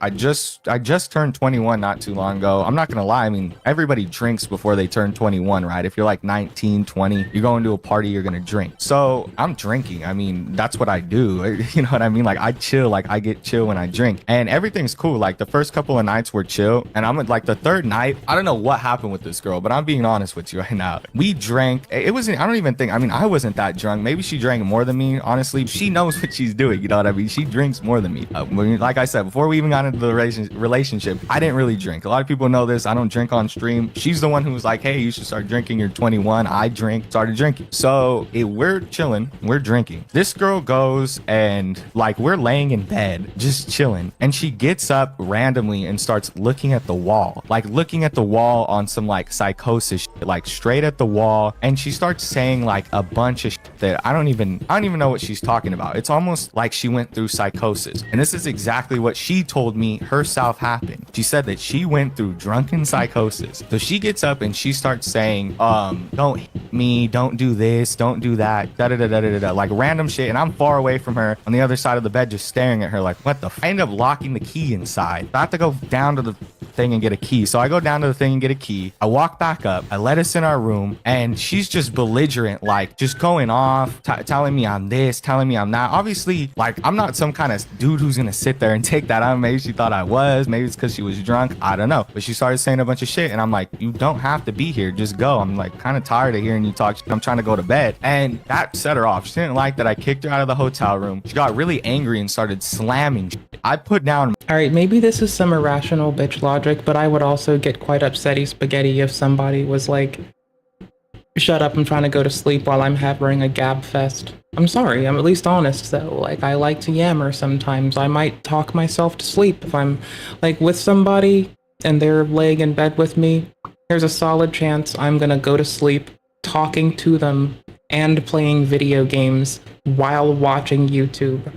I just turned 21 not too long ago. I'm not gonna lie, I mean, everybody drinks before they turn 21, right? If you're like 19, 20, you're going to a party, you're gonna drink. So I'm drinking. I mean, that's what I do. You know what I mean? Like, I chill, like I get chill when I drink, and everything's cool. Like, the first couple of nights were chill, and I'm like, the third night, I don't know what happened with this girl, but I'm being honest with you right now. We drank. It wasn't— I don't even think— I mean, I wasn't that drunk. Maybe she drank more than me. Honestly, she knows what she's doing. You know what I mean? She drinks more than me. Like I said, before we even got into the relationship, I didn't really drink. A lot of people know this. I don't drink on stream. She's the one who was like, hey, you should start drinking. You're 21. I drink. Started drinking. So we're chilling. We're drinking. This girl goes and, like, we're laying in bed just chilling, and she gets up randomly and starts looking at the wall, like looking at the wall on some like psychosis shit, like straight at the wall, and she starts saying like a bunch of shit that I don't even know what she's talking about. It's almost like she went through psychosis, and this is exactly what she told me herself happened. She said that she went through drunken psychosis. So she gets up and she starts saying, don't hit me, don't do this, don't do that, da da da da da da, like random shit. And I'm far away from her on the other side of the bed, just staring at her like, what the f— I end up locking the key inside. I have to go down to thing and get a key. So I go down to the thing and get a key. I walk back up. I let us in our room, and she's just belligerent, like just going off, telling me I'm this, telling me I'm not. Obviously, like I'm not some kind of dude who's gonna sit there and take that on. Maybe she thought I was. Maybe it's because she was drunk. I don't know. But she started saying a bunch of shit, and I'm like, you don't have to be here. Just go. I'm like kind of tired of hearing you talk shit. I'm trying to go to bed. And that set her off. She didn't like that I kicked her out of the hotel room. She got really angry and started slamming shit. I put down. All right, maybe this is some irrational bitch logic, but I would also get quite upsetty spaghetti if somebody was like, shut up, I'm trying to go to sleep while I'm having a gab fest. I'm sorry, I'm at least honest though. Like, I like to yammer sometimes. I might talk myself to sleep if I'm like with somebody and they're laying in bed with me. There's a solid chance I'm gonna go to sleep talking to them and playing video games while watching YouTube.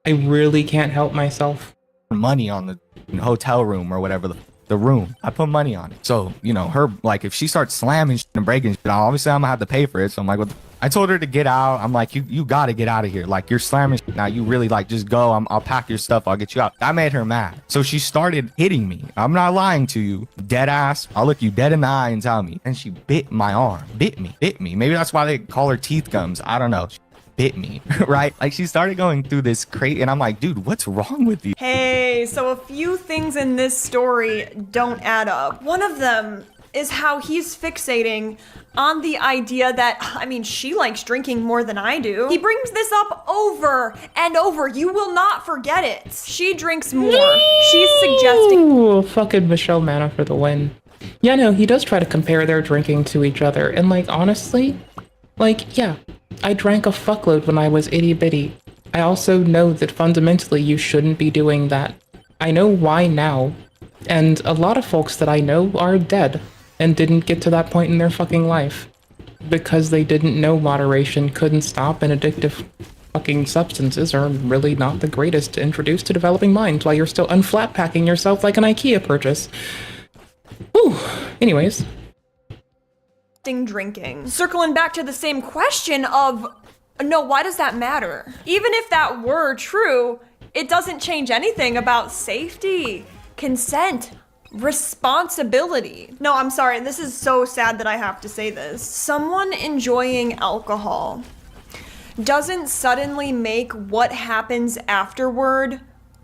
I really can't help myself. Money on the hotel room or whatever the room. I put money on it. So, you know, her, like, if she starts slamming shit and breaking shit, obviously I'm gonna have to pay for it. So I'm like, I told her to get out. I'm like, you gotta get out of here. Like, you're slamming shit now. You really, like, just go. I'll pack your stuff. I'll get you out. That made her mad. So she started hitting me. I'm not lying to you. Dead ass. I'll look you dead in the eye and tell me. And she bit my arm. Bit me. Maybe that's why they call her teeth gums. I don't know. Bit me, right? Like, she started going through this crate, and I'm like, dude, what's wrong with you? Hey, so a few things in this story don't add up. One of them is how he's fixating on the idea that, I mean, she likes drinking more than I do. He brings this up over and over. You will not forget it. She drinks more. She's suggesting. Ooh, fucking Michelle Manna for the win. Yeah, no, he does try to compare their drinking to each other. And, like, honestly, like, yeah, I drank a fuckload when I was itty bitty. I also know that fundamentally you shouldn't be doing that. I know why now. And a lot of folks that I know are dead and didn't get to that point in their fucking life because they didn't know moderation couldn't stop, and addictive fucking substances are really not the greatest to introduce to developing minds while you're still unflat packing yourself like an IKEA purchase. Whew. Anyways. Drinking. Circling back to the same question of, no, why does that matter? Even if that were true, it doesn't change anything about safety, consent, responsibility. No, I'm sorry, this is so sad that I have to say this. Someone enjoying alcohol doesn't suddenly make what happens afterward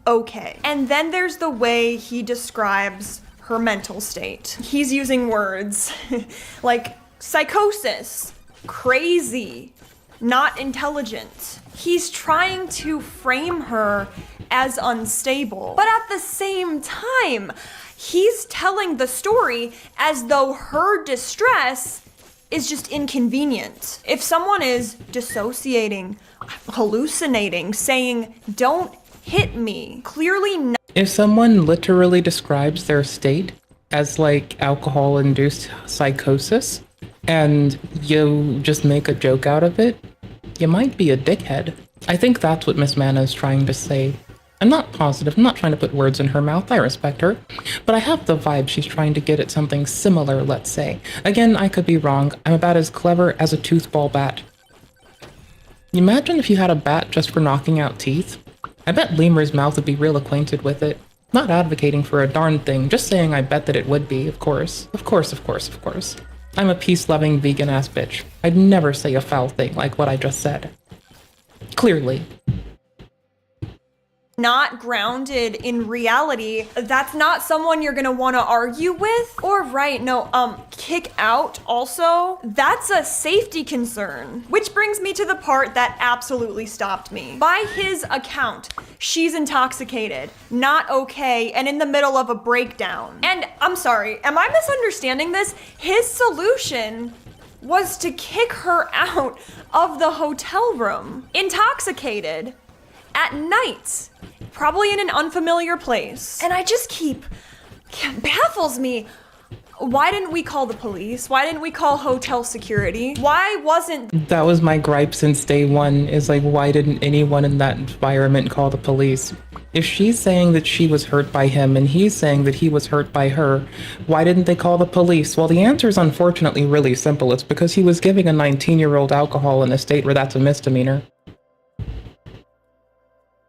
okay. And then there's the way he describes her mental state. He's using words like psychosis, crazy, not intelligent. He's trying to frame her as unstable. But at the same time, he's telling the story as though her distress is just inconvenient. If someone is dissociating, hallucinating, saying, don't hit me, clearly not. If someone literally describes their state as like alcohol-induced psychosis, and you just make a joke out of it, you might be a dickhead. I think that's what Miss Manna is trying to say. I'm not positive, I'm not trying to put words in her mouth, I respect her, but I have the vibe she's trying to get at something similar, let's say. Again, I could be wrong. I'm about as clever as a toothball bat. Imagine if you had a bat just for knocking out teeth. I bet Lemur's mouth would be real acquainted with it. Not advocating for a darn thing, just saying I bet that it would be, of course. Of course, of course, of course. I'm a peace-loving vegan-ass bitch. I'd never say a foul thing like what I just said. Clearly. Not grounded in reality, that's not someone you're gonna wanna argue with. Or kick out also. That's a safety concern. Which brings me to the part that absolutely stopped me. By his account, she's intoxicated, not okay, and in the middle of a breakdown. And I'm sorry, am I misunderstanding this? His solution was to kick her out of the hotel room, intoxicated, at night, probably in an unfamiliar place. And I just baffles me. Why didn't we call the police? Why didn't we call hotel security? Why wasn't... That was my gripe since day one, is like, why didn't anyone in that environment call the police? If she's saying that she was hurt by him and he's saying that he was hurt by her, why didn't they call the police? Well, the answer is unfortunately really simple. It's because he was giving a 19-year-old alcohol in a state where that's a misdemeanor.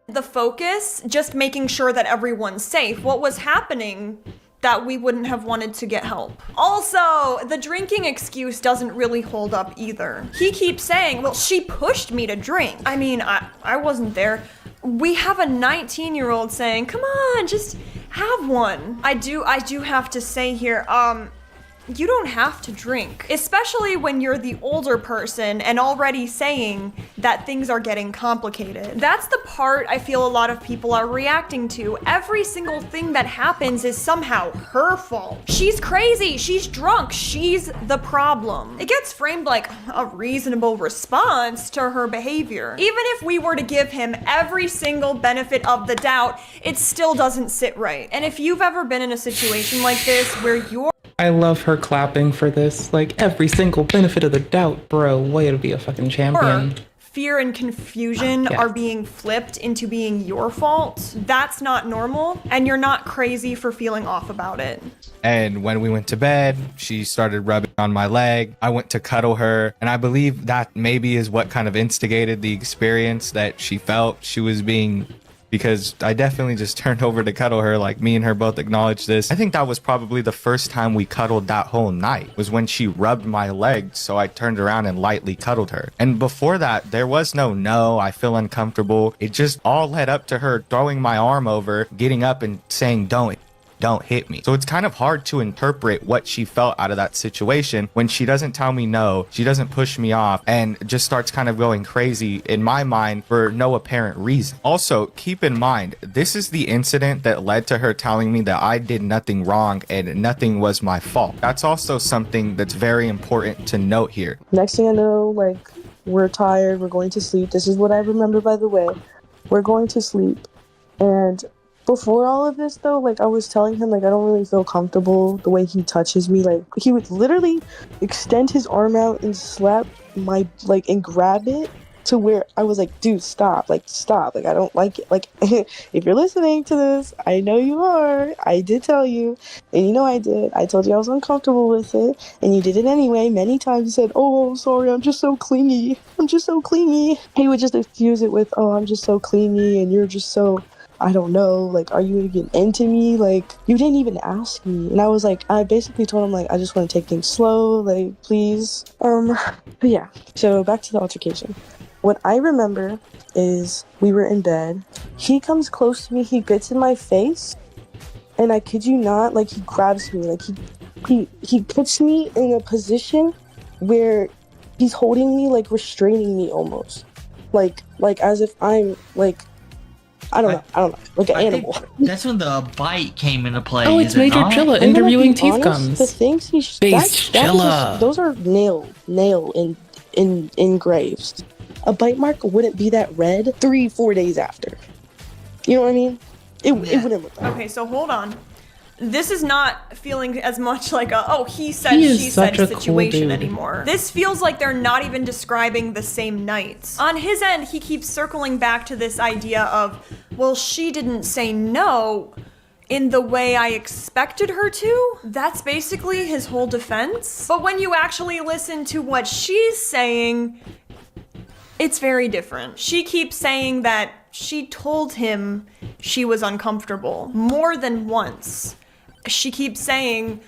The focus, just making sure that everyone's safe. What was happening that we wouldn't have wanted to get help. Also, the drinking excuse doesn't really hold up either. He keeps saying, well, she pushed me to drink. I mean, I wasn't there. We have a 19-year-old saying, come on, just have one. I do have to say here, you don't have to drink, especially when you're the older person and already saying that things are getting complicated. That's the part I feel a lot of people are reacting to. Every single thing that happens is somehow her fault. She's crazy, she's drunk, she's the problem. It gets framed like a reasonable response to her behavior. Even if we were to give him every single benefit of the doubt, it still doesn't sit right. And if you've ever been in a situation like this where you're I love her clapping for this. Like, every single benefit of the doubt, bro. Way to be a fucking champion. fear and confusion are being flipped into being your fault, that's not normal, and you're not crazy for feeling off about it. And when we went to bed, she started rubbing on my leg. I went to cuddle her, and I believe that maybe is what kind of instigated the experience that she felt she was being, because I definitely just turned over to cuddle her. Like, me and her both acknowledged this. I think that was probably the first time we cuddled that whole night, was when she rubbed my leg. So I turned around and lightly cuddled her. And before that, there was no, I feel uncomfortable. It just all led up to her throwing my arm over, getting up and saying, don't hit me. So it's kind of hard to interpret what she felt out of that situation when she doesn't tell me no, she doesn't push me off, and just starts kind of going crazy in my mind for no apparent reason. Also, keep in mind, this is the incident that led to her telling me that I did nothing wrong and nothing was my fault. That's also something that's very important to note here. Next thing I know, like, we're tired, we're going to sleep. This is what I remember, by the way. We're going to sleep, and before all of this, though, like, I was telling him, like, I don't really feel comfortable the way he touches me. Like, he would literally extend his arm out and slap my, like, and grab it to where I was like, dude, stop. Like, stop. Like, I don't like it. Like, if you're listening to this, I know you are. I did tell you. And you know I did. I told you I was uncomfortable with it. And you did it anyway. Many times you said, oh, I'm sorry. I'm just so clingy. I'm just so clingy. He would just excuse it with, oh, I'm just so clingy. And you're just so... I don't know, like, are you gonna get into me? Like, you didn't even ask me. And I was like, I basically told him, like, I just want to take things slow, like, please. But yeah, so back to the altercation. What I remember is we were in bed. He comes close to me, he gets in my face, and I kid you not, like, he grabs me, like, he puts me in a position where he's holding me, like, restraining me almost. Like as if I'm, like, I don't know, like an animal. That's when the bite came into play. Oh, it's Major Chilla interviewing teeth gums. The things those are nail engraved. A bite mark wouldn't be that red 3-4 days after. You know what I mean? It wouldn't look like. Okay, so hold on. This is not feeling as much like a, oh, he said, she said situation anymore. This feels like they're not even describing the same night. On his end, he keeps circling back to this idea of, well, she didn't say no in the way I expected her to. That's basically his whole defense. But when you actually listen to what she's saying, it's very different. She keeps saying that she told him she was uncomfortable more than once. She keeps saying,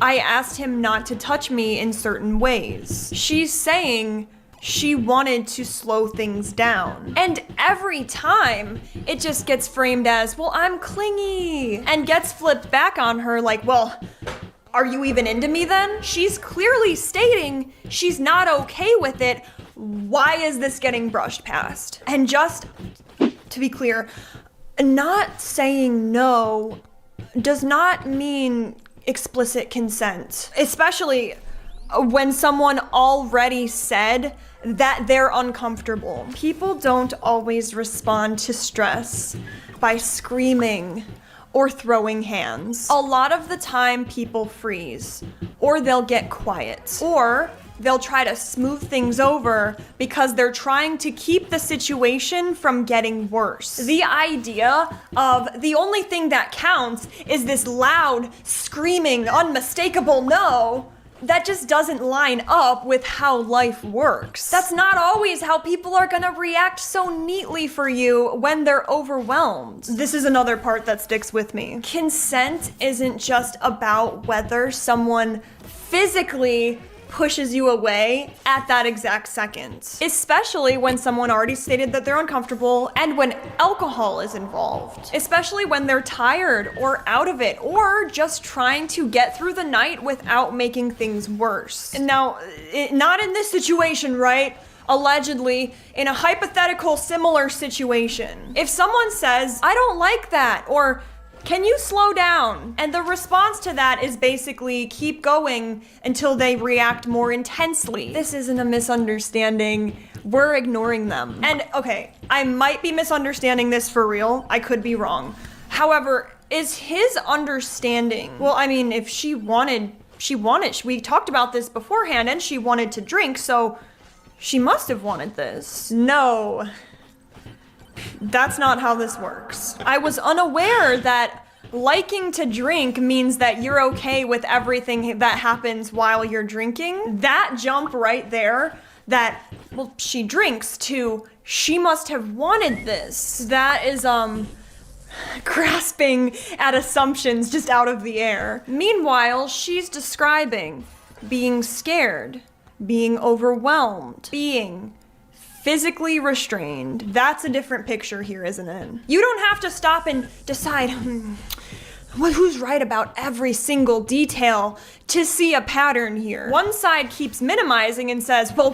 I asked him not to touch me in certain ways. She's saying she wanted to slow things down. And every time, it just gets framed as, well, I'm clingy, and gets flipped back on her like, well, are you even into me then? She's clearly stating she's not okay with it. Why is this getting brushed past? And just to be clear, not saying no does not mean explicit consent, especially when someone already said that they're uncomfortable. People don't always respond to stress by screaming or throwing hands. A lot of the time people freeze, or they'll get quiet, or they'll try to smooth things over because they're trying to keep the situation from getting worse. The idea of the only thing that counts is this loud, screaming, unmistakable no that just doesn't line up with how life works. That's not always how people are gonna react so neatly for you when they're overwhelmed. This is another part that sticks with me. Consent isn't just about whether someone physically pushes you away at that exact second. Especially when someone already stated that they're uncomfortable and when alcohol is involved. Especially when they're tired or out of it or just trying to get through the night without making things worse. And now, not in this situation, right? Allegedly, in a hypothetical similar situation. If someone says, I don't like that, or can you slow down? And the response to that is basically keep going until they react more intensely. This isn't a misunderstanding. We're ignoring them. And okay, I might be misunderstanding this for real. I could be wrong. However, is his understanding, well, I mean, if she wanted, we talked about this beforehand and she wanted to drink, so she must have wanted this. No. That's not how this works. I was unaware that liking to drink means that you're okay with everything that happens while you're drinking. That jump right there, that, well, she drinks, to she must have wanted this. That is, grasping at assumptions just out of the air. Meanwhile, she's describing being scared, being overwhelmed, being physically restrained. That's a different picture here, isn't it? You don't have to stop and decide, who's right about every single detail to see a pattern here. One side keeps minimizing and says, well,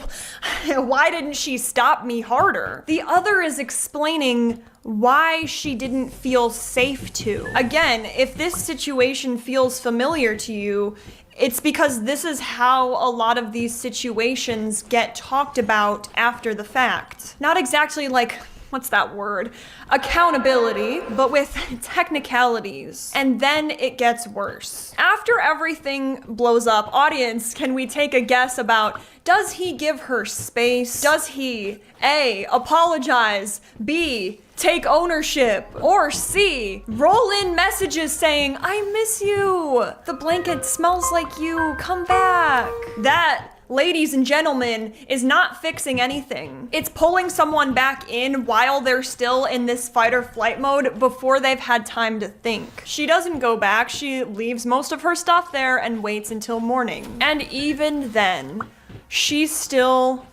why didn't she stop me harder? The other is explaining why she didn't feel safe to. Again, if this situation feels familiar to you, it's because this is how a lot of these situations get talked about after the fact. Not exactly like, what's that word? Accountability, but with technicalities. And then it gets worse. After everything blows up, audience, can we take a guess about, does he give her space? Does he, A, apologize, B, take ownership, or C, roll in messages saying, I miss you, the blanket smells like you, come back? That, ladies and gentlemen, is not fixing anything. It's pulling someone back in while they're still in this fight or flight mode before they've had time to think. She doesn't go back, she leaves most of her stuff there and waits until morning. And even then, she's still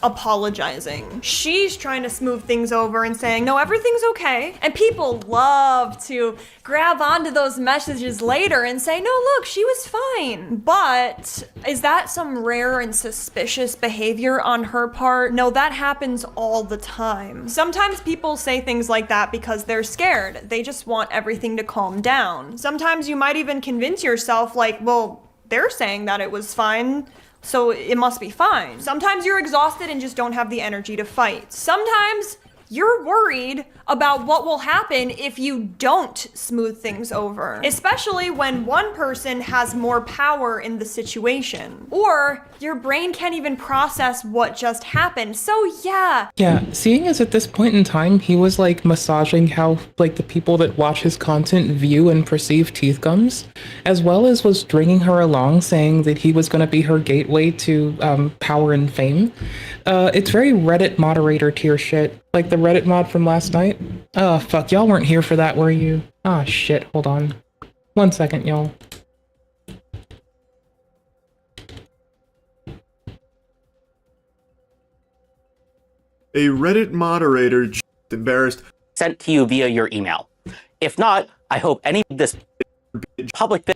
apologizing. She's trying to smooth things over and saying, no, everything's okay. And people love to grab onto those messages later and say, no, look, she was fine. But is that some rare and suspicious behavior on her part? No, that happens all the time. Sometimes people say things like that because they're scared. They just want everything to calm down. Sometimes you might even convince yourself like, well, they're saying that it was fine, so it must be fine. Sometimes you're exhausted and just don't have the energy to fight. Sometimes you're worried about what will happen if you don't smooth things over, especially when one person has more power in the situation, or your brain can't even process what just happened. So yeah. Yeah, seeing as at this point in time, he was like massaging how like the people that watch his content view and perceive teeth gums, as well as was stringing her along saying that he was going to be her gateway to power and fame. It's very Reddit moderator tier shit, like the Reddit mod from last night. Oh, fuck, y'all weren't here for that, were you? Ah, shit, hold on. 1 second, y'all. A Reddit moderator embarrassed sent to you via your email. If not, I hope any of this public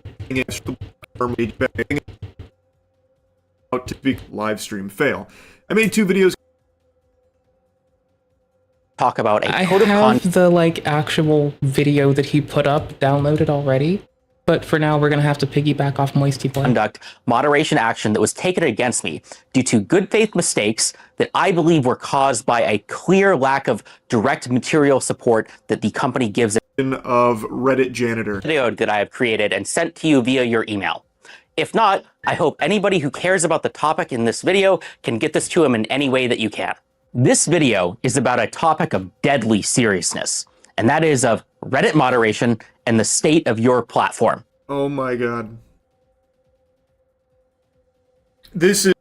out to be live stream fail. I made 2 videos. talk about a I code of have conduct the like actual video that he put up downloaded already, but for now we're gonna have to piggyback off Moisty Boy. moderation action that was taken against me due to good faith mistakes that I believe were caused by a clear lack of direct material support that the company gives Of Reddit janitor. video that I have created and sent to you via your email. If not, I hope anybody who cares about the topic in this video can get this to him in any way that you can. This video is about a topic of deadly seriousness, and that is of Reddit moderation and the state of your platform. Oh my god. this is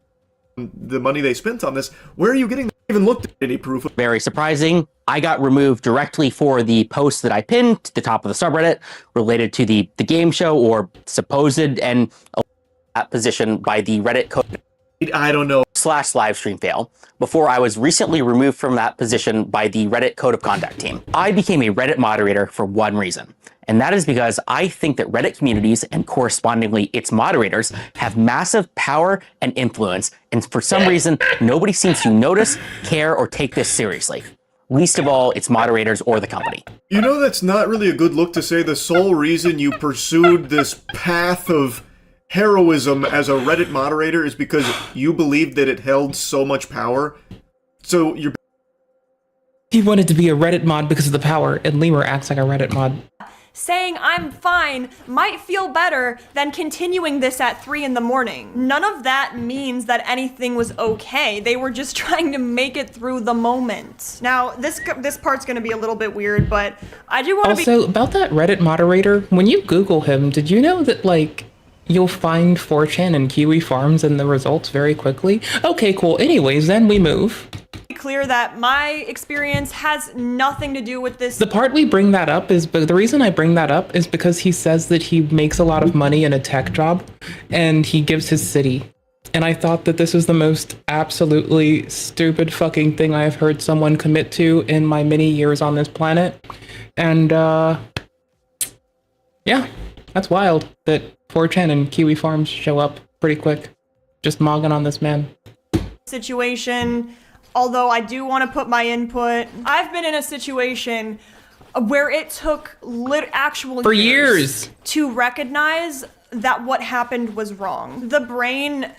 the money they spent on this. Where are you getting? Even looked at any proof of? Very surprising. I got removed directly for the post that I pinned to the top of the subreddit related to the game show or supposed and that position by the Reddit code. I don't know. /livestream fail before I was recently removed from that position by the Reddit code of conduct team. I became a Reddit moderator for one reason, and that is because I think that Reddit communities and correspondingly its moderators have massive power and influence, and for some reason, nobody seems to notice, care, or take this seriously. Least of all, its moderators or the company. You know, that's not really a good look to say the sole reason you pursued this path of heroism as a Reddit moderator is because you believed that it held so much power. So you're... He wanted to be a Reddit mod because of the power, and Lemur acts like a Reddit mod. Saying I'm fine might feel better than continuing this at 3 in the morning. None of that means that anything was okay. They were just trying to make it through the moment. Now, this part's gonna be a little bit weird, but I do want to be... Also, about that Reddit moderator, when you Google him, did you know that, like, you'll find 4chan and Kiwi Farms in the results very quickly? Okay, cool. Anyways, then we move. Clear that my experience has nothing to do with this. The part we bring that up is, but the reason I bring that up is because he says that he makes a lot of money in a tech job and he gives his city. And I thought that this is the most absolutely stupid fucking thing I've heard someone commit to in my many years on this planet. And yeah, that's wild that 4chan and Kiwi Farms show up pretty quick. Just mogging on this man. Situation. Although I do want to put my input. I've been in a situation where it took actual for years to recognize that what happened was wrong. The brain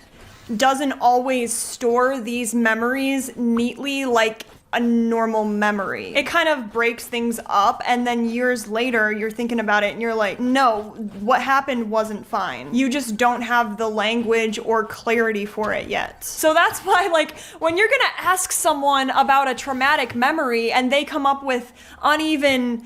doesn't always store these memories neatly like a normal memory. It kind of breaks things up, and then years later you're thinking about it and you're like, no, what happened wasn't fine. You just don't have the language or clarity for it yet. So that's why, like, when you're gonna ask someone about a traumatic memory and they come up with uneven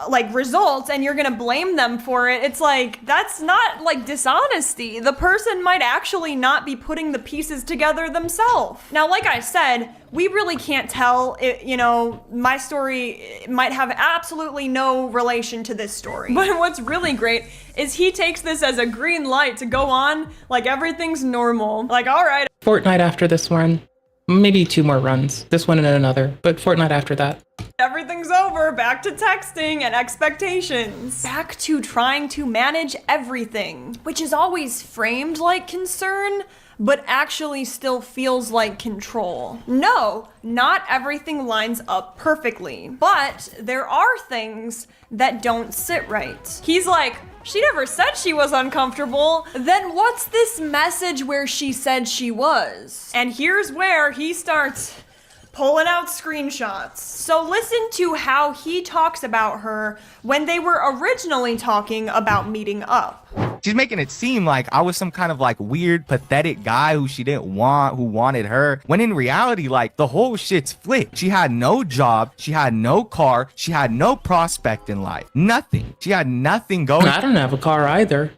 like results and you're gonna blame them for it, it's like, that's not like dishonesty. The person might actually not be putting the pieces together themselves. Now, like I said, we really can't tell. You know, my story might have absolutely no relation to this story. But what's really great is he takes this as a green light to go on like everything's normal. Like, all right. Fortnite after this run. Maybe 2 more runs. This one and another, but Fortnite after that. Everything's over. Back to texting and expectations. Back to trying to manage everything, which is always framed like concern, but actually still feels like control. No, not everything lines up perfectly, but there are things that don't sit right. He's like, she never said she was uncomfortable. Then what's this message where she said she was? And here's where he starts pulling out screenshots. So listen to how he talks about her when they were originally talking about meeting up. She's making it seem like I was some kind of like weird, pathetic guy who she didn't want, who wanted her. When in reality, like, the whole shit's flipped. She had no job. She had no car. She had no prospect in life. Nothing. She had nothing going. I don't have a car either.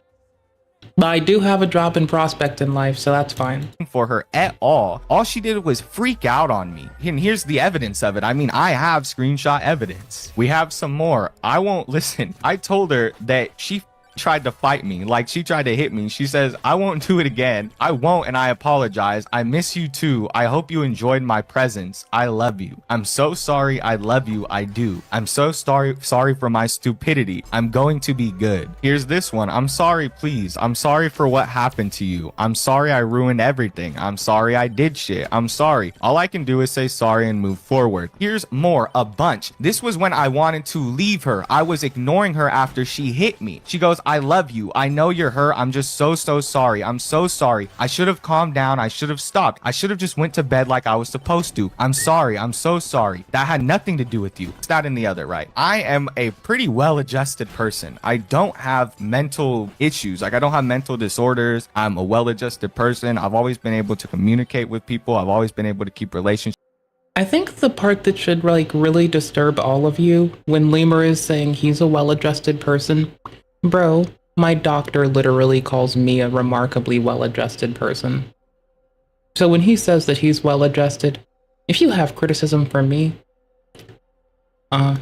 But I do have a drop in prospect in life, so that's fine. For her at all. All she did was freak out on me. And here's the evidence of it. I mean, I have screenshot evidence. We have some more. I won't listen. I told her that she tried to fight me. Like, she tried to hit me. She says, I won't do it again. I won't, and I apologize. I miss you too. I hope you enjoyed my presence. I love you. I'm so sorry. I love you. I do. I'm so sorry for my stupidity. I'm going to be good. Here's this one. I'm sorry, please. I'm sorry for what happened to you. I'm sorry I ruined everything. I'm sorry I did shit. I'm sorry. All I can do is say sorry and move forward. Here's more, a bunch. This was when I wanted to leave her. I was ignoring her after she hit me. She goes, I love you. I know you're hurt. I'm just so sorry. I'm so sorry. I should have calmed down. I should have stopped. I should have just went to bed like I was supposed to. I'm sorry. I'm so sorry. That had nothing to do with you. It's that and the other, right? I am a pretty well-adjusted person. I don't have mental issues. Like, I don't have mental disorders. I'm a well-adjusted person. I've always been able to communicate with people. I've always been able to keep relationships. I think the part that should, like, really disturb all of you when Lemur is saying he's a well-adjusted person, bro, my doctor literally calls me a remarkably well-adjusted person. So when he says that he's well-adjusted, if you have criticism from me, I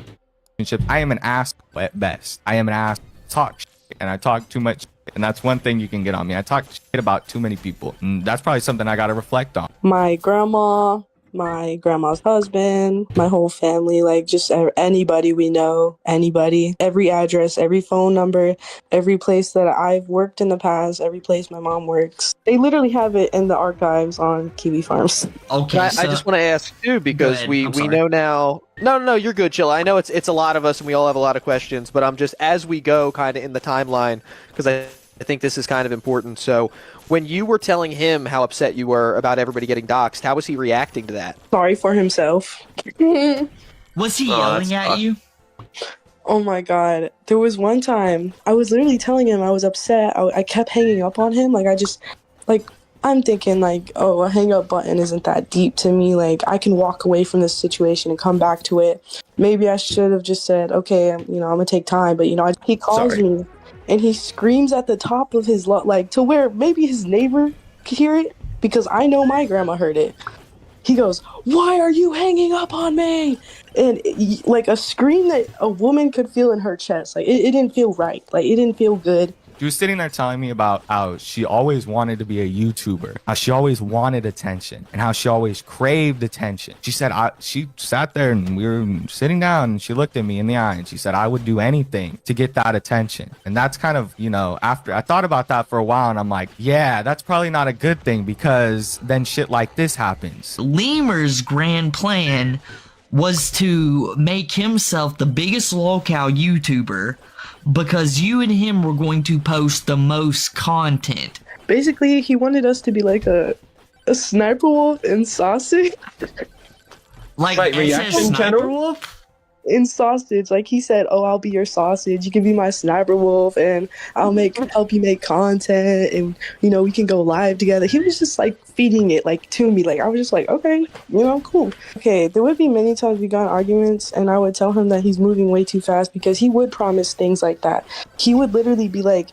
am an ass at best. I am an ass. Talk shit, and I talk too much. And that's one thing you can get on me. I talk shit about too many people. And that's probably something I got to reflect on. My grandma, my grandma's husband, my whole family, like just anybody we know, anybody, every address, every phone number, every place that I've worked in the past, every place my mom works. They literally have it in the archives on Kiwi Farms. Okay, I just want to ask too, because ahead. we I'm sorry. know now. No, you're good, Chilla. I know it's a lot of us and we all have a lot of questions, but I'm just, as we go kind of in the timeline, because I think this is kind of important. So when you were telling him how upset you were about everybody getting doxxed, how was he reacting to that? Sorry for himself. Was he yelling at you? Oh my god. There was one time I was literally telling him I was upset. I kept hanging up on him. I'm thinking like, oh, a hang up button isn't that deep to me. Like, I can walk away from this situation and come back to it. Maybe I should have just said, okay, I'm gonna take time. But he calls me and he screams at the top of his like to where maybe his neighbor could hear it, because I know my grandma heard it. He goes, "Why are you hanging up on me?" And like a scream that a woman could feel in her chest. Like it didn't feel right. Like it didn't feel good. She was sitting there telling me about how she always wanted to be a YouTuber, how she always wanted attention, and how she always craved attention. She said she sat there and we were sitting down and she looked at me in the eye and she said, I would do anything to get that attention. And that's kind of, after I thought about that for a while and I'm like, yeah, that's probably not a good thing, because then shit like this happens. Lemur's grand plan was to make himself the biggest lolcow YouTuber, because you and him were going to post the most content. Basically, he wanted us to be like a sniper wolf in sausage. Like Right, SS reaction Sniper channel? Wolf? In sausage, like he said, "Oh, I'll be your sausage. You can be my sniper wolf, and I'll help you make content, and we can go live together." He was just like feeding it like to me. Like I was just like, okay, cool. Okay, there would be many times we got in arguments, and I would tell him that he's moving way too fast, because he would promise things like that. He would literally be like,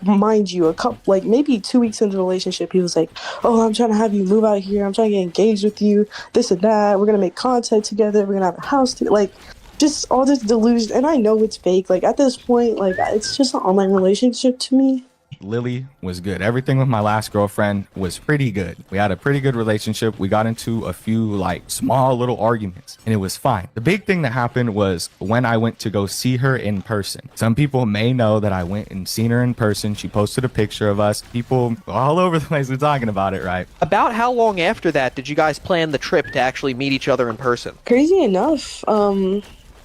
mind you, maybe 2 weeks into the relationship, he was like, "Oh, I'm trying to have you move out here. I'm trying to get engaged with you. This and that. We're gonna make content together. We're gonna have a house together." Like, just all this delusion, and I know it's fake. Like at this point, like it's just an online relationship to me. Lily was good. Everything with my last girlfriend was pretty good. We had a pretty good relationship. We got into a few small little arguments and it was fine. The big thing that happened was when I went to go see her in person. Some people may know that I went and seen her in person. She posted a picture of us. People all over the place were talking about it, right? About how long after that did you guys plan the trip to actually meet each other in person? Crazy enough,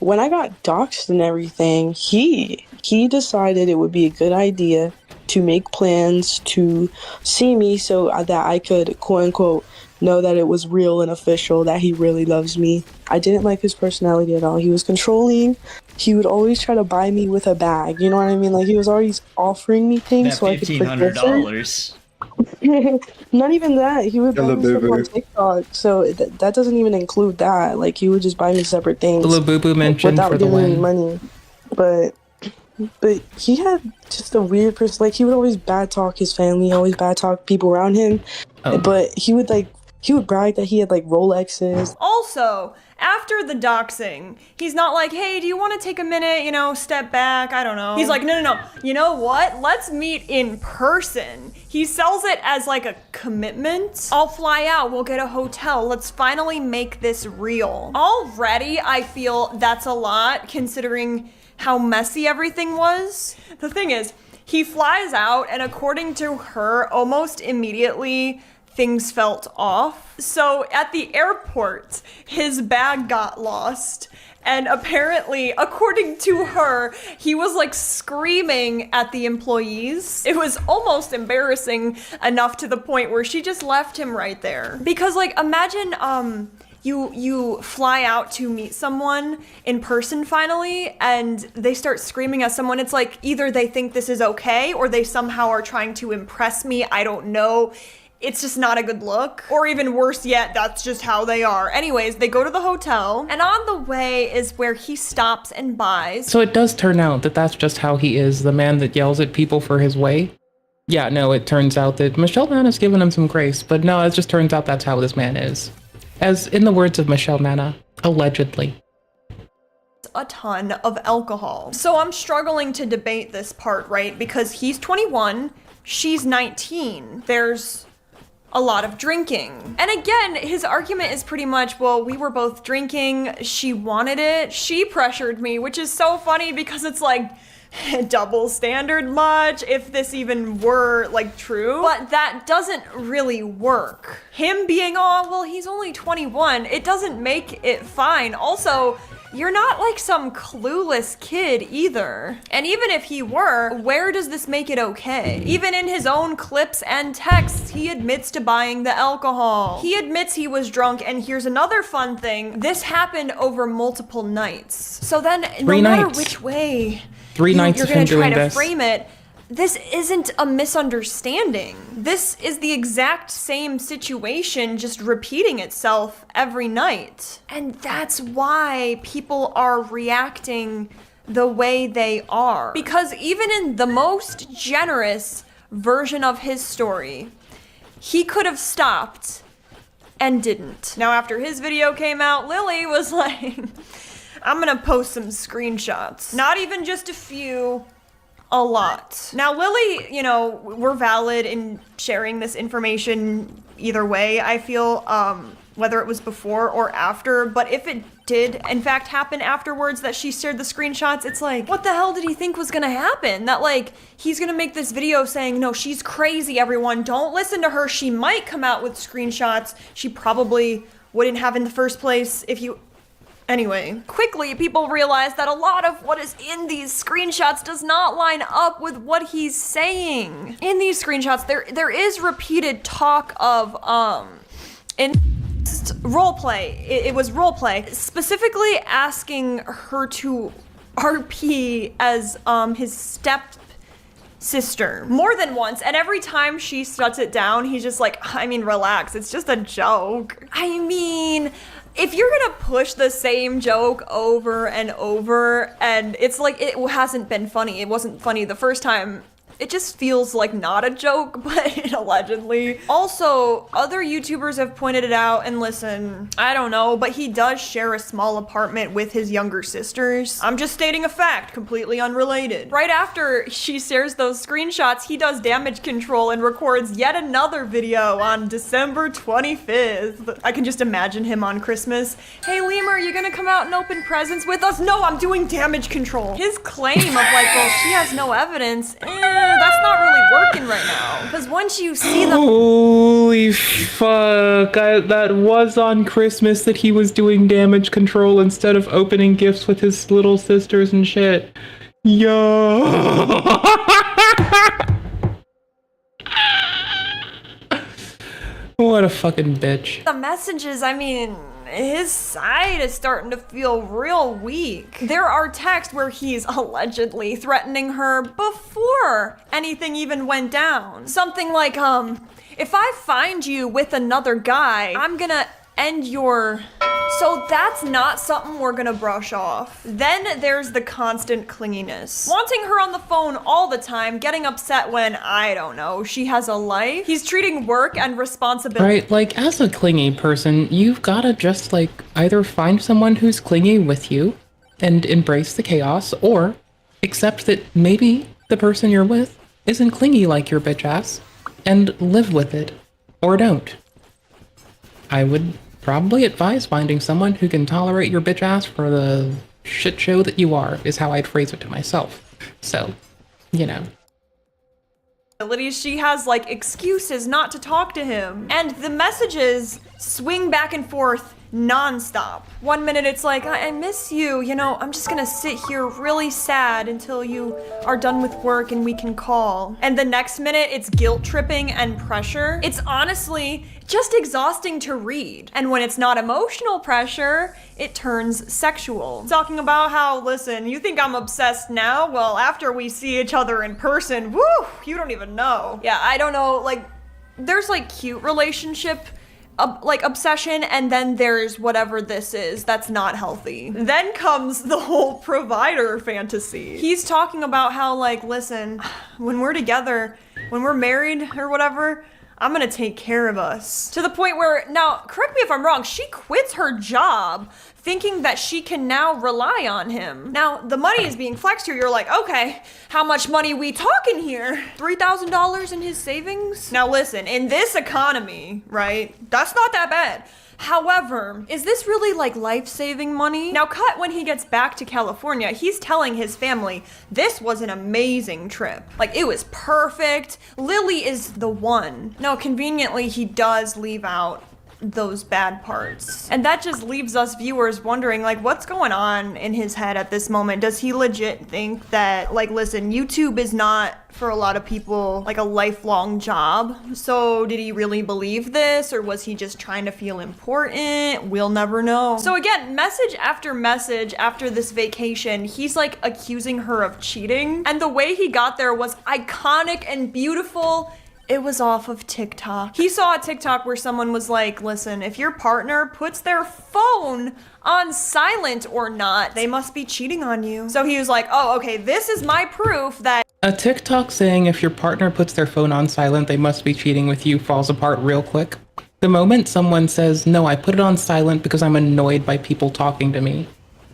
when I got doxxed and everything, he decided it would be a good idea to make plans to see me so that I could, quote unquote, know that it was real and official, that he really loves me. I didn't like his personality at all. He was controlling. He would always try to buy me with a bag. You know what I mean? Like he was always offering me things That so I could put $1,500. Not even that. He would buy me stuff on TikTok, so that doesn't even include that. Like he would just buy me separate things. Little Boo Boo mentioned without for the giving me win. money. But he had just a weird person. Like he would always bad talk his family, always bad talk people around him. Oh. But he would brag that he had Rolexes. Also, after the doxing, he's not like, hey, do you want to take a minute, step back? I don't know. He's like, no. You know what? Let's meet in person. He sells it as like a commitment. I'll fly out. We'll get a hotel. Let's finally make this real. Already, I feel that's a lot considering how messy everything was. The thing is, he flies out, and according to her, almost immediately, things felt off. So at the airport, his bag got lost. And apparently, according to her, he was screaming at the employees. It was almost embarrassing enough to the point where she just left him right there. Because imagine, you fly out to meet someone in person finally, and they start screaming at someone. It's like either they think this is okay or they somehow are trying to impress me. I don't know. It's just not a good look. Or even worse yet, that's just how they are. Anyways, they go to the hotel, and on the way is where he stops and buys. So it does turn out that that's just how he is, the man that yells at people for his way. Yeah, no, it turns out that Michelle Mann has given him some grace, but no, it just turns out that's how this man is. As in the words of Michelle Mann, allegedly. A ton of alcohol. So I'm struggling to debate this part, right? Because he's 21, she's 19. There's a lot of drinking. And again, his argument is pretty much, well, we were both drinking, she wanted it, she pressured me, which is so funny because it's like, double standard much if this even were like true, but that doesn't really work. Him being, oh, well, he's only 21, it doesn't make it fine. Also, you're not like some clueless kid either. And even if he were, where does this make it okay? Even in his own clips and texts, he admits to buying the alcohol. He admits he was drunk, and here's another fun thing. This happened over multiple nights. So then, no matter which way 3 nights you're of him gonna try doing to this. frame it, this isn't a misunderstanding. This is the exact same situation just repeating itself every night. And that's why people are reacting the way they are. Because even in the most generous version of his story, he could have stopped and didn't. Now, after his video came out, Lily was like, I'm gonna post some screenshots. Not even just a few, a lot. Now, Lily, you know, we're valid in sharing this information either way, I feel, whether it was before or after, but if it did, in fact, happen afterwards that she shared the screenshots, it's like, what the hell did he think was gonna happen? That, like, he's gonna make this video saying, no, she's crazy, everyone, don't listen to her, she might come out with screenshots she probably wouldn't have in the first place if you... Anyway, quickly people realize that a lot of what is in these screenshots does not line up with what he's saying. In these screenshots, there is repeated talk of roleplay. It was roleplay, specifically asking her to RP as his step sister more than once, and every time she shuts it down, he's just like, I mean, relax, it's just a joke. I mean, if you're gonna push the same joke over and over, and it's like, it hasn't been funny, it wasn't funny the first time, it just feels like not a joke, but allegedly. Also, other YouTubers have pointed it out, and listen, I don't know, but he does share a small apartment with his younger sisters. I'm just stating a fact, completely unrelated. Right after she shares those screenshots, he does damage control and records yet another video on December 25th. I can just imagine him on Christmas. Hey, Lemur, you gonna come out and open presents with us? No, I'm doing damage control. His claim of like, well, she has no evidence, that's not really working right now. Because once you see them— Holy fuck, that was on Christmas that he was doing damage control instead of opening gifts with his little sisters and shit. Yo. What a fucking bitch. the messages, I mean, his side is starting to feel real weak. There are texts where he's allegedly threatening her before anything even went down. Something like, if I find you with another guy, I'm gonna end your... So that's not something we're gonna brush off. Then there's the constant clinginess. Wanting her on the phone all the time, getting upset when, I don't know, she has a life. He's treating work and responsibility. Right, like, as a clingy person, you've gotta just, like, either find someone who's clingy with you and embrace the chaos, or accept that maybe the person you're with isn't clingy like your bitch ass, and live with it. Or don't. I would probably advise finding someone who can tolerate your bitch ass for the shit show that you are, is how I'd phrase it to myself. So, you know. She has like excuses not to talk to him, and the messages swing back and forth non-stop. 1 minute it's like, I miss you, you know, I'm just gonna sit here really sad until you are done with work and we can call. And the next minute it's guilt tripping and pressure. It's honestly just exhausting to read. And when it's not emotional pressure, it turns sexual. Talking about how, listen, you think I'm obsessed now? Well, after we see each other in person, woo, you don't even know. Yeah, I don't know, like, there's like cute relationship obsession, and then there's whatever this is that's not healthy. Then comes the whole provider fantasy. He's talking about how, like, listen, when we're together, when we're married or whatever, I'm gonna take care of us. To the point where, now, correct me if I'm wrong, she quits her job thinking that she can now rely on him. Now, the money is being flexed here. You're like, okay, how much money we talking here? $3,000 in his savings? Now listen, in this economy, right, that's not that bad. However, is this really like life-saving money? Now cut when he gets back to California, he's telling his family, this was an amazing trip. Like, it was perfect. Lily is the one. Now, conveniently, he does leave out those bad parts. And that just leaves us viewers wondering, like, what's going on in his head at this moment? Does he legit think that, like, listen, YouTube is not, for a lot of people, like a lifelong job? So did he really believe this, or was he just trying to feel important? We'll never know. So again, message after this vacation, he's like accusing her of cheating. And the way he got there was iconic and beautiful. It was off of TikTok. He saw a TikTok where someone was like, listen, if your partner puts their phone on silent or not, they must be cheating on you. So he was like, oh, okay, this is my proof that A TikTok saying if your partner puts their phone on silent, they must be cheating with you falls apart real quick. The moment someone says, no, I put it on silent because I'm annoyed by people talking to me.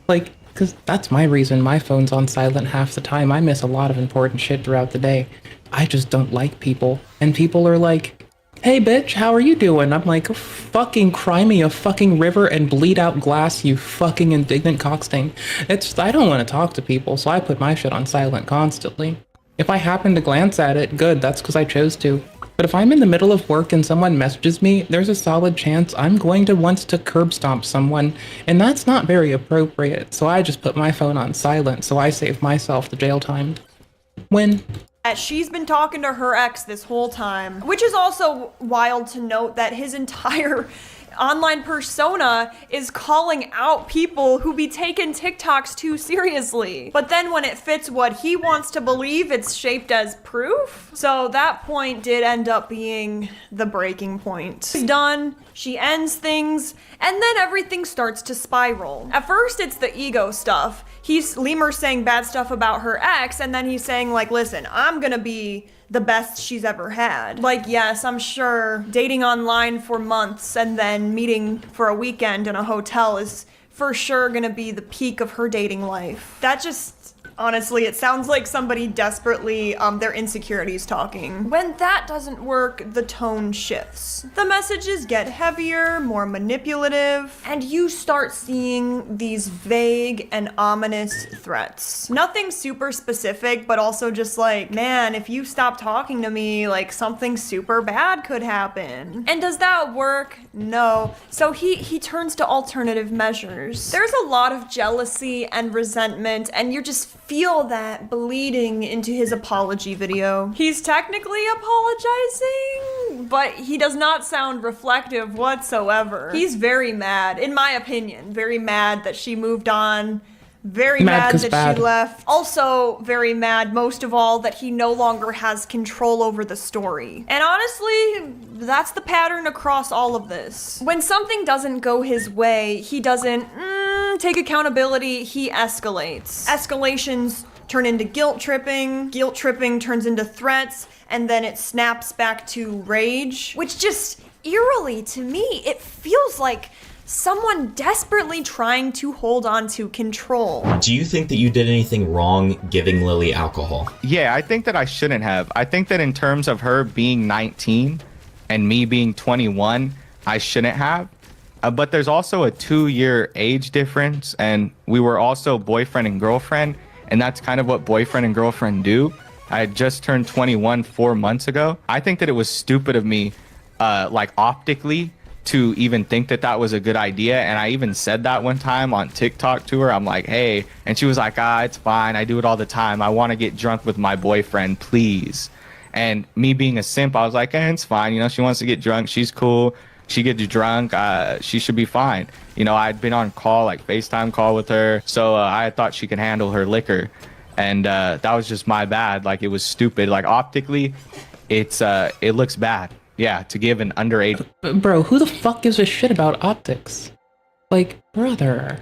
Like, because that's my reason my phone's on silent half the time. I miss a lot of important shit throughout the day. I just don't like people. And people are like, hey bitch, how are you doing? I'm like, fucking cry me a fucking river and bleed out glass, you fucking indignant cocksting. I don't want to talk to people, so I put my shit on silent constantly. If I happen to glance at it, good, that's because I chose to. But if I'm in the middle of work and someone messages me, there's a solid chance I'm going to want to curb stomp someone, and that's not very appropriate, so I just put my phone on silent so I save myself the jail time. When she's been talking to her ex this whole time, which is also wild to note that his entire online persona is calling out people who be taking TikToks too seriously. But then when it fits what he wants to believe, it's shaped as proof. So that point did end up being the breaking point. She's done, she ends things, and then everything starts to spiral. At first, it's the ego stuff. Lemur saying bad stuff about her ex, and then he's saying, like, listen, I'm gonna be the best she's ever had. Like, yes, I'm sure dating online for months and then meeting for a weekend in a hotel is for sure gonna be the peak of her dating life. That just, honestly, it sounds like somebody desperately, their insecurities talking. When that doesn't work, the tone shifts. The messages get heavier, more manipulative, and you start seeing these vague and ominous threats. Nothing super specific, but also just like, man, if you stop talking to me, like, something super bad could happen. And does that work? No. So he turns to alternative measures. There's a lot of jealousy and resentment, and you just feel that bleeding into his apology video. He's technically apologizing, but he does not sound reflective whatsoever. He's very mad, in my opinion, very mad that she moved on. Very mad that she left. Also very mad, most of all, that he no longer has control over the story. And honestly, that's the pattern across all of this. When something doesn't go his way, he doesn't take accountability, he escalates. Escalations turn into guilt tripping turns into threats, and then it snaps back to rage, which just eerily to me, it feels like someone desperately trying to hold on to control. Do you think that you did anything wrong giving Lily alcohol? Yeah, I think that I shouldn't have. I think that in terms of her being 19 and me being 21, I shouldn't have. But there's also a 2-year age difference, and we were also boyfriend and girlfriend, and that's kind of what boyfriend and girlfriend do. I had just turned 21 4 months ago. I think that it was stupid of me, like optically, to even think that that was a good idea. And I even said that one time on TikTok to her. I'm like, hey, and she was like, it's fine. I do it all the time. I want to get drunk with my boyfriend, please. And me being a simp, I was like, it's fine. You know, she wants to get drunk. She's cool. She gets drunk. She should be fine. You know, I'd been on call, like FaceTime call with her. So I thought she could handle her liquor. And that was just my bad. Like, it was stupid. Like, optically, it looks bad. Yeah, to give an underage. Bro, who the fuck gives a shit about optics? Like, brother,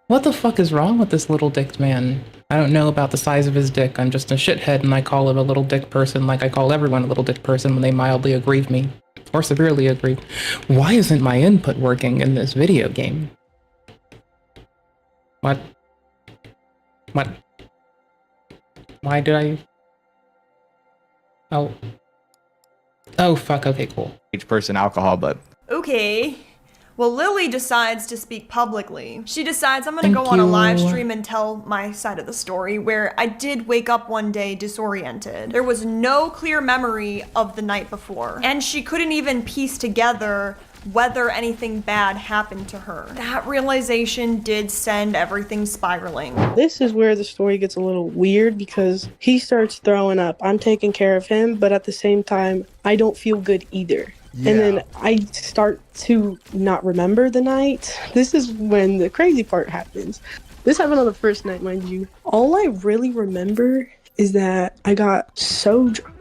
what the fuck is wrong with this little dicked man? I don't know about the size of his dick. I'm just a shithead and I call him a little dick person like I call everyone a little dick person when they mildly aggrieve me. Or severely aggrieve. Why isn't my input working in this video game? What? What? Why did I... Oh. Oh, fuck. Okay, cool. Person alcohol, but Okay. Well, Lily decides to speak publicly. She decides, I'm gonna Thank go on a live you. stream and tell my side of the story, where I did wake up one day disoriented. There was no clear memory of the night before, and she couldn't even piece together whether anything bad happened to her. That realization did send everything spiraling. This is where the story gets a little weird because he starts throwing up. I'm taking care of him, but at the same time, I don't feel good either. Yeah. And then I start to not remember the night. This is when the crazy part happens. This happened on the first night, mind you. All I really remember is that I got so drunk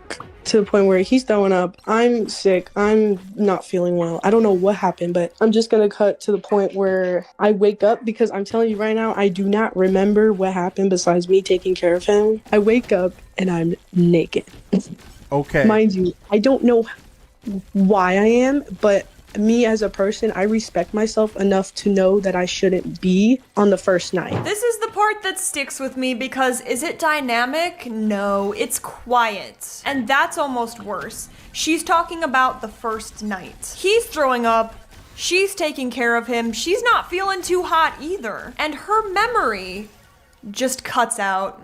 to the point where he's throwing up. I'm sick. I'm not feeling well. I don't know what happened, but I'm just going to cut to the point where I wake up because I'm telling you right now, I do not remember what happened besides me taking care of him. I wake up and I'm naked. Okay. Mind you, I don't know why I am, but me as a person, I respect myself enough to know that I shouldn't be on the first night. This is the part that sticks with me because is it dynamic? No, it's quiet. And that's almost worse. She's talking about the first night. He's throwing up. She's taking care of him. She's not feeling too hot either. And her memory just cuts out.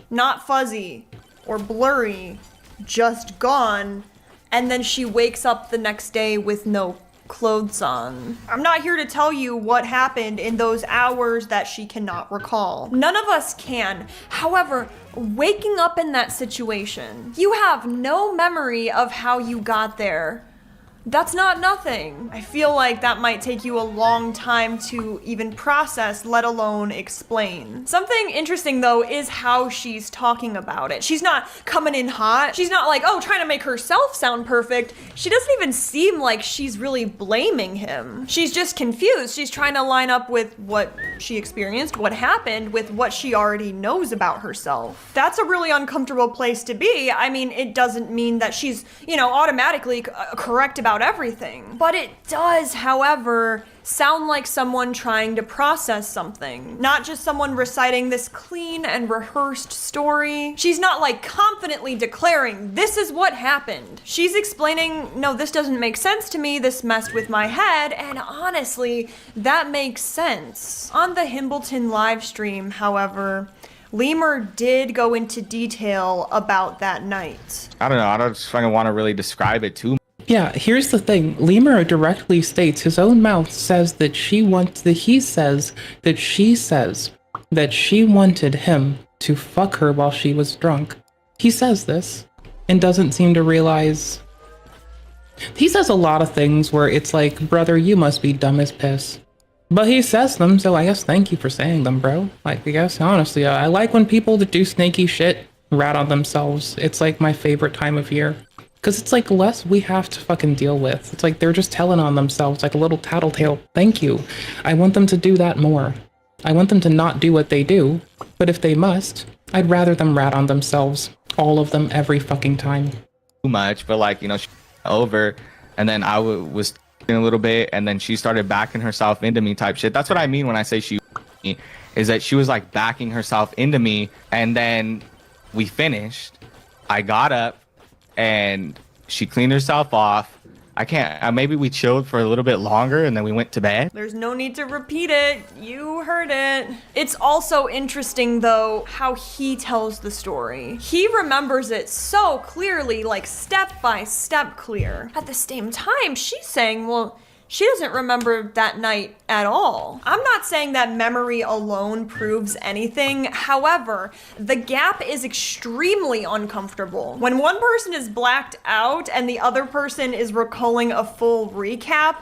Not fuzzy or blurry, just gone. And then she wakes up the next day with no clothes on. I'm not here to tell you what happened in those hours that she cannot recall. None of us can. However, waking up in that situation, you have no memory of how you got there. That's not nothing. I feel like that might take you a long time to even process, let alone explain. Something interesting though is how she's talking about it. She's not coming in hot. She's not like, oh, trying to make herself sound perfect. She doesn't even seem like she's really blaming him. She's just confused. She's trying to line up with what she experienced, what happened, with what she already knows about herself. That's a really uncomfortable place to be. I mean, it doesn't mean that she's, automatically correct about everything. But it does, however, sound like someone trying to process something, not just someone reciting this clean and rehearsed story. She's not like confidently declaring, this is what happened. She's explaining, no, this doesn't make sense to me, this messed with my head, and honestly, that makes sense. On the Himbleton live stream, however, Lemur did go into detail about that night. I don't know. I don't just fucking want to really describe it too much. Yeah, here's the thing. Lemur directly states his own mouth says that he says that she wanted him to fuck her while she was drunk. He says this and doesn't seem to realize. He says a lot of things where it's like, brother, you must be dumb as piss. But he says them, so I guess thank you for saying them, bro. Like, I guess, honestly, I like when people that do snaky shit rat on themselves. It's like my favorite time of year. Because it's like less we have to fucking deal with. It's like they're just telling on themselves like a little tattletale. Thank you. I want them to do that more. I want them to not do what they do. But if they must, I'd rather them rat on themselves. All of them, every fucking time. Too much, but like, she over, and then I was a little bit, and then she started backing herself into me type shit. That's what I mean when I say she is that she was like backing herself into me, and then we finished. I got up and she cleaned herself off. Maybe we chilled for a little bit longer and then we went to bed. There's no need to repeat it. You heard it. It's also interesting, though, how he tells the story. He remembers it so clearly, like step by step clear. At the same time, she's saying, well, she doesn't remember that night at all. I'm not saying that memory alone proves anything. However, the gap is extremely uncomfortable. When one person is blacked out and the other person is recalling a full recap,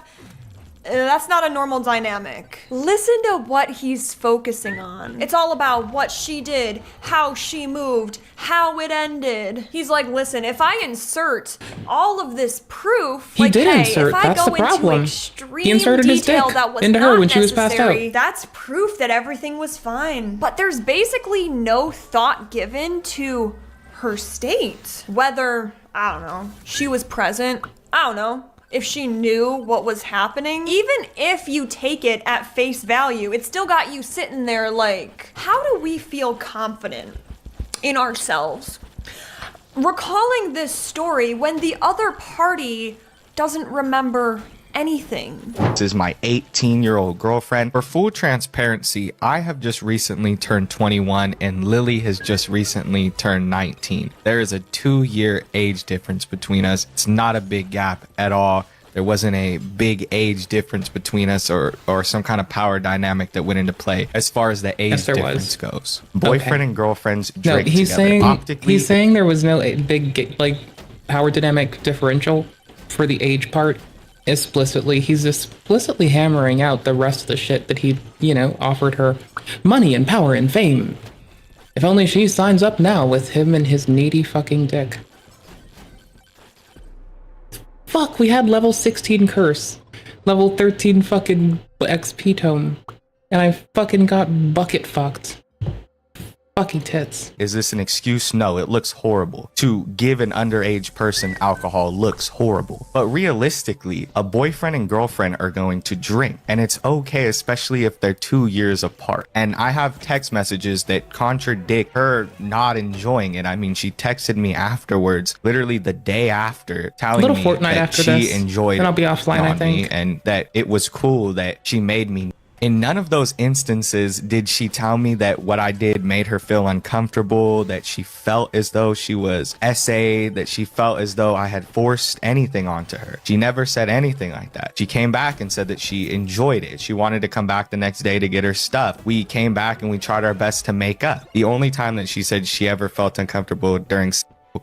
That's not a normal dynamic. Listen to what he's focusing on. It's all about what she did, how she moved, how it ended. He's like, listen, if I insert all of this proof, He like, did hey, insert, if I that's go the problem. into extreme He inserted his detail dick that was into her not when she was passed necessary, out. that's proof that everything was fine. But there's basically no thought given to her state. Whether, I don't know, she was present, I don't know. If she knew what was happening, even if you take it at face value, it still got you sitting there like, how do we feel confident in ourselves? Recalling this story when the other party doesn't remember anything. This is my 18-year-old girlfriend. For full transparency, I have just recently turned 21 and Lily has just recently turned 19. There is a 2-year age difference between us. It's not a big gap at all. There wasn't a big age difference between us or some kind of power dynamic that went into play as far as the age difference goes. Boyfriend and girlfriends drink he's together. saying Optically, he's saying there was no big like power dynamic differential for the age part. Explicitly, he's explicitly hammering out the rest of the shit that he, you know, offered her money and power and fame. If only she signs up now with him and his needy fucking dick. Fuck, we had level 16 curse, level 13 fucking XP tome, and I fucking got bucket fucked. Fucking tits. is this an excuse? No, it looks horrible. To give an underage person alcohol looks horrible. But realistically, a boyfriend and girlfriend are going to drink. And it's okay, especially if they're 2 years apart. And I have text messages that contradict her not enjoying it. I mean, she texted me afterwards, literally the day after, telling me Fortnite that after she this, enjoyed and I'll be offline, I on me think. and that it was cool that she made me. In none of those instances did she tell me that what I did made her feel uncomfortable, that she felt as though she was essayed, that she felt as though I had forced anything onto her. She never said anything like that. She came back and said that she enjoyed it. She wanted to come back the next day to get her stuff. We came back and we tried our best to make up. The only time that she said she ever felt uncomfortable during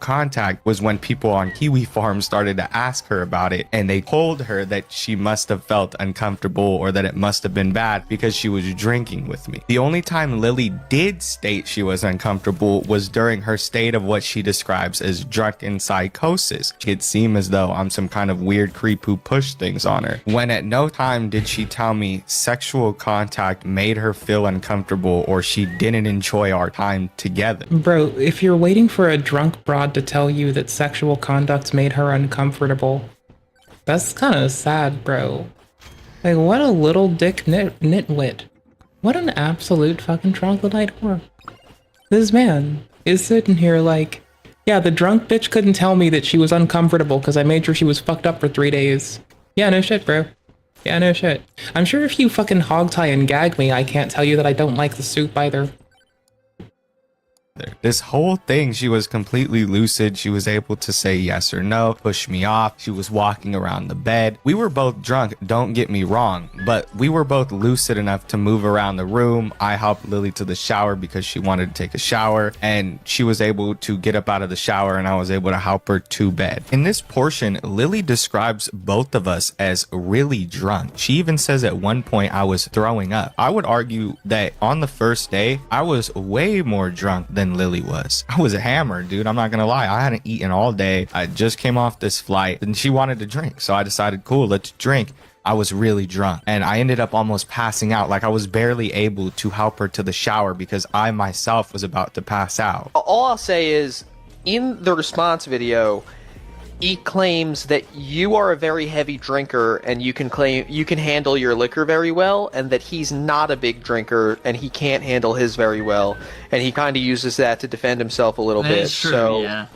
contact was when people on Kiwi Farm started to ask her about it, and they told her that she must have felt uncomfortable or that it must have been bad because she was drinking with me. The only time Lily did state she was uncomfortable was during her state of what she describes as drunken psychosis. It seemed as though I'm some kind of weird creep who pushed things on her, when at no time did she tell me sexual contact made her feel uncomfortable or she didn't enjoy our time together. Bro, if you're waiting for a drunk broad to tell you that sexual conduct made her uncomfortable, that's kind of sad, bro. Like, what a little dick nitwit. What an absolute fucking troglodyte whore. This man is sitting here like, yeah, the drunk bitch couldn't tell me that she was uncomfortable because I made sure she was fucked up for 3 days. Yeah, no shit, bro. Yeah, no shit. I'm sure if you fucking hogtie and gag me, I can't tell you that I don't like the soup either. This whole thing, she was completely lucid. She was able to say yes or no, push me off. She was walking around the bed. We were both drunk, don't get me wrong, but we were both lucid enough to move around the room. I helped Lily to the shower because she wanted to take a shower, and she was able to get up out of the shower, and I was able to help her to bed. In this portion, Lily describes both of us as really drunk. She even says at one point I was throwing up. I would argue that on the first day, I was way more drunk than Lily was. I was hammered, dude. I'm not gonna lie. I hadn't eaten all day. I just came off this flight and she wanted to drink. So I decided, cool, let's drink. I was really drunk and I ended up almost passing out. Like I was barely able to help her to the shower because I myself was about to pass out. All I'll say is, in the response video, he claims that you are a very heavy drinker and you can handle your liquor very well, and that he's not a big drinker and he can't handle his very well, and he kind of uses that to defend himself a little bit. That's true, so yeah.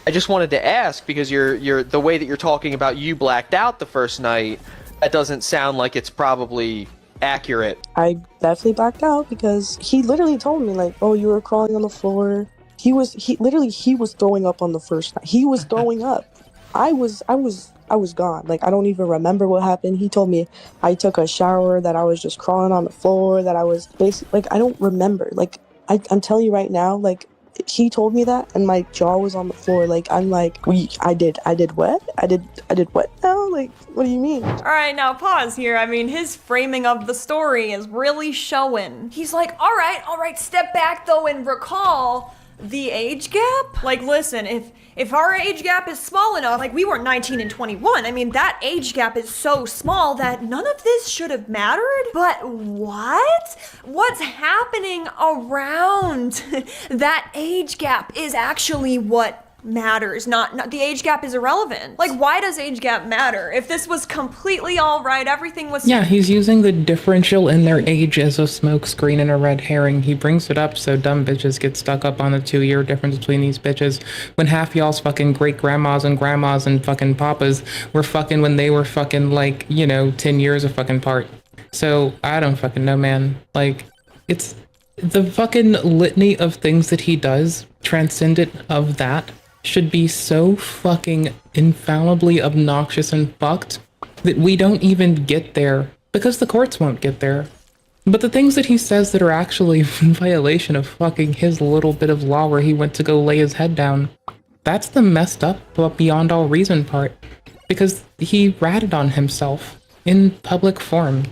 I just wanted to ask, because you're the way that you're talking about you blacked out the first night, that doesn't sound like it's probably accurate. I definitely backed out because he literally told me like, oh, you were crawling on the floor. He was throwing up on the first night. He was throwing up. I was gone. Like, I don't even remember what happened. He told me I took a shower, that I was just crawling on the floor, that I was basically, like, I don't remember. Like, I'm telling you right now, like, he told me that, and my jaw was on the floor. Like, I'm like, I did what? I did what now? Like, what do you mean? All right, now pause here. I mean, his framing of the story is really showing. He's like, all right, step back though and recall the age gap. Like, listen, if our age gap is small enough, like we were 19 and 21, I mean, that age gap is so small that none of this should have mattered. But what's happening around that age gap is actually what matters. Not the age gap is irrelevant. Like, why does age gap matter? If this was completely all right, everything was... Yeah, he's using the differential in their age as a smokescreen and a red herring. He brings it up so dumb bitches get stuck up on the 2-year difference between these bitches, when half y'all's fucking great grandmas and grandmas and fucking papas were fucking when they were fucking, like, you know, 10 years of fucking part. So I don't fucking know, man. Like, it's the fucking litany of things that he does, transcendent of that, should be so fucking infallibly obnoxious and fucked that we don't even get there because the courts won't get there. But the things that he says that are actually in violation of fucking his little bit of law where he went to go lay his head down, that's the messed up but beyond all reason part, because he ratted on himself in public forum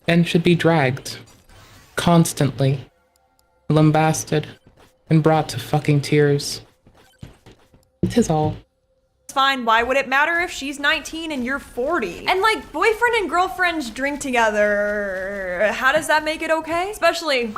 and should be dragged constantly, lambasted, and brought to fucking tears. Tis all. It's fine. Why would it matter if she's 19 and you're 40? And like, boyfriend and girlfriends drink together. How does that make it okay? Especially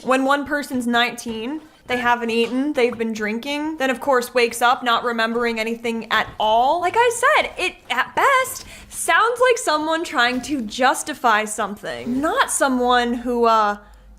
when one person's 19, they haven't eaten, they've been drinking, then of course wakes up not remembering anything at all. Like I said, it at best sounds like someone trying to justify something, not someone who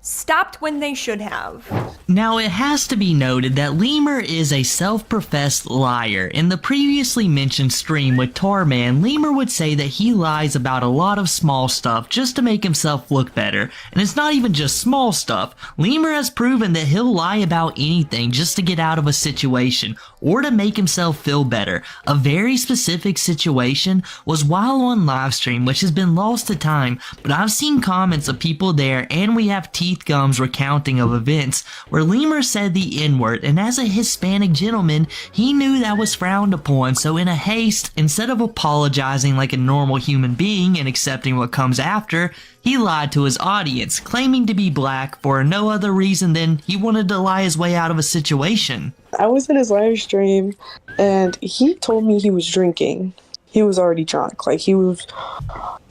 stopped when they should have. Now, it has to be noted that Lemur is a self-professed liar. In the previously mentioned stream with Tarman, Lemur would say that he lies about a lot of small stuff just to make himself look better. And it's not even just small stuff. Lemur has proven that he'll lie about anything just to get out of a situation or to make himself feel better. A very specific situation was while on livestream, which has been lost to time, but I've seen comments of people there, and we have Teeth Gum's recounting of events where Lemur said the N-word, and as a Hispanic gentleman, he knew that was frowned upon, so in a haste, instead of apologizing like a normal human being and accepting what comes after, he lied to his audience, claiming to be black for no other reason than he wanted to lie his way out of a situation. I was in his live stream, and he told me he was drinking. He was already drunk. Like, he was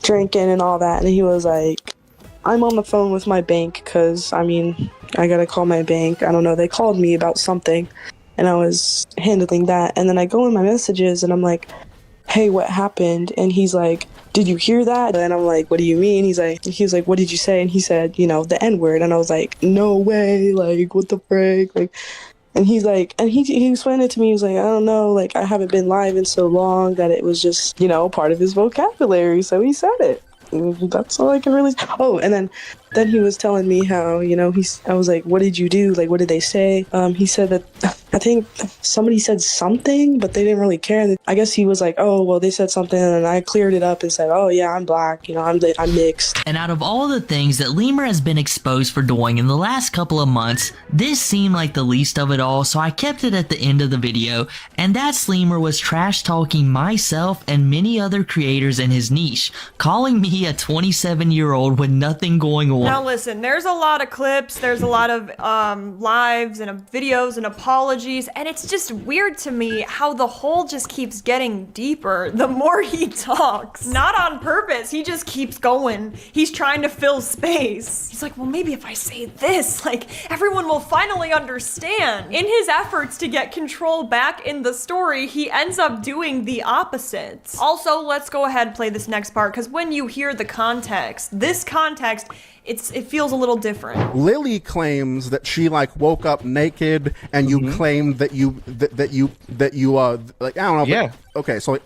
drinking and all that, and he was like, I'm on the phone with my bank because, I mean, I gotta call my bank. I don't know, they called me about something, and I was handling that. And then I go in my messages, and I'm like, hey, what happened? And he's like, did you hear that? And I'm like, what do you mean? He was like, what did you say? And he said, you know, the N-word. And I was like, no way, like, what the frick? Like, and he's like, and he explained it to me. He was like, I don't know, like, I haven't been live in so long that it was just, you know, part of his vocabulary. So he said it. That's all I can really. Oh, and then he was telling me how, you know, I was like, what did you do? Like, what did they say? He said that I think somebody said something, but they didn't really care. I guess he was like, oh, well, they said something, and I cleared it up and said, oh yeah, I'm black, you know, I'm mixed. And out of all the things that Lemur has been exposed for doing in the last couple of months, this seemed like the least of it all, so I kept it at the end of the video, and that's Lemur was trash talking myself and many other creators in his niche, calling me a 27-year-old with nothing going on. Now listen, there's a lot of clips, there's a lot of lives and videos and apologies, and it's just weird to me how the hole just keeps getting deeper the more he talks. Not on purpose, he just keeps going. He's trying to fill space. He's like, well, maybe if I say this, like, everyone will finally understand. In his efforts to get control back in the story, he ends up doing the opposite. Also, let's go ahead and play this next part, because when you hear the context, this context, it feels a little different. Lily claims that she like woke up naked, and you claimed that you like, I don't know. Yeah. But, okay, so like,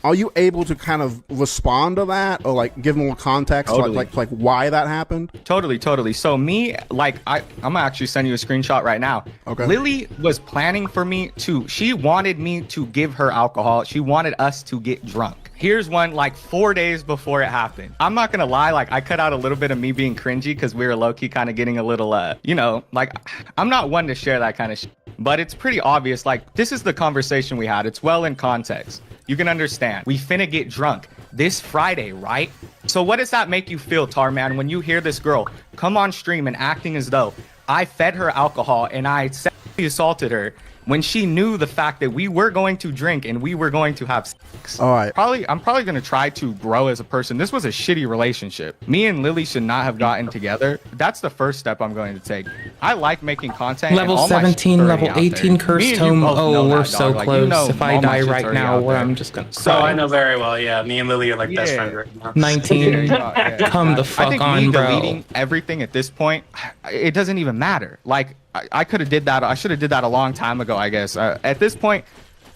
are you able to kind of respond to that, or like give more context, Totally. like why that happened? Totally. So me, like, I'm gonna actually send you a screenshot right now. Okay. Lily was planning for me she wanted me to give her alcohol. She wanted us to get drunk. Here's one like 4 days before it happened. I'm not gonna lie, like I cut out a little bit of me being cringy because we were low-key kind of getting a little, you know, like I'm not one to share that kind of shit. But it's pretty obvious, like this is the conversation we had. It's well in context. You can understand. We finna get drunk this Friday, right? So what does that make you feel, Tarman, when you hear this girl come on stream and acting as though I fed her alcohol and I sexually assaulted her when she knew the fact that we were going to drink and we were going to have sex? All right. I'm probably going to try to grow as a person. This was a shitty relationship. Me and Lily should not have gotten together. That's the first step I'm going to take. I like making content. Level 17, level 18 Cursed Tome. Oh, we're so close. If I die right now, I'm just going to So I know very well, yeah. Me and Lily are like best friends right now. 19. Come the fuck on, bro. Deleting everything at this point, it doesn't even matter. Like, I could have did that. I should have did that a long time ago, I guess. At this point,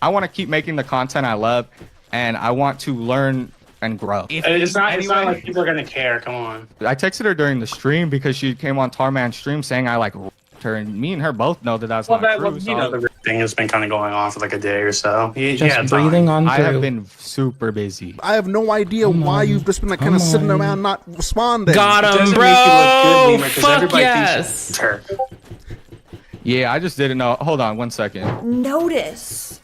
I want to keep making the content I love, and I want to learn and grow. It's not like people are gonna care. Come on. I texted her during the stream because she came on Tarman's stream saying I like her, and me and her both know that that's not true. You know, the thing has been kind of going on for like a day or so. Just breathing on through. I have been super busy. I have no idea why you've just been like kind of sitting around not responding. Got him, bro. Fuck yes. Yeah, I just didn't know. Hold on 1 second. Notice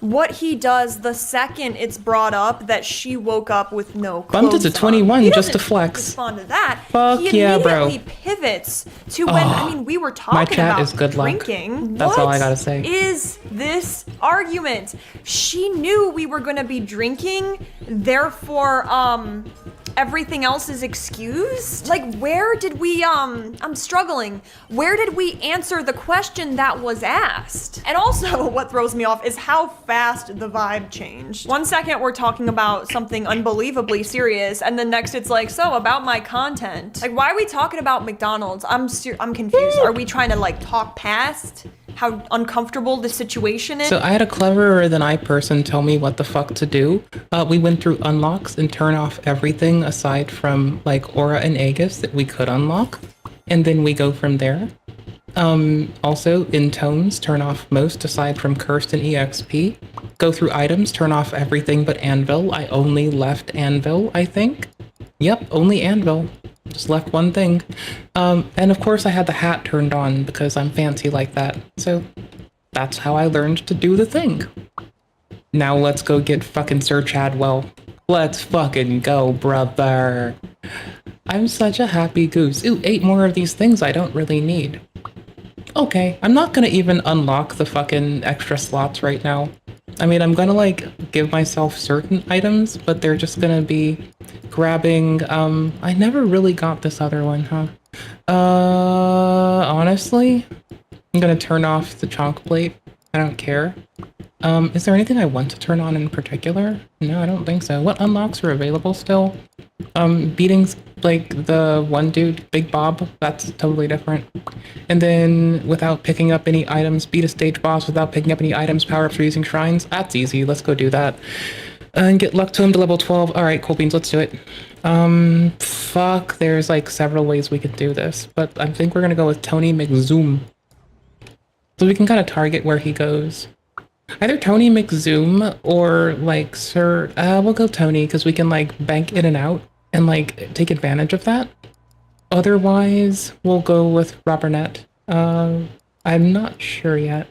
what he does the second it's brought up that she woke up with no clothes Bumped it to 21 on. just to flex. Respond to that. Fuck he yeah, bro. immediately pivots to when I mean we were talking my chat about is good drinking. Luck. That's all I gotta say. Is this argument? She knew we were gonna be drinking, therefore everything else is excused? Like, where did we, I'm struggling. Where did we answer the question that was asked? And also, what throws me off is how fast the vibe changed. 1 second, we're talking about something unbelievably serious, and then next it's like, so, about my content. Like, why are we talking about McDonald's? I'm confused. Are we trying to, like, talk past how uncomfortable the situation is? So I had a cleverer than I person tell me what the fuck to do. We went through unlocks and turn off everything aside from like Aura and Aegis that we could unlock. And then we go from there. Also in tones, turn off most aside from Cursed and EXP. Go through items, turn off everything but Anvil. I only left Anvil, I think. Yep, only Anvil. Just left one thing. And of course I had the hat turned on because I'm fancy like that. So that's how I learned to do the thing. Now let's go get fucking Sir Chadwell. Let's fucking go, brother. I'm such a happy goose. Ooh, 8 more of these things I don't really need. Okay, I'm not gonna even unlock the fucking extra slots right now. I mean, I'm gonna like give myself certain items, but they're just gonna be grabbing, I never really got this other one, huh? Honestly, I'm gonna turn off the chonk plate. I don't care. Is there anything I want to turn on in particular? No, I don't think so. What unlocks are available still? Beating, like, the one dude, Big Bob, that's totally different. And then, without picking up any items, beat a stage boss without picking up any items, power-ups for using shrines. That's easy, let's go do that. And get luck to him to level 12. Alright, cool beans, let's do it. Fuck, there's, like, several ways we could do this. But I think we're gonna go with Tony McZoom. So we can kind of target where he goes. Either Tony McZoom or like Sir, we'll go Tony because we can like bank in and out and like take advantage of that. Otherwise, we'll go with Robert. I'm not sure yet.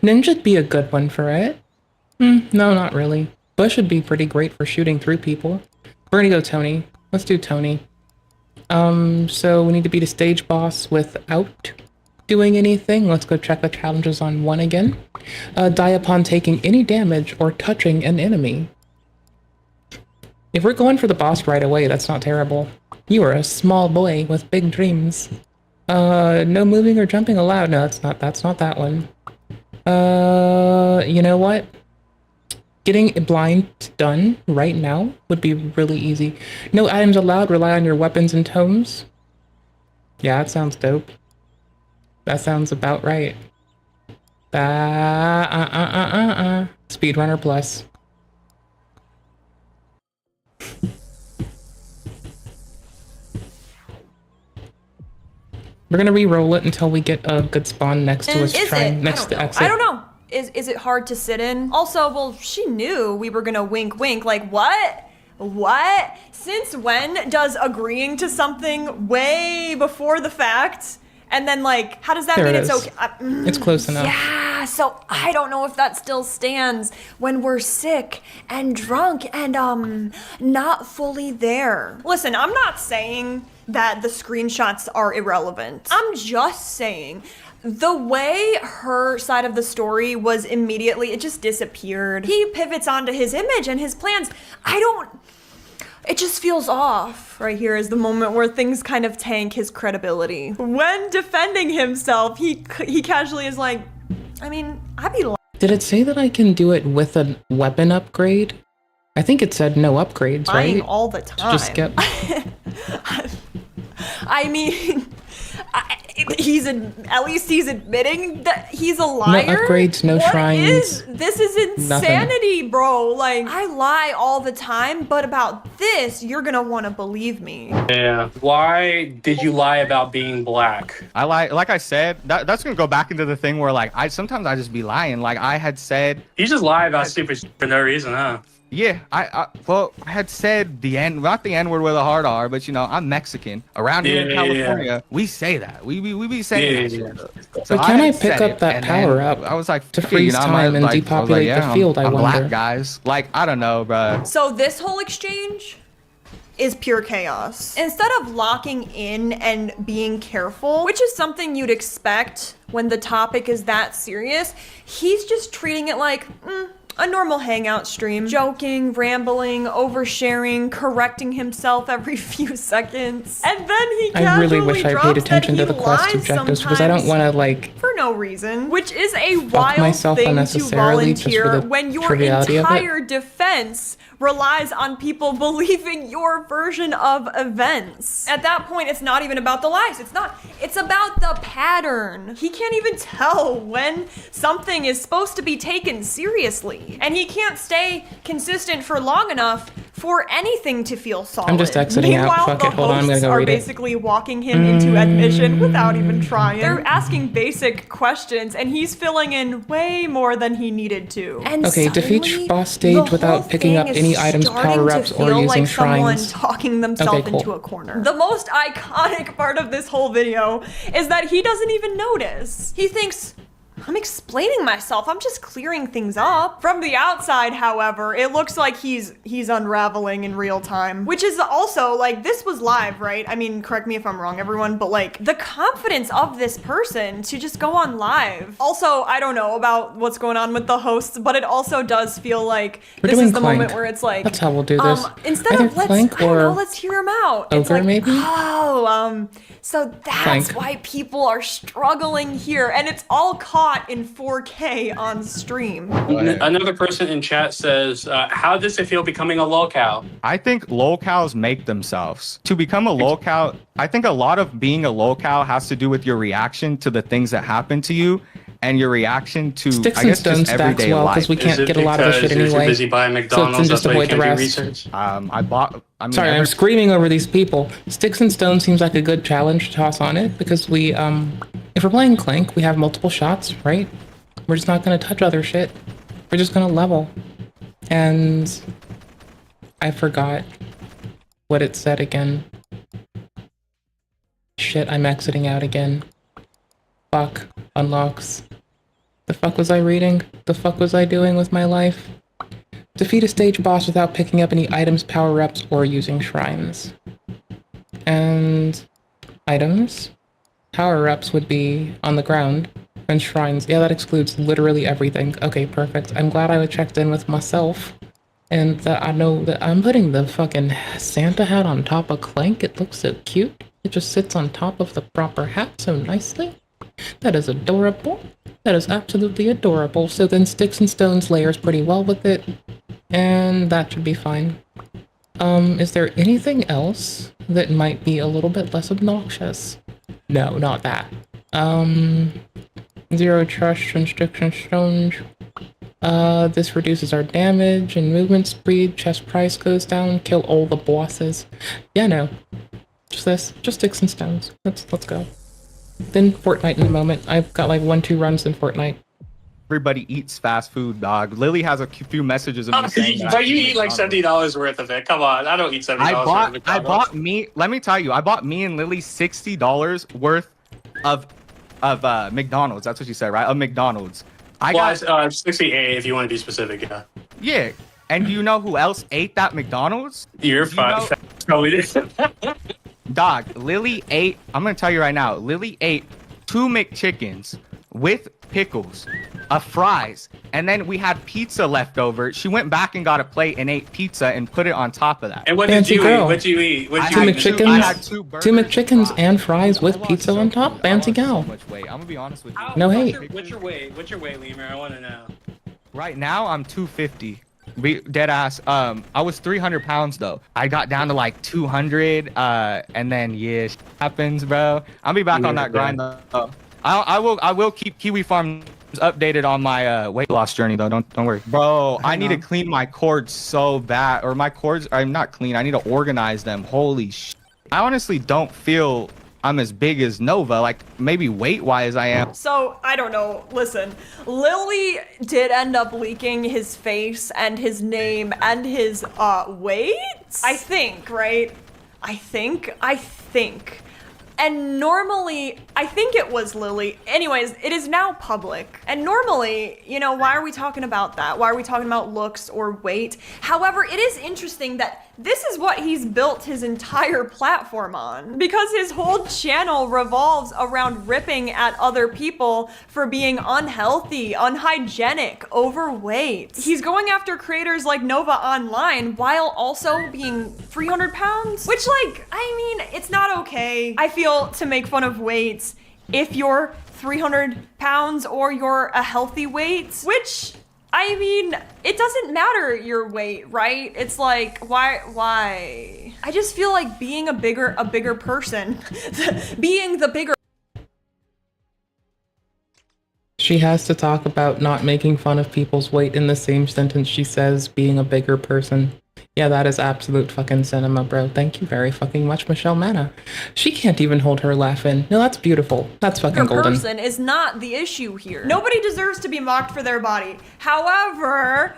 Ninja'd be a good one for it. No, not really. Bush would be pretty great for shooting through people. We're gonna go Tony. Let's do Tony. So we need to beat a stage boss without doing anything. Let's go check the challenges on 1 again. Die upon taking any damage or touching an enemy. If we're going for the boss right away, that's not terrible. You are a small boy with big dreams. No moving or jumping allowed. No, that's not that one. You know what? Getting blind done right now would be really easy. No items allowed, rely on your weapons and tomes. Yeah, that sounds dope. That sounds about right. Speedrunner plus. We're gonna re-roll it until we get a good spawn next to us. Next to exit. I don't know. Is it hard to sit in? Also, well, she knew we were gonna wink wink. Like, what? What? Since when does agreeing to something way before the fact, and then like, how does that There mean it it's is. okay? It's close enough. Yeah, so I don't know if that still stands when we're sick and drunk and not fully there. Listen, I'm not saying that the screenshots are irrelevant. I'm just saying the way her side of the story was immediately, it just disappeared. He pivots onto his image and his plans. It just feels off. Right here is the moment where things kind of tank his credibility. When defending himself, he casually is like, I mean, I'd be lying. Did it say that I can do it with a weapon upgrade? I think it said no upgrades, right? All the time. To just get... I mean, at least he's admitting that he's a liar. No upgrades, no shrines. This is insanity, bro. Like, I lie all the time, but about this, you're gonna want to believe me. Yeah. Why did you lie about being black? I like I said, that's gonna go back into the thing where like sometimes I just be lying. Like I had said, You just lie about stupid shit for no reason, huh? yeah, I had said not the N-word with a hard R, but you know, I'm Mexican. Around here in California, we say that. We be saying that shit. So But can I had pick said up it, that and power then up I was like, to fuck it, freeze you know, time and I was depopulate yeah, the field? I'm I wonder. black, guys. Like, I don't know, bruh. So this whole exchange is pure chaos. Instead of locking in and being careful, which is something you'd expect when the topic is that serious, he's just treating it like, a normal hangout stream. Joking, rambling, oversharing, correcting himself every few seconds. And then he I really casually wish I drops paid attention that to he the quest lies objectives because I don't sometimes want to like for no reason, which is a fuck wild myself thing to unnecessarily just for volunteer the when your triviality of it. entire defense relies on people believing your version of events. At that point, it's not even about the lies. It's about the pattern. He can't even tell when something is supposed to be taken seriously. And he can't stay consistent for long enough for anything to feel solid. I'm just exiting out. Meanwhile, Fuck it. the Hold on, I'm gonna hosts go are read it. basically walking him into admission without even trying. They're asking basic questions, and he's filling in way more than he needed to. And Okay, defeat suddenly, boss stage the without whole picking up thing any is items, starting to power-ups, or feel using like someone shrines. talking themselves Okay, cool. into a corner. The most iconic part of this whole video is that he doesn't even notice. He thinks, I'm explaining myself. I'm just clearing things up. From the outside, however, it looks like he's unraveling in real time, which is also like, this was live, right? I mean, correct me if I'm wrong, everyone, but like the confidence of this person to just go on live. Also, I don't know about what's going on with the hosts, but it also does feel like We're this doing is the Clank. moment where it's like, That's how we'll do this. instead Either of let's, Clank I don't know, or let's hear him out. It's Ogre, like, maybe? so that's Clank. why people are struggling here, and it's all caught in 4K on stream. Another person in chat says, how does it feel becoming a lolcow? I think lolcows make themselves. To become a lolcow, I think a lot of being a lolcow has to do with your reaction to the things that happen to you and your reaction to, Sticks I and guess, Stones just stacks everyday well life. because we can't get a lot of the shit You're too anyway. busy buying So McDonald's, it's that's just why you avoid the can't do rest. research. Sorry, I'm screaming over these people. Sticks and Stones seems like a good challenge to toss on it because we, if we're playing Clank, we have multiple shots, right? We're just not gonna touch other shit. We're just gonna level. And I forgot what it said again. Shit, I'm exiting out again. Fuck. Unlocks. The fuck was I reading? The fuck was I doing with my life? Defeat a stage boss without picking up any items, power-ups, or using shrines. And items? Power-ups would be on the ground. And shrines. Yeah, that excludes literally everything. Okay, perfect. I'm glad I checked in with myself. And that I know that I'm putting the fucking Santa hat on top of Clank. It looks so cute. It just sits on top of the proper hat so nicely. That is adorable. That is absolutely adorable. So then Sticks and Stones layers pretty well with it. And that should be fine. Is there anything else that might be a little bit less obnoxious? No, not that. Zero trust and Sticks and Stones. This reduces our damage and movement speed. Chest price goes down. Kill all the bosses. Yeah, no. Just this. Just Sticks and Stones. Let's go. Then Fortnite in a moment. I've got like 1-2 runs in Fortnite. everybody eats fast food, dog. Lily has a few messages of me saying that. But you eat like $70 worth of it. Come on, I don't eat $70 worth of McDonald's. I bought me. Let me tell you, I bought me and Lily $60 worth of McDonald's. That's what she said, right? Of McDonald's. I got 68 if you want to be specific. Yeah. Yeah. And do you know who else ate that McDonald's? You're fine. Probably did. Dog, Lily ate. I'm gonna tell you right now. Lily ate 2 McChickens with pickles, fries, and then we had pizza left over. She went back and got a plate and ate pizza and put it on top of that. And what did you eat? What'd you eat? Two McChickens and fries with pizza on top. Fancy gal. So much weight. I'm gonna be honest with you. No hate. What's your weight? What's your weight, Lemur? I want to know. Right now, I'm 250. Dead ass. I was 300 pounds though. I got down to like 200. And then yeah, shit happens, bro. I'll be back on that grind though. I will keep Kiwi Farms updated on my weight loss journey though. Don't worry, bro. I need to clean my cords so bad, or my cords. I'm not clean. I need to organize them. Holy shit. I honestly don't feel I'm as big as Nova, like maybe weight-wise I am. So, I don't know. Listen, Lily did end up leaking his face and his name and his weight. I think, right? I think. And normally, I think it was Lily. Anyways, it is now public. And normally, you know, why are we talking about that? Why are we talking about looks or weight? However, it is interesting that this is what he's built his entire platform on. Because his whole channel revolves around ripping at other people for being unhealthy, unhygienic, overweight. He's going after creators like Nova Online while also being 300 pounds. Which, like, I mean, it's not okay, I feel, to make fun of weights if you're 300 pounds or you're a healthy weight. Which, I mean, it doesn't matter your weight, right? It's like, why? I just feel like being a bigger person, being the bigger. She has to talk about not making fun of people's weight in the same sentence she says being a bigger person. Yeah, that is absolute fucking cinema, bro. Thank you very fucking much, Michelle Manna. She can't even hold her laugh in. No, that's beautiful. That's fucking golden. Person is not the issue here. Nobody deserves to be mocked for their body. However,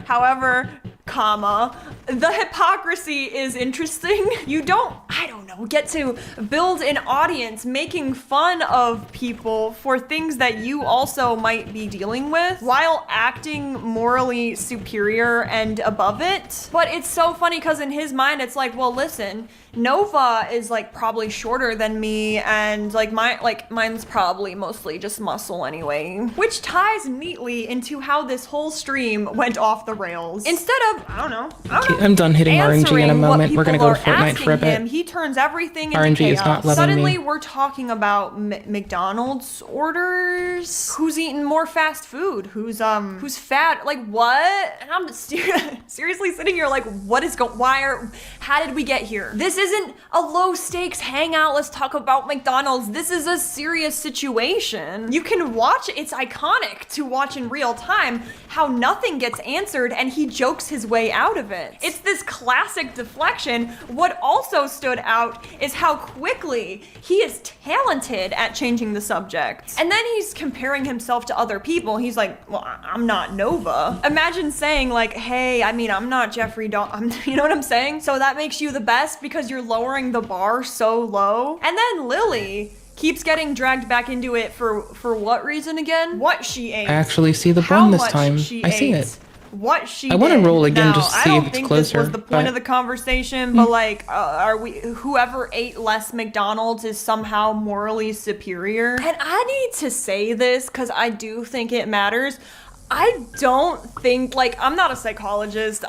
comma, the hypocrisy is interesting. You don't, I don't know, get to build an audience making fun of people for things that you also might be dealing with while acting morally superior and above it. But it's so funny because in his mind, it's like, well, listen, Nova is like probably shorter than me, and like mine's probably mostly just muscle anyway, which ties neatly into how this whole stream went off the rails. Instead of, I don't know, I'm done hitting RNG in a moment. We're gonna go to Fortnite for a bit. He turns everything into RNG chaos. is not loving Suddenly me. we're talking about McDonald's orders. Who's eating more fast food? Who's fat? Like what? And I'm seriously sitting here like, what is how did we get here? This isn't a low stakes hangout. Let's talk about McDonald's. This is a serious situation. You can watch, it's iconic to watch in real time how nothing gets answered and he jokes his way out of it. It's this classic deflection. What also stood out is how quickly he is talented at changing the subject. And then he's comparing himself to other people. He's like, well, I'm not Nova. Imagine saying like, hey, I mean, I'm not Jeffrey Dahmer. You know what I'm saying? So that makes you the best because you're lowering the bar so low. And then Lily keeps getting dragged back into it for what reason again? What she ate. I actually see the bun this time. I see it. What she I want to did. roll again Now, just to I see don't if it's think closer. this was the point of the conversation, but like, are we? Whoever ate less McDonald's is somehow morally superior. And I need to say this because I do think it matters. I don't think, like, I'm not a psychologist.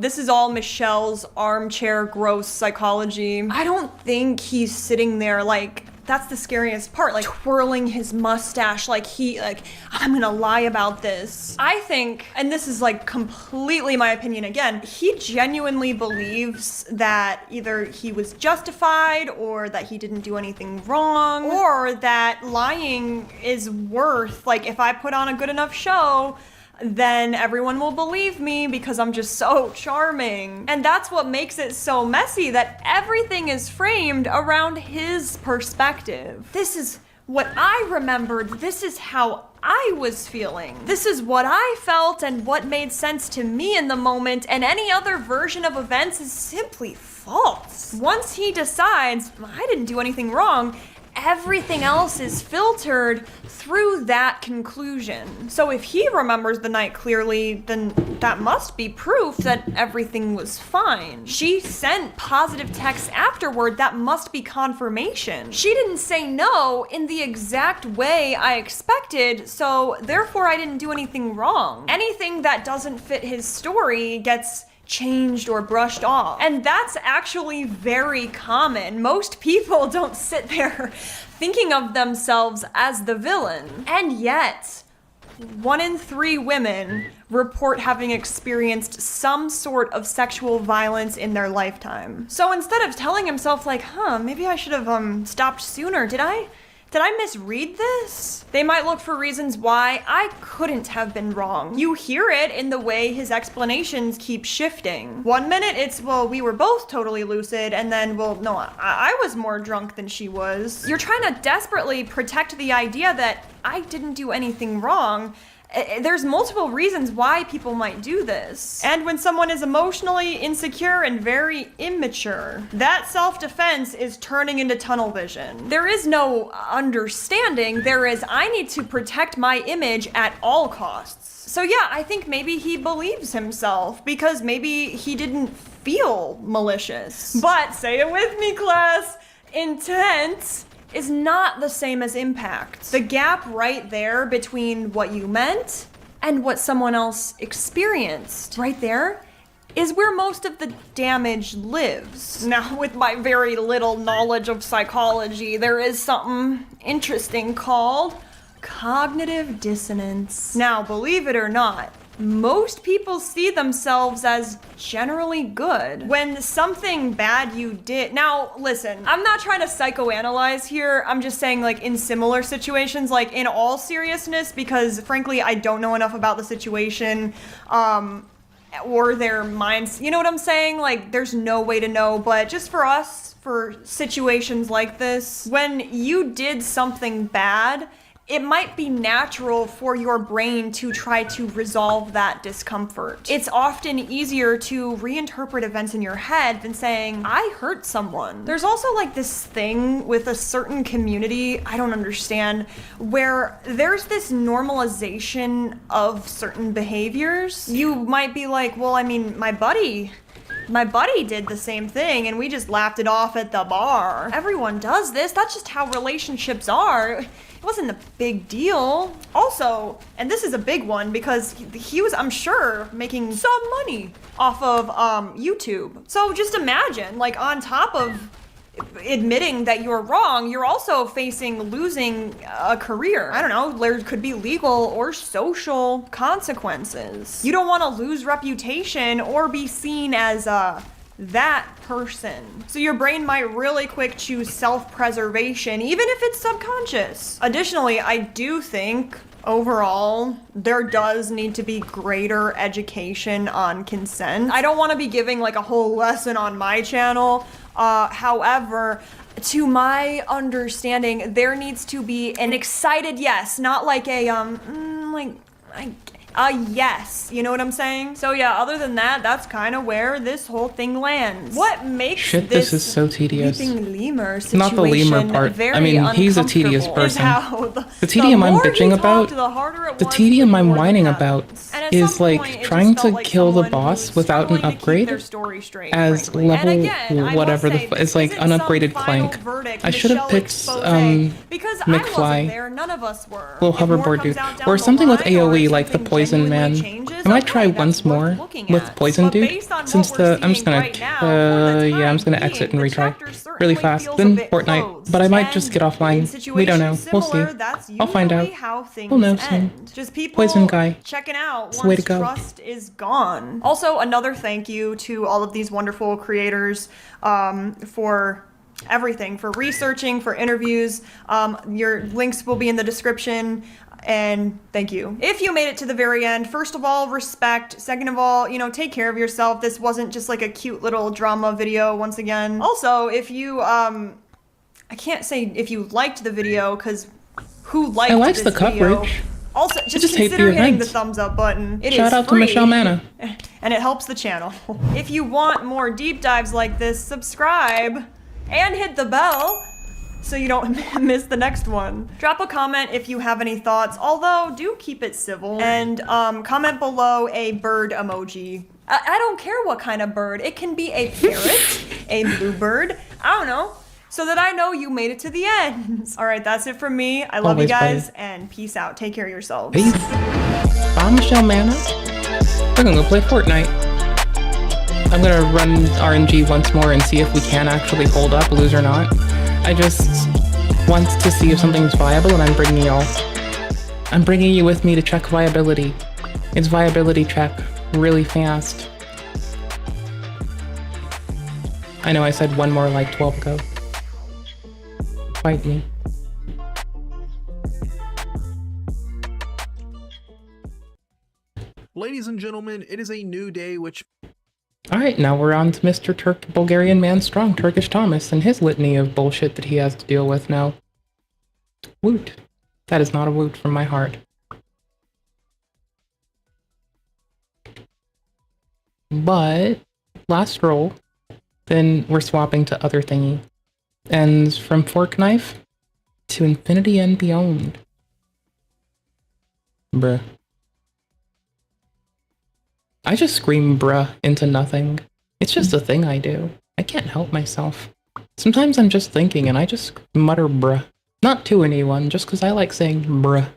This is all Michelle's armchair gross psychology. I don't think he's sitting there like, that's the scariest part, like twirling his mustache like I'm gonna lie about this. I think, and this is like completely my opinion again, he genuinely believes that either he was justified or that he didn't do anything wrong or that lying is worth, like if I put on a good enough show, then everyone will believe me because I'm just so charming. And that's what makes it so messy, that everything is framed around his perspective. This is what I remembered, this is how I was feeling. This is what I felt and what made sense to me in the moment, and any other version of events is simply false. Once he decides, I didn't do anything wrong, everything else is filtered through that conclusion. So if he remembers the night clearly, then that must be proof that everything was fine. She sent positive texts afterward, that must be confirmation. She didn't say no in the exact way I expected, so therefore I didn't do anything wrong. Anything that doesn't fit his story gets changed or brushed off. And that's actually very common. Most people don't sit there thinking of themselves as the villain. And yet, 1 in 3 women report having experienced some sort of sexual violence in their lifetime. So instead of telling himself like, maybe I should have stopped sooner, did I misread this? They might look for reasons why I couldn't have been wrong. You hear it in the way his explanations keep shifting. 1 minute it's, well, we were both totally lucid, and then, well, no, I was more drunk than she was. You're trying to desperately protect the idea that I didn't do anything wrong. There's multiple reasons why people might do this. And when someone is emotionally insecure and very immature, that self-defense is turning into tunnel vision. There is no understanding, there is, I need to protect my image at all costs. So yeah, I think maybe he believes himself because maybe he didn't feel malicious. But, say it with me, class, intent is not the same as impact. The gap right there between what you meant and what someone else experienced, right there, is where most of the damage lives. Now, with my very little knowledge of psychology, there is something interesting called cognitive dissonance. Now, believe it or not, most people see themselves as generally good when something bad you did. Now, listen, I'm not trying to psychoanalyze here. I'm just saying, like, in similar situations, like, in all seriousness, because frankly, I don't know enough about the situation, or their minds. You know what I'm saying? Like, there's no way to know, but just for us, for situations like this, when you did something bad, it might be natural for your brain to try to resolve that discomfort. It's often easier to reinterpret events in your head than saying, I hurt someone. There's also like this thing with a certain community, I don't understand, where there's this normalization of certain behaviors. You might be like, well, I mean, my buddy did the same thing and we just laughed it off at the bar. Everyone does this. That's just how relationships are. It wasn't a big deal. Also, and this is a big one because he was, I'm sure, making some money off of YouTube. So just imagine, like, on top of admitting that you're wrong, you're also facing losing a career. I don't know, there could be legal or social consequences. You don't want to lose reputation or be seen as that person. So your brain might really quick choose self-preservation, even if it's subconscious. Additionally, I do think overall, there does need to be greater education on consent. I don't want to be giving like a whole lesson on my channel. However, to my understanding, there needs to be an excited yes, not like a yes, you know what I'm saying? So yeah, other than that, that's kind of where this whole thing lands. What makes this is so tedious. Leaping lemur situation not the lemur part. Very I mean, he's a tedious person. The tedium I'm bitching about, the tedium I'm whining about, is like trying to kill the boss without an upgrade as level whatever the it's like unupgraded Clank. I should have picked McFly, little hoverboard dude, or something with AoE like the Poison Man. I might try once more with Poison Dude, since I'm just gonna exit and retry really fast, then Fortnite, but I might just get offline. We don't know. We'll see. I'll find out. We'll know soon. Poison guy. Checking out it's the way to go. Trust is gone. Also, another thank you to all of these wonderful creators for everything, for researching, for interviews. Your links will be in the description. And thank you. If you made it to the very end, first of all, respect. Second of all, you know, take care of yourself. This wasn't just like a cute little drama video once again. Also, if you I can't say if you liked the video, because who liked I liked this the video? coverage. Also, I just just hate the consider hitting the events. thumbs up button. It is Shout out to free, Michelle Manna. and it helps the channel. If you want more deep dives like this, subscribe and hit the bell so you don't miss the next one. Drop a comment if you have any thoughts, although do keep it civil. And comment below a bird emoji. I don't care what kind of bird. It can be a parrot, a bluebird, I don't know, so that I know you made it to the end. All right, that's it from me. I love Always, you guys, buddy. and peace out. Take care of yourselves. Peace. I'm Michelle Manna. We're gonna go play Fortnite. I'm gonna run RNG once more and see if we can actually hold up, lose or not. I just want to see if something's viable, and I'm bringing y'all. I'm bringing you with me to check viability. It's viability check, really fast. I know I said one more like 12 ago. Fight me. Ladies and gentlemen, it is a new day, which Alright, now we're on to Mr. Bulgarian Man Strong, Turkish Thomas, and his litany of bullshit that he has to deal with now. Woot. That is not a woot from my heart. But, last roll, then we're swapping to other thingy. And from Fork Knife to Infinity and Beyond. Bruh. I just scream bruh into nothing. It's just a thing I do. I can't help myself. Sometimes I'm just thinking and I just mutter bruh. Not to anyone, just because I like saying bruh.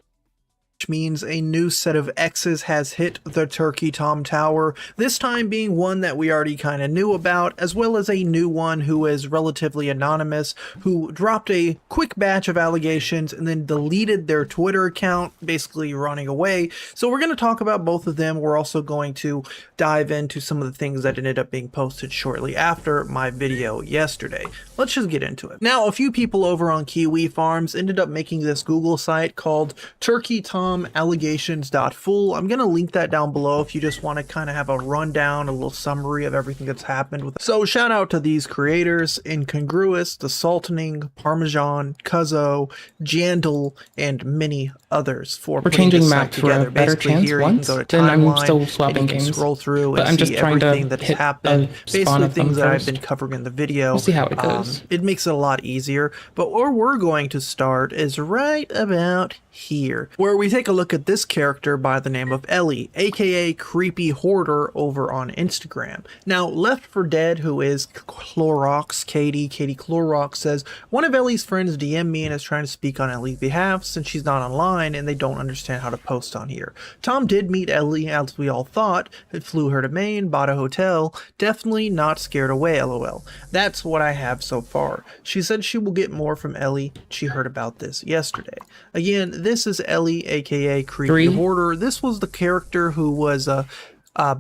Which means a new set of X's has hit the Turkey Tom Tower, this time being one that we already kind of knew about, as well as a new one who is relatively anonymous, who dropped a quick batch of allegations and then deleted their Twitter account, basically running away. So we're going to talk about both of them. We're also going to dive into some of the things that ended up being posted shortly after my video yesterday. Let's just get into it. Now, a few people over on Kiwi Farms ended up making this Google site called Turkey Tom allegations.full. I'm going to link that down below if you just want to kind of have a rundown, a little summary of everything that's happened with it. So shout out to these creators: Incongruous, The Sultaning, Parmesan, Cuzzo, Jandal, and many others for We're putting changing this map site for a together. better Basically, chance here once, you can go to then I'm timeline, still swapping and you can games. scroll through But and I'm just see trying to everything that has hit happened. a spawn Basically of them things that I've first. been covering in the video. We'll see how it goes. It makes it a lot easier. But where we're going to start is right about here, where we take a look at this character by the name of Ellie, aka Creepy Hoarder, over on Instagram. Now, Left for Dead, who is Clorox, Katie Clorox, says, one of Ellie's friends DM'd me and is trying to speak on Ellie's behalf since she's not online and they don't understand how to post on here. Tom did meet Ellie, as we all thought. It flew her to Maine, bought a hotel. Definitely not scared away, lol. That's what I have so far. She said she will get more from Ellie. She heard about this yesterday. Again, this is Ellie, aka Creepy Hoarder. This was the character who was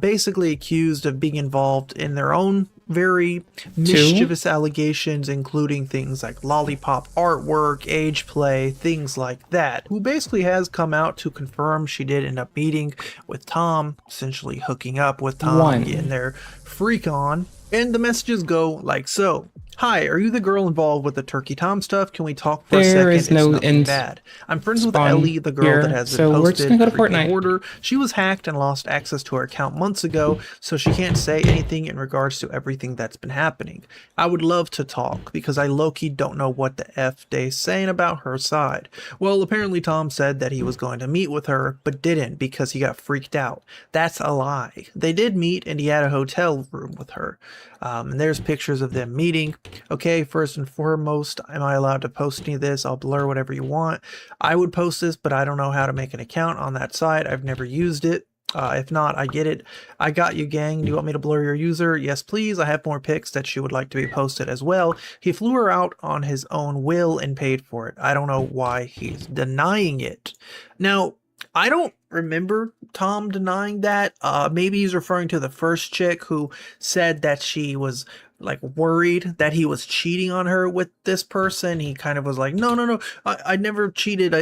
basically accused of being involved in their own very mischievous allegations, including things like lollipop artwork, age play, things like that, who basically has come out to confirm she did end up meeting with Tom, essentially hooking up with Tom, getting their freak on. And the messages go like so. Hi, are you the girl involved with the Turkey Tom stuff? Can we talk for a second? There is no nothing bad. I'm friends with Ellie, the girl that has been posted. We're just gonna go to Fortnite. Order. She was hacked and lost access to her account months ago, so she can't say anything in regards to everything that's been happening. I would love to talk, because I low-key don't know what the F they're saying about her side. Well, apparently Tom said that he was going to meet with her, but didn't because he got freaked out. That's a lie. They did meet, and he had a hotel room with her. And there's pictures of them meeting. Okay, first and foremost, am I allowed to post any of this? I'll blur whatever you want. I would post this, but I don't know how to make an account on that site. I've never used it. If not, I get it. I got you, gang. Do you want me to blur your user? Yes, please. I have more pics that she would like to be posted as well. He flew her out on his own will and paid for it. I don't know why he's denying it. Now, I don't remember Tom denying that. Maybe he's referring to the first chick who said that she was like worried that he was cheating on her with this person. He kind of was like, no, I never cheated.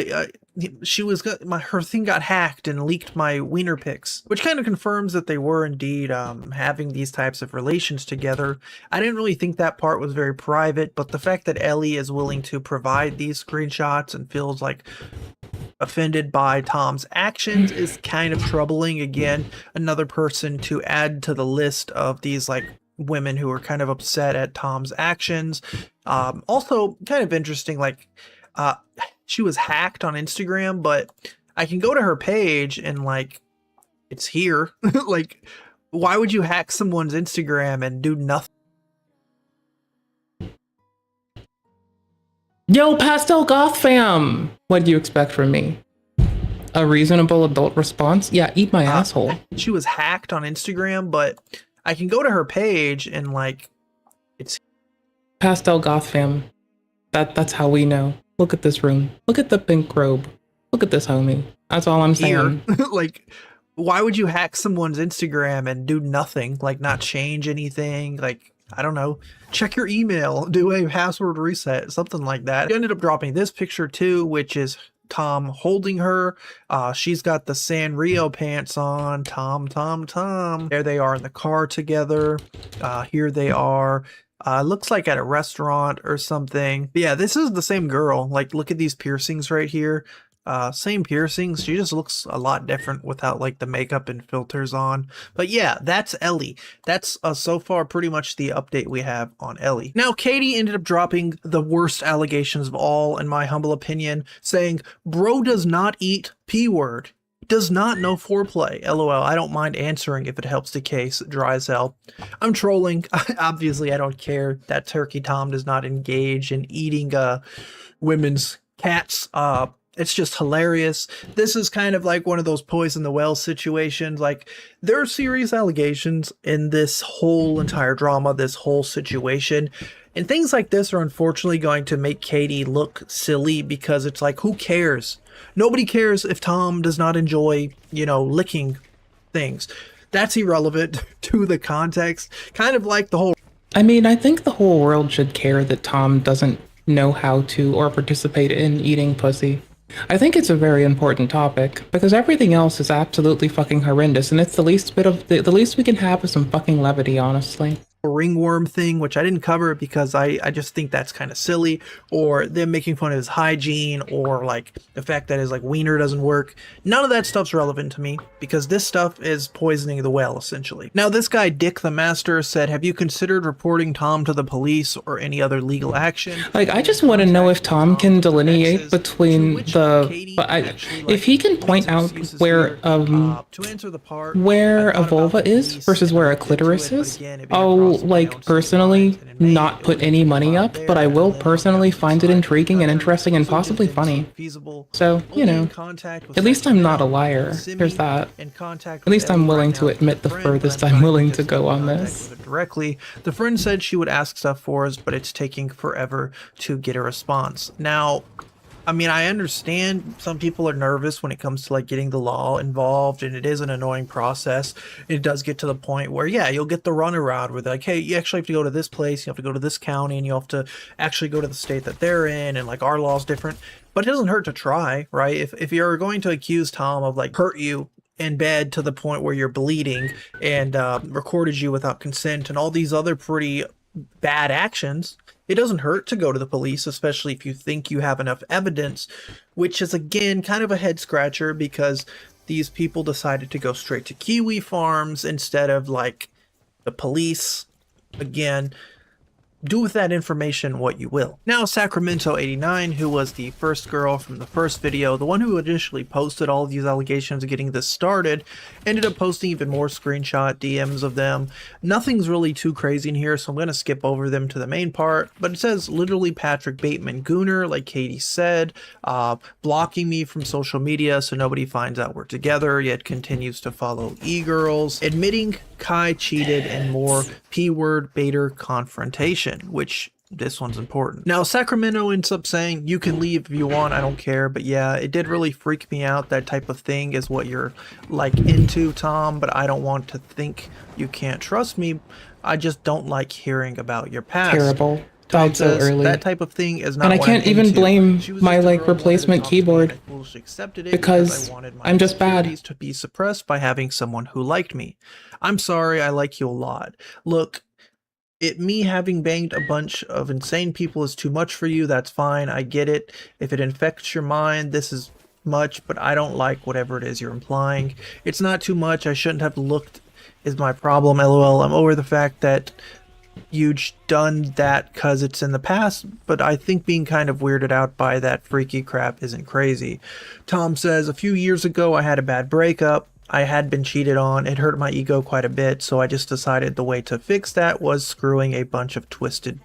her thing got hacked and leaked my wiener pics, which kind of confirms that they were indeed having these types of relations together. I didn't really think that part was very private, but the fact that Ellie is willing to provide these screenshots and feels like offended by Tom's actions is kind of troubling. Again, another person to add to the list of these like women who are kind of upset at Tom's actions. Also kind of interesting, like she was hacked on Instagram, but I can go to her page and like it's here. Like, why would you hack someone's Instagram and do nothing? Yo, Pastel Goth fam! What do you expect from me? A reasonable adult response? Yeah, eat my asshole. She was hacked on Instagram, but I can go to her page and like it's Pastel Goth fam. That's how we know. Look at this room. Look at the pink robe. Look at this homie. That's all I'm saying. Like, why would you hack someone's Instagram and do nothing? Like, not change anything? Like, I don't know. Check your email, do a password reset, something like that. He ended up dropping this picture too, which is Tom holding her. She's got the Sanrio pants on. Tom. There they are in the car together. Here they are. Looks like at a restaurant or something. But yeah, this is the same girl. Like, look at these piercings right here. Same piercings. She just looks a lot different without like the makeup and filters on. But yeah, that's Ellie. That's so far pretty much the update we have on Ellie. Now, Katie ended up dropping the worst allegations of all, in my humble opinion, saying, bro does not eat P-word. Does not know foreplay. LOL. I don't mind answering if it helps the case. Dry as hell. I'm trolling. Obviously, I don't care that Turkey Tom does not engage in eating women's cats. It's just hilarious. This is kind of like one of those poison the well situations. Like, there are serious allegations in this whole entire drama, this whole situation. And things like this are unfortunately going to make Katie look silly because it's like, who cares? Nobody cares if Tom does not enjoy, you know, licking things. That's irrelevant to the context. Kind of like the whole... I mean, I think the whole world should care that Tom doesn't know how to or participate in eating pussy. I think it's a very important topic because everything else is absolutely fucking horrendous, and it's the least bit of the least we can have is some fucking levity, honestly. Ringworm thing, which I didn't cover because I just think that's kind of silly, or them making fun of his hygiene, or like the fact that his like wiener doesn't work. None of that stuff's relevant to me because this stuff is poisoning the well, essentially. Now, this guy Dick the Master said, have you considered reporting Tom to the police or any other legal action? Like, I just want to know if Tom can delineate between if he can point out where a vulva is versus where a clitoris is. I'll like personally not put any money up, but I will personally find it intriguing and interesting and possibly funny. So, you know, at least I'm not a liar. There's that. At least I'm willing to admit the furthest I'm willing to go on this. Directly, the friend said she would ask stuff for us, but it's taking forever to get a response. Now, I mean, I understand some people are nervous when it comes to like getting the law involved, and it is an annoying process. It does get to the point where, yeah, you'll get the runaround where they're like, hey, you actually have to go to this place, you have to go to this county, and you have to actually go to the state that they're in, and like our law's different. But it doesn't hurt to try, right? If you're going to accuse Tom of like hurt you in bed to the point where you're bleeding and recorded you without consent and all these other pretty bad actions, it doesn't hurt to go to the police, especially if you think you have enough evidence, which is, again, kind of a head scratcher because these people decided to go straight to kiwi farms instead of, like, the police. Again, do with that information what you will. Now, Sacramento89, who was the first girl from the first video, the one who initially posted all of these allegations of getting this started, ended up posting even more screenshot DMs of them. Nothing's really too crazy in here, so I'm going to skip over them to the main part, but it says literally Patrick Bateman Gooner, like Katie said, blocking me from social media so nobody finds out we're together, yet continues to follow e-girls, admitting Kai cheated, and more P-word baiter confrontation, which this one's important. Now, Sacramento ends up saying, you can leave if you want, I don't care, but yeah, it did really freak me out. That type of thing is what you're like into, Tom, but I don't want to think you can't trust me. I just don't like hearing about your past. Terrible. Tom died so says, early. that type of thing is not And I what I'm can't even into. blame She was my just a like girl who wanted to replacement talk to me, and keyboard I foolishly accepted it because I wanted my I'm just bad. insecurities to be suppressed by having someone who liked me. I'm sorry, I like you a lot. Look, me having banged a bunch of insane people is too much for you. That's fine. I get it. If it infects your mind, this is much, but I don't like whatever it is you're implying. It's not too much. I shouldn't have looked is my problem. LOL. I'm over the fact that you done that because it's in the past, but I think being kind of weirded out by that freaky crap isn't crazy. Tom says, a few years ago I had a bad breakup. I had been cheated on. It hurt my ego quite a bit, so I just decided the way to fix that was screwing a bunch of twisted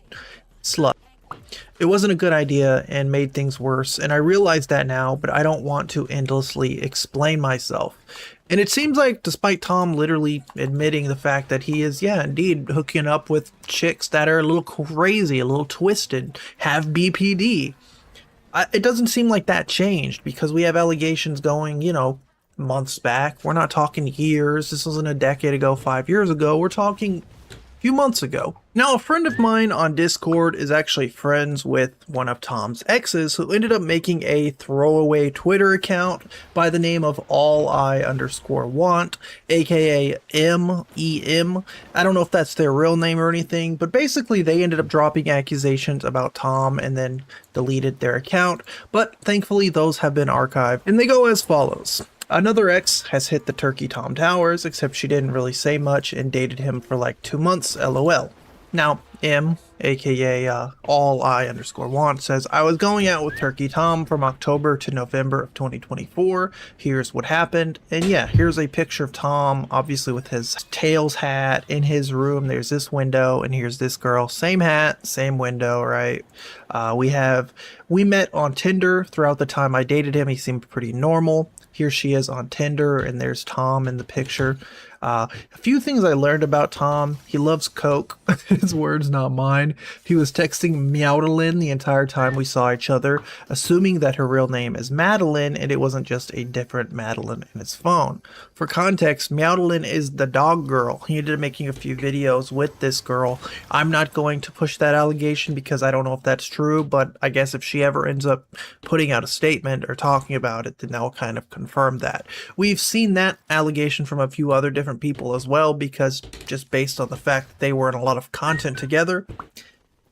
sluts. It wasn't a good idea and made things worse, and I realize that now, but I don't want to endlessly explain myself. And it seems like, despite Tom literally admitting the fact that he is, yeah, indeed, hooking up with chicks that are a little crazy, a little twisted, have BPD, it doesn't seem like that changed, because we have allegations going, you know, months back. We're not talking years. This wasn't a decade ago, 5 years ago. We're talking few months ago. Now, a friend of mine on Discord is actually friends with one of Tom's exes, who ended up making a throwaway Twitter account by the name of AllI_want, aka MEM. I don't know if that's their real name or anything, but basically they ended up dropping accusations about Tom and then deleted their account, but thankfully those have been archived, and they go as follows. Another ex has hit the Turkey Tom towers, except she didn't really say much and dated him for like 2 months, LOL. Now, M, aka AllI_want, says, I was going out with Turkey Tom from October to November of 2024. Here's what happened. And yeah, here's a picture of Tom, obviously with his Tails hat in his room. There's this window, and here's this girl. Same hat, same window, right? We met on Tinder. Throughout the time I dated him, he seemed pretty normal. Here she is on Tinder, and there's Tom in the picture. A few things I learned about Tom. He loves Coke. His words, not mine. He was texting Meowdelin the entire time we saw each other, assuming that her real name is Madeline, and it wasn't just a different Madeline in his phone. For context, Meowdelin is the dog girl. He ended up making a few videos with this girl. I'm not going to push that allegation because I don't know if that's true, but I guess if she ever ends up putting out a statement or talking about it, then that'll kind of confirm that. We've seen that allegation from a few other different people as well, because just based on the fact that they were in a lot of content together,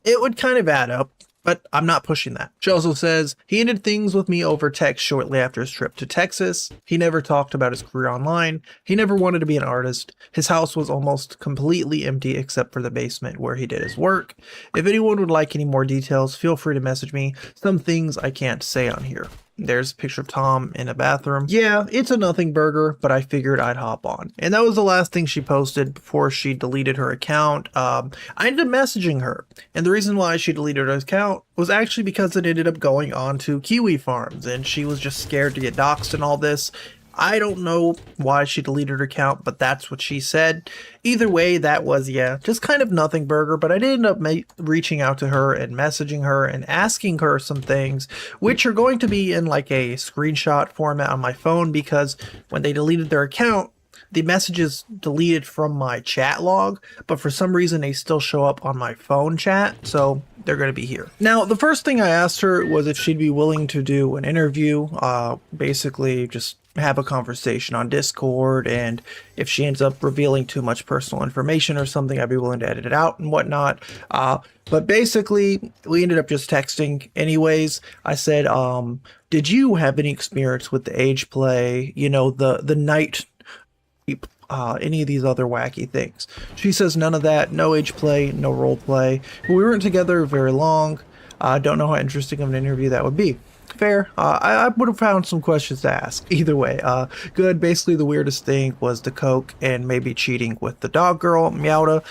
it would kind of add up, but I'm not pushing that. She also says, he ended things with me over text shortly after his trip to Texas. He never talked about his career online. He never wanted to be an artist. His house was almost completely empty except for the basement where he did his work. If anyone would like any more details, feel free to message me. Some things I can't say on here. There's a picture of Tom in a bathroom. Yeah, it's a nothing burger, but I figured I'd hop on. And that was the last thing she posted before she deleted her account. I ended up messaging her. And the reason why she deleted her account was actually because it ended up going on to Kiwi Farms, and she was just scared to get doxxed and all this. I don't know why she deleted her account, but that's what she said. Either way, that was, yeah, just kind of nothing burger, but I did end up reaching out to her and messaging her and asking her some things, which are going to be in like a screenshot format on my phone, because when they deleted their account, the messages deleted from my chat log, but for some reason they still show up on my phone chat, so they're going to be here. Now, the first thing I asked her was if she'd be willing to do an interview, basically just have a conversation on Discord, and if she ends up revealing too much personal information or something, I'd be willing to edit it out and whatnot. But basically, we ended up just texting anyways. I said, did you have any experience with the age play, you know, the night, any of these other wacky things? She says none of that, no age play, no role play. We weren't together very long. I don't know how interesting of an interview that would be. Fair. I would have found some questions to ask. Either way, good. Basically, the weirdest thing was the coke and maybe cheating with the dog girl, Meowda.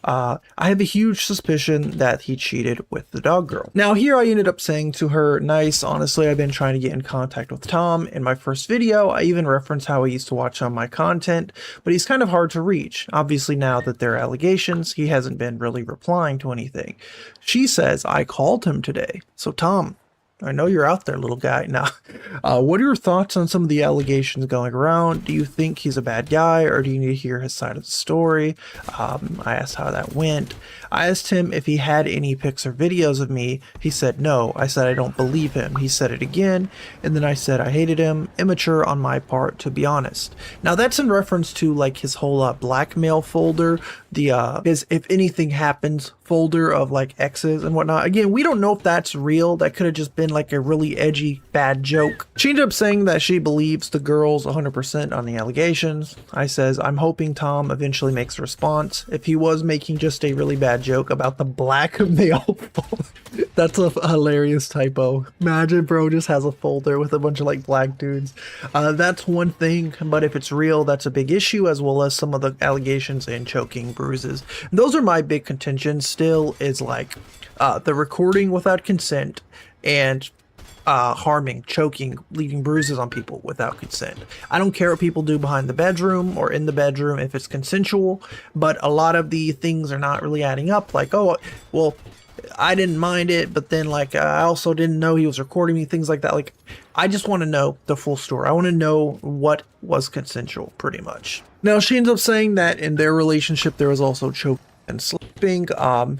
I have a huge suspicion that he cheated with the dog girl. Now, here I ended up saying to her, nice, honestly, I've been trying to get in contact with Tom. In my first video, I even referenced how he used to watch on my content, but he's kind of hard to reach. Obviously, now that there are allegations, he hasn't been really replying to anything. She says, I called him today. So, Tom, I know you're out there, little guy. Now, what are your thoughts on some of the allegations going around? Do you think he's a bad guy, or do you need to hear his side of the story? I asked how that went. I asked him if he had any pics or videos of me. He said no. I said I don't believe him. He said it again, and then I said I hated him. Immature on my part, to be honest. Now, that's in reference to like his whole blackmail folder, his if anything happens folder of like exes and whatnot. Again, we don't know if that's real. That could have just been like a really edgy bad joke. She ended up saying that she believes the girls 100% on the allegations. I says I'm hoping Tom eventually makes a response. If he was making just a really bad joke about the blackmail folder. That's a hilarious typo. Imagine bro just has a folder with a bunch of like black dudes. That's one thing, but if it's real, that's a big issue, as well as some of the allegations and choking bruises. And those are my big contentions still, is like the recording without consent and harming, choking, leaving bruises on people without consent. I don't care what people do behind the bedroom or in the bedroom if it's consensual, but a lot of the things are not really adding up. Like, oh, well, I didn't mind it, but then like I also didn't know he was recording me, things like that. Like, I just want to know the full story. I want to know what was consensual, pretty much. Now, she ends up saying that in their relationship there was also choking and sleeping.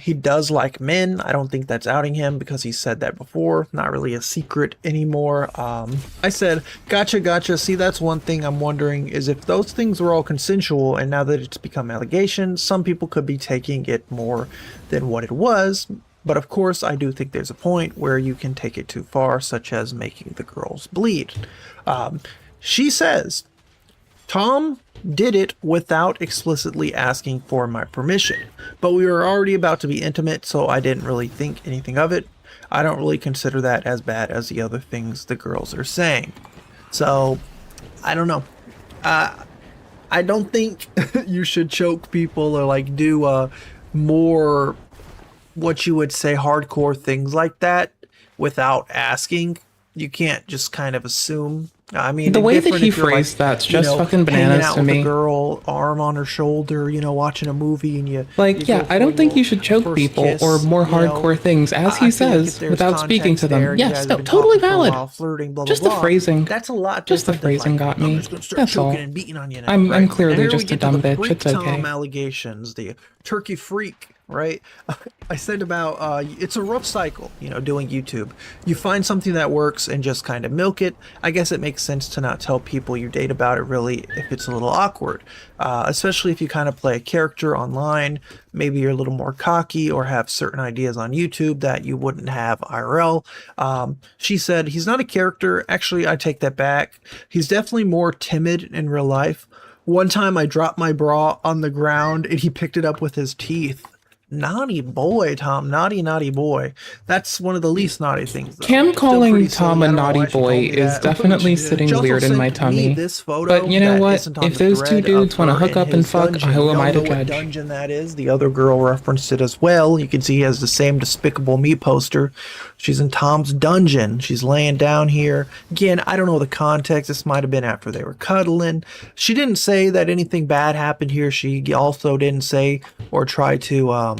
He does like men. I don't think that's outing him, because he said that before. Not really a secret anymore. I said, gotcha. See, that's one thing I'm wondering, is if those things were all consensual and now that it's become allegations, some people could be taking it more than what it was. But of course, I do think there's a point where you can take it too far, such as making the girls bleed. She says, Tom did it without explicitly asking for my permission, but we were already about to be intimate, so I didn't really think anything of it. I don't really consider that as bad as the other things the girls are saying. So, I don't know. I don't think you should choke people or like do more, what you would say, hardcore things like that without asking. You can't just kind of assume. I mean, the way that he phrased that's just fucking bananas to me. With a girl, arm on her shoulder, watching a movie, and you like, yeah, I don't think you should choke people or more hardcore things, as he says, without speaking to them. Yes, no, totally valid. Just the phrasing. That's a lot. Just the phrasing got me. That's all. I'm clearly just a dumb bitch. It's okay. Allegations, the turkey freak. Right? I said about it's a rough cycle, doing YouTube. You find something that works and just kind of milk it. I guess it makes sense to not tell people you date about it, really, if it's a little awkward, especially if you kind of play a character online. Maybe you're a little more cocky or have certain ideas on YouTube that you wouldn't have IRL. She said he's not a character. Actually, I take that back. He's definitely more timid in real life. One time I dropped my bra on the ground and he picked it up with his teeth. Naughty boy, Tom. Naughty boy. That's one of the least naughty things, though. Cam calling Tom a naughty boy is definitely sitting weird in my tummy. But you know what? If those two dudes want to hook up and fuck, who am I to judge? Dungeon that is. The other girl referenced it as well. You can see he has the same Despicable Me poster. She's in Tom's dungeon. She's laying down here. Again, I don't know the context. This might have been after they were cuddling. She didn't say that anything bad happened here. She also didn't say or try to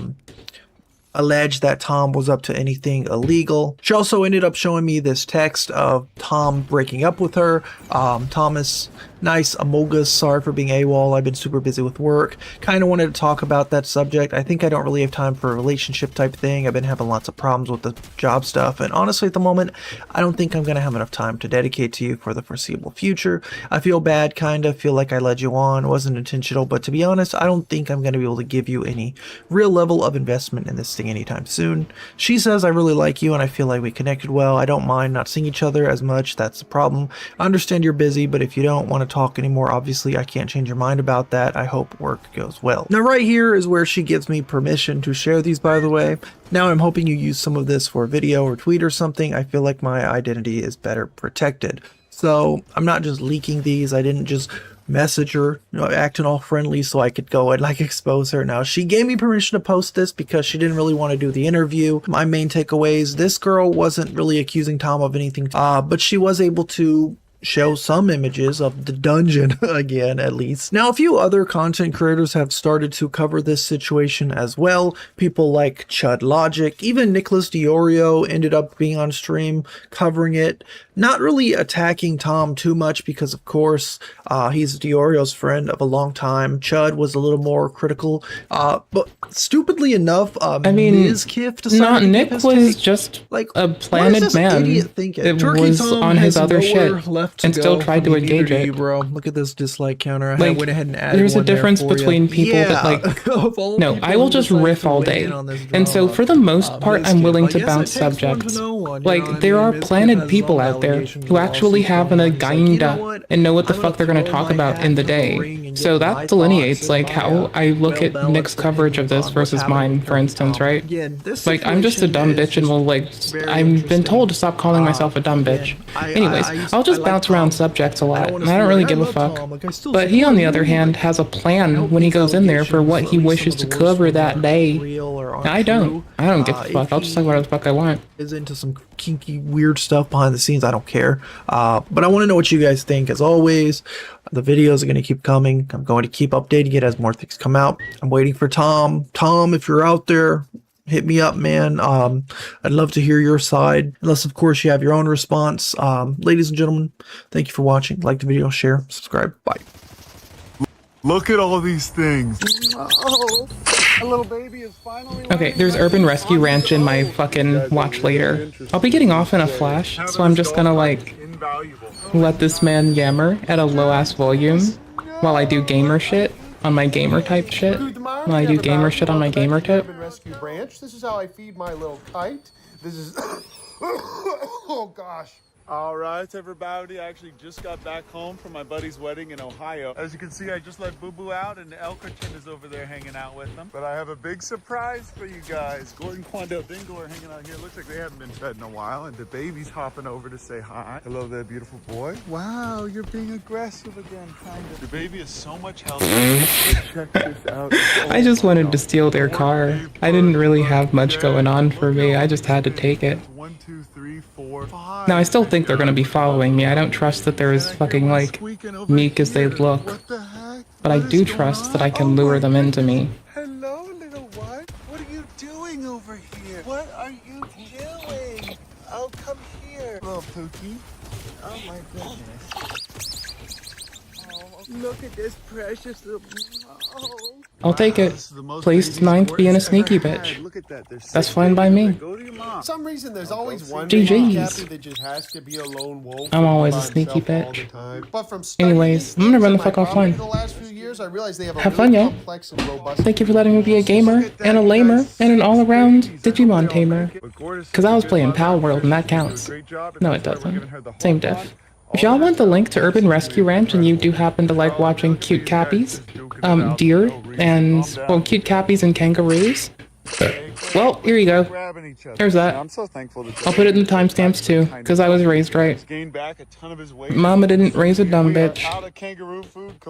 allege that Tom was up to anything illegal. She also ended up showing me this text of Tom breaking up with her. Thomas, nice, Amogus, sorry for being AWOL. I've been super busy with work. Kind of wanted to talk about that subject. I think I don't really have time for a relationship type thing. I've been having lots of problems with the job stuff, and honestly at the moment, I don't think I'm going to have enough time to dedicate to you for the foreseeable future. I feel bad, kind of, feel like I led you on. It wasn't intentional, but to be honest, I don't think I'm going to be able to give you any real level of investment in this thing anytime soon. She says I really like you and I feel like we connected well. I don't mind not seeing each other as much. That's the problem. I understand you're busy, but if you don't want to talk anymore, obviously I can't change your mind about that. I hope work goes well. Now right here is where she gives me permission to share these, by the way. Now I'm hoping you use some of this for a video or tweet or something. I feel like my identity is better protected. So I'm not just leaking these. I didn't just message her, acting all friendly so I could go and like expose her. Now she gave me permission to post this because she didn't really want to do the interview. My main takeaways: this girl wasn't really accusing Tom of anything, but she was able to show some images of the dungeon again, at least. Now, a few other content creators have started to cover this situation as well. People like Chud Logic, even Nicholas Diorio ended up being on stream covering it. Not really attacking Tom too much because, of course, he's Diorio's friend of a long time. Chud was a little more critical, but stupidly enough, I mean, Ms. Kiff decided not to Nick give his was take. just Like, a what is planted this man. idiot thinking? It Turkey was Tom on his has other nowhere shit left to and still go tried from to me engage to you, it. bro. Look at this dislike counter. I Like, went ahead and added there's a one there difference for you. between people Yeah. that like Of all no, people I will who just decided riff to all weigh day. in on this And so drama, for the most part, Ms. I'm Kiff, willing I to guess bounce it takes one to subjects. know one, you know Like what I there mean? are Ms. Kiff planted has people some out there allegations who of actually lawsuits have an going on. He's like, you know agenda what? and know what the I'm fuck they're gonna going to throw talk my about hat in the into day. ring and So get my that delineates thoughts like and how my, I look at well-balanced Nick's coverage of opinions this on what's versus happening mine, with for Turkey instance, Tom. right? Again, this Like I'm just a situation dumb is bitch and just will like very I've been interesting. told to stop calling myself a dumb bitch. Again, Anyways, I'll just I like bounce around Tom. subjects a lot, want and us I to don't be really like, give I a love fuck. Tom. Like, I still But he, on support the other you. hand, Like, has a I plan hope when he these goes in there for allegations, what at he least wishes some to of the worst cover ones, that aren't day. real or And aren't I don't. true. I don't give a If fuck. I'll just talk whatever the fuck I want. is into some kinky weird stuff behind the scenes, I don't care. But I want to know what you guys think. As always, the videos are going to keep coming. I'm going to keep updating it as more things come out. I'm waiting for Tom. Tom, if you're out there, hit me up, man. I'd love to hear your side, unless of course you have your own response. Ladies and gentlemen, thank you for watching. Like the video, share, subscribe. Bye. Look at all these things. Oh, a little baby is finally. Okay, there's Urban Rescue Ranch in my fucking watch later. I'll be getting off in a flash, so I'm just gonna like let this man yammer at a low ass volume while I do gamer shit on my gamer type shit. While I do gamer shit on my gamer tip. Urban Rescue Branch. This is how I feed my little kite. This is. Oh gosh. All right, everybody. I actually just got back home from my buddy's wedding in Ohio. As you can see, I just let Boo Boo out, and Elkerton is over there hanging out with them. But I have a big surprise for you guys. Gordon, Quandale, Dingle are hanging out here. Looks like they haven't been fed in a while, and the baby's hopping over to say hi. Hello there, beautiful boy. Wow, you're being aggressive again, kind of. The baby is so much healthier. Check this out. I just wanted to steal their car. I didn't really have much going on for me. I just had to take it. 1, 2, 3, 4, 5. Now I still think they're gonna be following me. I don't trust that they're as fucking like meek as they look. But I do trust that I can lure them into me. Hello, little one. What are you doing over here? What are you doing? Oh, come here, little Pookie. Oh my goodness. Oh, look at this precious little. Oh. I'll take it. Placed ninth being a sneaky bitch. That's fine by me. For some reason, there's always one GGs. baby Cappy that just has to be a lone wolf. I'm always a by sneaky himself all bitch. the time. But from studying Anyways, these I'm gonna things run on the fuck my property offline. the last few years, I realized they have a Have really fun, y'all. complex and robust. Thank you for letting me be a gamer, and a lamer, and an all-around Digimon tamer. Cause I was playing Pal World and that counts. No, it doesn't. Same diff. If y'all want the link to Urban Rescue Ranch and you do happen to like watching cute cappies, deer, and, well, cute cappies and kangaroos, well, here you go. There's that. I'll put it in the timestamps too, because I was raised right. Mama didn't raise a dumb bitch,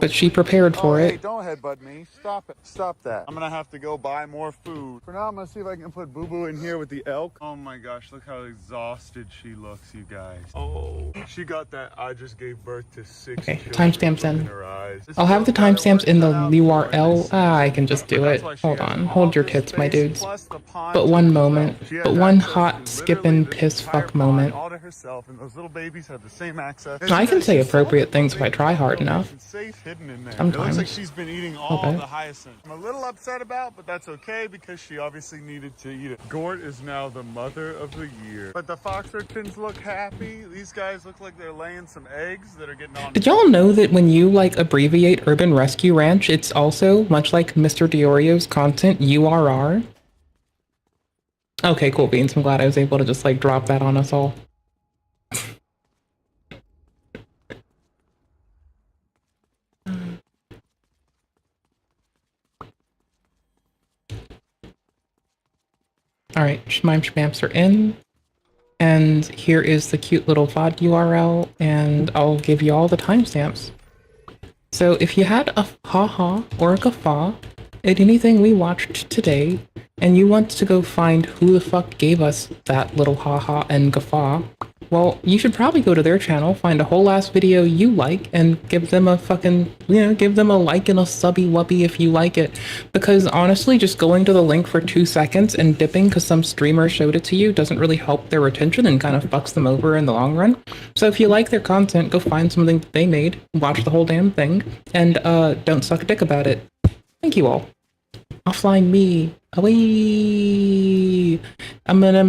but she prepared for Hey, it. don't headbutt me. Stop it. Stop that. I'm gonna have to go buy more food. For now, I'm gonna see if I can put Boo Boo in here with the elk. Oh my gosh, look how exhausted she looks, you guys. Oh, she got that. I just gave birth to 6 Okay, children timestamps in. her eyes. I'll have the timestamps in the URL. I can just do it. Hold on. Hold your tits, my dudes. But one moment. But one hot, skippin', piss fuck moment. All to herself, and those little babies have the same access. I can say appropriate things if I try hard enough. Safe hidden in there. It Sometimes. looks like she's been eating all Okay. the hyacinth. I'm a little upset about, but that's okay because she obviously needed to eat it. Gort is now the mother of the year. But the Foxertons look happy. These guys look like they're laying some eggs that are getting on. Did y'all know that when you, like, abbreviate Urban Rescue Ranch, it's also, much like Mr. Diorio's content, URR? Okay, cool beans. I'm glad I was able to just, like, drop that on us all. Alright, Shmime Shmamps are in. And here is the cute little VOD URL, and I'll give you all the timestamps. So if you had a haha or a guffaw at anything we watched today, and you want to go find who the fuck gave us that little haha and guffaw, well, you should probably go to their channel, find a whole ass video you like, and give them a fucking, give them a like and a subby wubby if you like it. Because honestly, just going to the link for 2 seconds and dipping because some streamer showed it to you doesn't really help their retention and kind of fucks them over in the long run. So if you like their content, go find something that they made, watch the whole damn thing, and don't suck a dick about it. Thank you all. Offline me. Away. I'm gonna